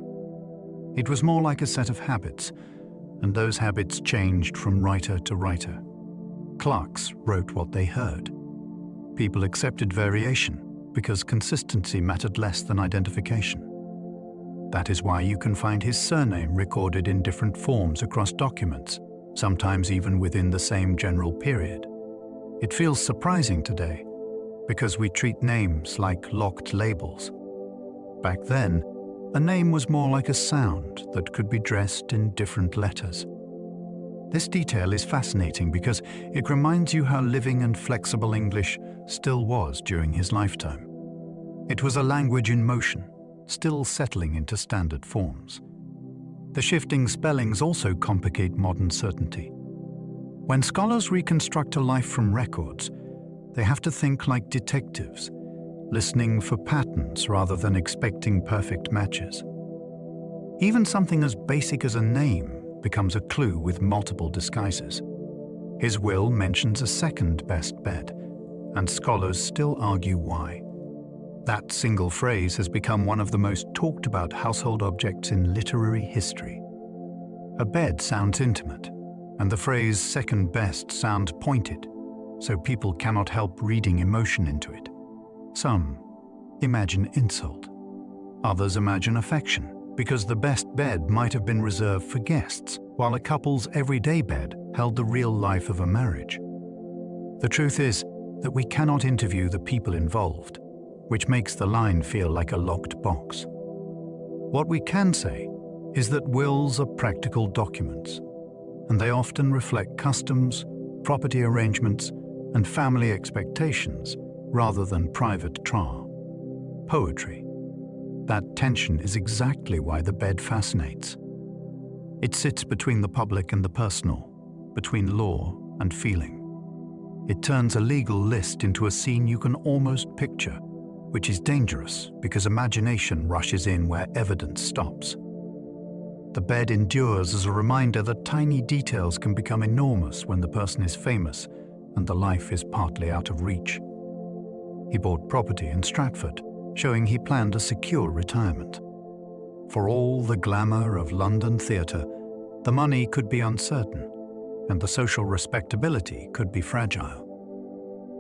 It was more like a set of habits, and those habits changed from writer to writer. Clerks wrote what they heard. People accepted variation because consistency mattered less than identification. That is why you can find his surname recorded in different forms across documents, sometimes even within the same general period. It feels surprising today, because we treat names like locked labels. Back then, a name was more like a sound that could be dressed in different letters. This detail is fascinating because it reminds you how living and flexible English still was during his lifetime. It was a language in motion, still settling into standard forms. The shifting spellings also complicate modern certainty. When scholars reconstruct a life from records, they have to think like detectives, listening for patterns rather than expecting perfect matches. Even something as basic as a name becomes a clue with multiple disguises. His will mentions a second best bed, and scholars still argue why. That single phrase has become one of the most talked about household objects in literary history. A bed sounds intimate, and the phrase second best sounds pointed, so people cannot help reading emotion into it. Some imagine insult. Others imagine affection, because the best bed might have been reserved for guests, while a couple's everyday bed held the real life of a marriage. The truth is that we cannot interview the people involved, which makes the line feel like a locked box. What we can say is that wills are practical documents, and they often reflect customs, property arrangements, and family expectations rather than private trauma. Poetry. That tension is exactly why the bed fascinates. It sits between the public and the personal, between law and feeling. It turns a legal list into a scene you can almost picture, which is dangerous because imagination rushes in where evidence stops. The bed endures as a reminder that tiny details can become enormous when the person is famous and the life is partly out of reach. He bought property in Stratford, showing he planned a secure retirement. For all the glamour of London theatre, the money could be uncertain, and the social respectability could be fragile.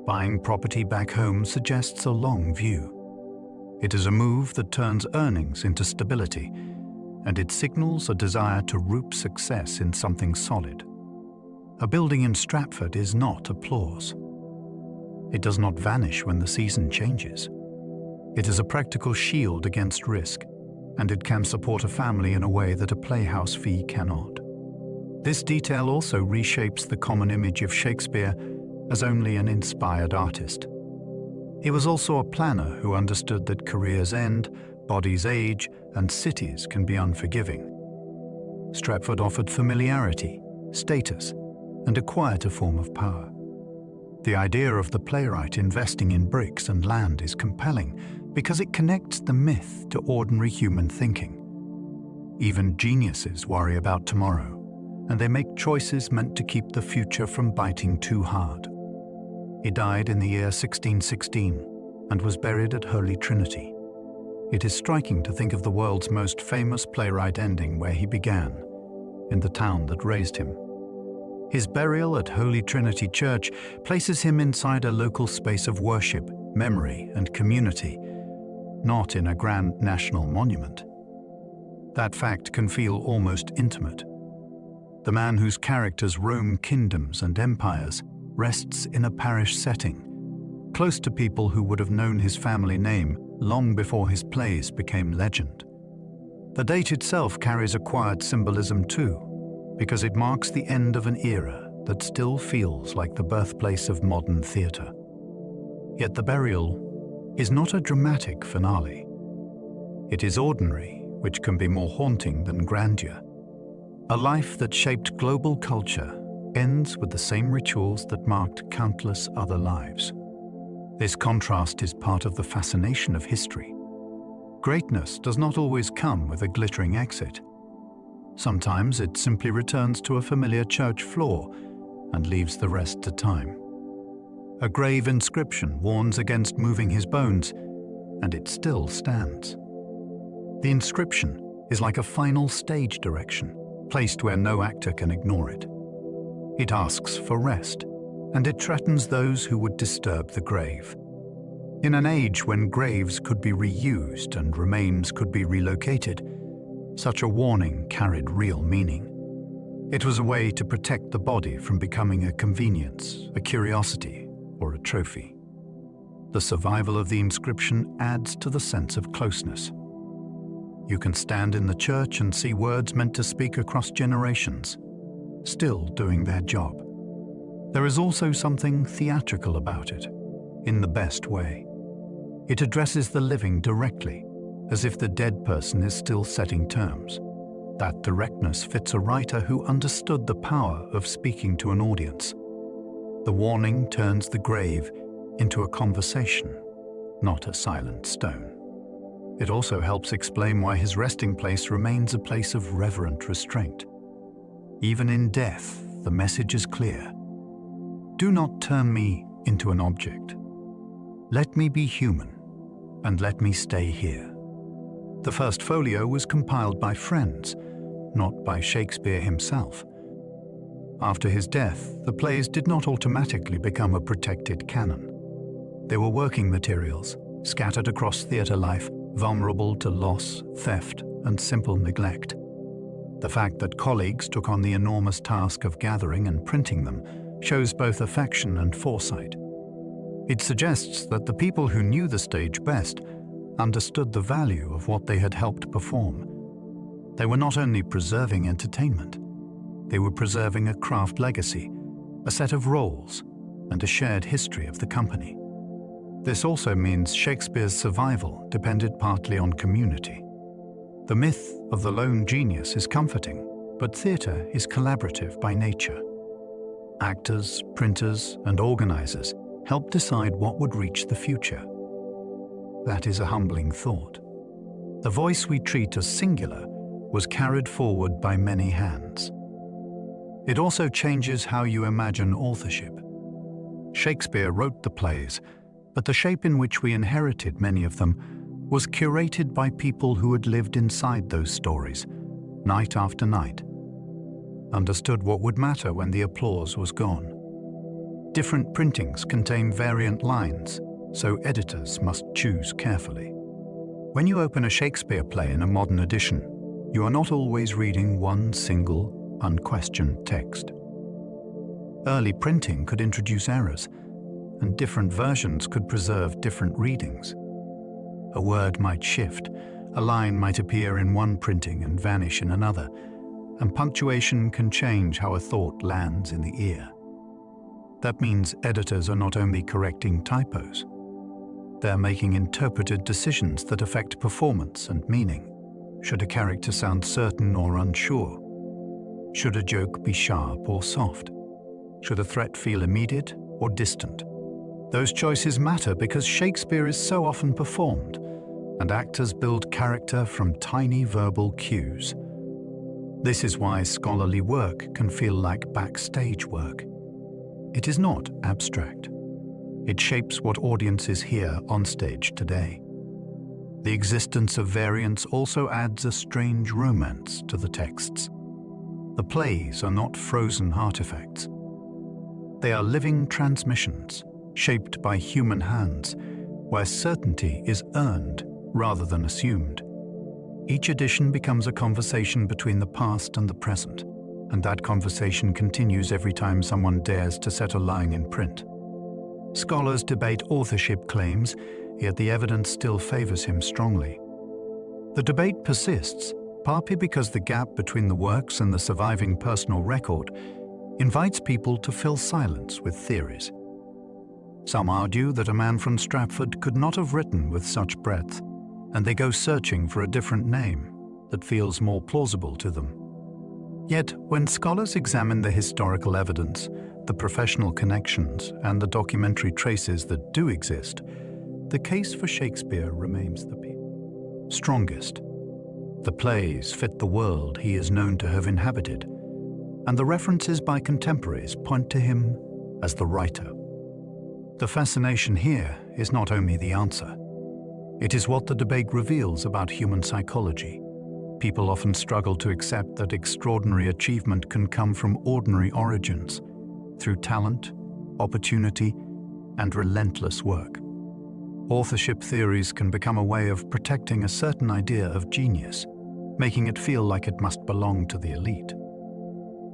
Buying property back home suggests a long view. It is a move that turns earnings into stability, and it signals a desire to root success in something solid. A building in Stratford is not applause. It does not vanish when the season changes. It is a practical shield against risk, and it can support a family in a way that a playhouse fee cannot. This detail also reshapes the common image of Shakespeare as only an inspired artist. He was also a planner who understood that careers end, bodies age, and cities can be unforgiving. Stratford offered familiarity, status, and a quieter form of power. The idea of the playwright investing in bricks and land is compelling because it connects the myth to ordinary human thinking. Even geniuses worry about tomorrow, and they make choices meant to keep the future from biting too hard. He died in the year 1616 and was buried at Holy Trinity. It is striking to think of the world's most famous playwright ending where he began, in the town that raised him. His burial at Holy Trinity Church places him inside a local space of worship, memory, and community, not in a grand national monument. That fact can feel almost intimate. The man whose characters roam kingdoms and empires rests in a parish setting, close to people who would have known his family name long before his plays became legend. The date itself carries a quiet symbolism too, because it marks the end of an era that still feels like the birthplace of modern theatre. Yet the burial is not a dramatic finale. It is ordinary, which can be more haunting than grandeur. A life that shaped global culture ends with the same rituals that marked countless other lives. This contrast is part of the fascination of history. Greatness does not always come with a glittering exit. Sometimes it simply returns to a familiar church floor and leaves the rest to time. A grave inscription warns against moving his bones, and it still stands. The inscription is like a final stage direction, placed where no actor can ignore it. It asks for rest, and it threatens those who would disturb the grave. In an age when graves could be reused and remains could be relocated, such a warning carried real meaning. It was a way to protect the body from becoming a convenience, a curiosity, or a trophy. The survival of the inscription adds to the sense of closeness. You can stand in the church and see words meant to speak across generations, still doing their job. There is also something theatrical about it, in the best way. It addresses the living directly, as if the dead person is still setting terms. That directness fits a writer who understood the power of speaking to an audience. The warning turns the grave into a conversation, not a silent stone. It also helps explain why his resting place remains a place of reverent restraint. Even in death, the message is clear. Do not turn me into an object. Let me be human, and let me stay here. The first folio was compiled by friends, not by Shakespeare himself. After his death, the plays did not automatically become a protected canon. They were working materials, scattered across theatre life, vulnerable to loss, theft, and simple neglect. The fact that colleagues took on the enormous task of gathering and printing them shows both affection and foresight. It suggests that the people who knew the stage best understood the value of what they had helped perform. They were not only preserving entertainment, they were preserving a craft legacy, a set of roles, and a shared history of the company. This also means Shakespeare's survival depended partly on community. The myth of the lone genius is comforting, but theatre is collaborative by nature. Actors, printers, and organizers help decide what would reach the future. That is a humbling thought. The voice we treat as singular was carried forward by many hands. It also changes how you imagine authorship. Shakespeare wrote the plays, but the shape in which we inherited many of them was curated by people who had lived inside those stories, night after night, understood what would matter when the applause was gone. Different printings contain variant lines, so editors must choose carefully. When you open a Shakespeare play in a modern edition, you are not always reading one single, unquestioned text. Early printing could introduce errors, and different versions could preserve different readings. A word might shift, a line might appear in one printing and vanish in another, and punctuation can change how a thought lands in the ear. That means editors are not only correcting typos, they're making interpreted decisions that affect performance and meaning. Should a character sound certain or unsure? Should a joke be sharp or soft? Should a threat feel immediate or distant? Those choices matter because Shakespeare is so often performed, and actors build character from tiny verbal cues. This is why scholarly work can feel like backstage work. It is not abstract. It shapes what audiences hear on stage today. The existence of variants also adds a strange romance to the texts. The plays are not frozen artifacts. They are living transmissions, shaped by human hands, where certainty is earned rather than assumed. Each edition becomes a conversation between the past and the present, and that conversation continues every time someone dares to set a line in print. Scholars debate authorship claims, yet the evidence still favors him strongly. The debate persists, partly because the gap between the works and the surviving personal record invites people to fill silence with theories. Some argue that a man from Stratford could not have written with such breadth, and they go searching for a different name that feels more plausible to them. Yet, when scholars examine the historical evidence, the professional connections, and the documentary traces that do exist, the case for Shakespeare remains the strongest. The plays fit the world he is known to have inhabited, and the references by contemporaries point to him as the writer. The fascination here is not only the answer. It is what the debate reveals about human psychology. People often struggle to accept that extraordinary achievement can come from ordinary origins, through talent, opportunity, and relentless work. Authorship theories can become a way of protecting a certain idea of genius, making it feel like it must belong to the elite.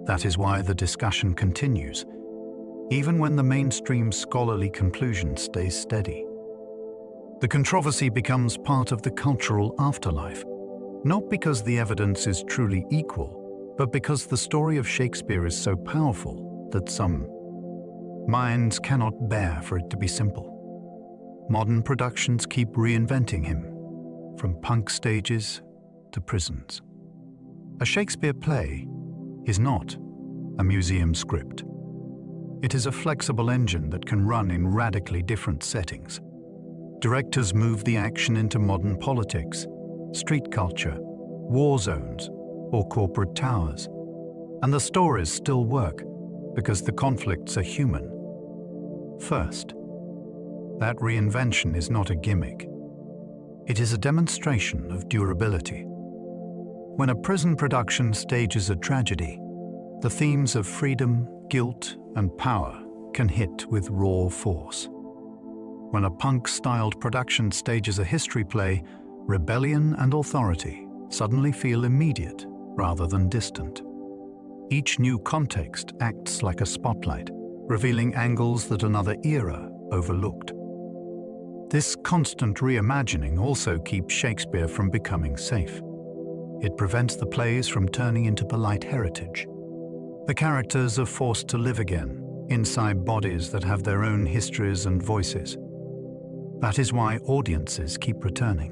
That is why the discussion continues, even when the mainstream scholarly conclusion stays steady. The controversy becomes part of the cultural afterlife, not because the evidence is truly equal, but because the story of Shakespeare is so powerful that some minds cannot bear for it to be simple. Modern productions keep reinventing him, from punk stages to prisons. A Shakespeare play is not a museum script. It is a flexible engine that can run in radically different settings. Directors move the action into modern politics, street culture, war zones, or corporate towers. And the stories still work because the conflicts are human. First, that reinvention is not a gimmick. It is a demonstration of durability. When a prison production stages a tragedy, the themes of freedom, guilt, and power can hit with raw force. When a punk-styled production stages a history play, rebellion and authority suddenly feel immediate rather than distant. Each new context acts like a spotlight, revealing angles that another era overlooked. This constant reimagining also keeps Shakespeare from becoming safe. It prevents the plays from turning into polite heritage. The characters are forced to live again, inside bodies that have their own histories and voices. That is why audiences keep returning.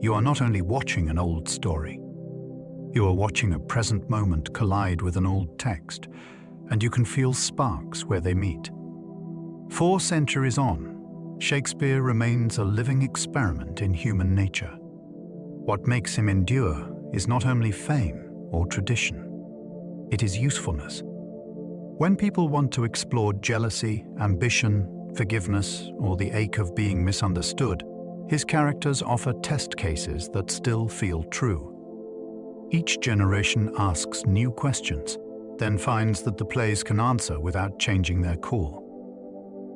You are not only watching an old story, you are watching a present moment collide with an old text, and you can feel sparks where they meet. 4 centuries on, Shakespeare remains a living experiment in human nature. What makes him endure is not only fame or tradition, it is usefulness. When people want to explore jealousy, ambition, forgiveness, or the ache of being misunderstood, his characters offer test cases that still feel true. Each generation asks new questions, then finds that the plays can answer without changing their core.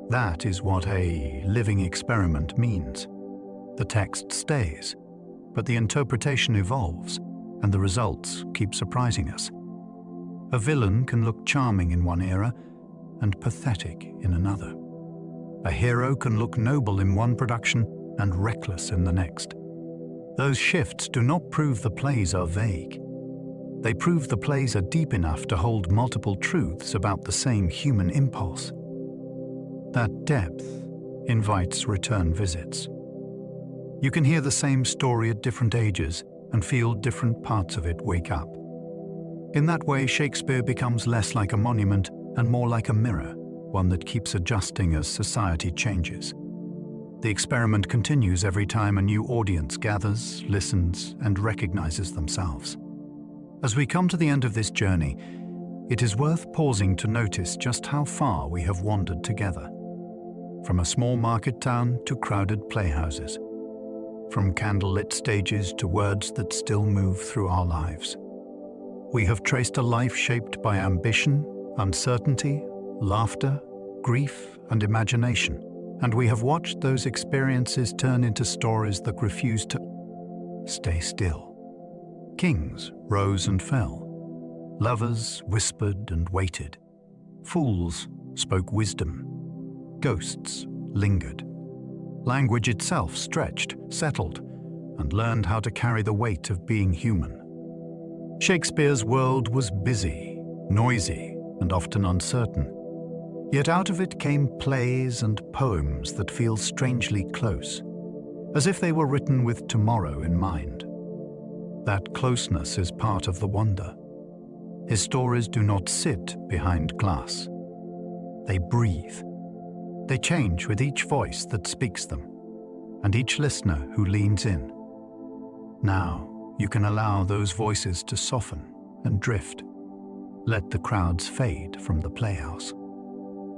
That is what a living experiment means. The text stays, but the interpretation evolves, and the results keep surprising us. A villain can look charming in one era and pathetic in another. A hero can look noble in one production and reckless in the next. Those shifts do not prove the plays are vague. They prove the plays are deep enough to hold multiple truths about the same human impulse. That depth invites return visits. You can hear the same story at different ages and feel different parts of it wake up. In that way, Shakespeare becomes less like a monument and more like a mirror, one that keeps adjusting as society changes. The experiment continues every time a new audience gathers, listens, and recognizes themselves. As we come to the end of this journey, it is worth pausing to notice just how far we have wandered together. From a small market town to crowded playhouses. from candlelit stages to words that still move through our lives. We have traced a life shaped by ambition, uncertainty, laughter, grief, and imagination, and we have watched those experiences turn into stories that refuse to stay still. Kings rose and fell. Lovers whispered and waited. Fools spoke wisdom. Ghosts lingered. Language itself stretched, settled, and learned how to carry the weight of being human. Shakespeare's world was busy, noisy, and often uncertain. Yet out of it came plays and poems that feel strangely close, as if they were written with tomorrow in mind. That closeness is part of the wonder. His stories do not sit behind glass. They breathe. They change with each voice that speaks them, and each listener who leans in. Now you can allow those voices to soften and drift. Let the crowds fade from the playhouse.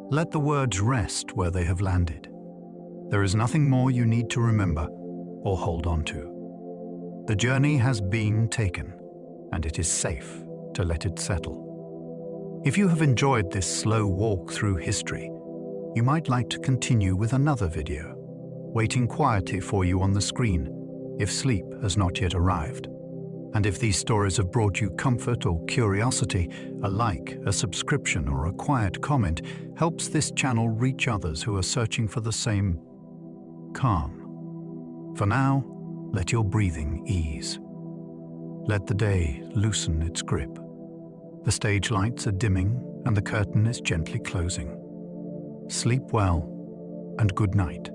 Let the words rest where they have landed. There is nothing more you need to remember or hold on to. The journey has been taken, and it is safe to let it settle. If you have enjoyed this slow walk through history, you might like to continue with another video, waiting quietly for you on the screen if sleep has not yet arrived. And if these stories have brought you comfort or curiosity, a like, a subscription, or a quiet comment helps this channel reach others who are searching for the same calm. For now, let your breathing ease. Let the day loosen its grip. The stage lights are dimming and the curtain is gently closing. Sleep well and good night.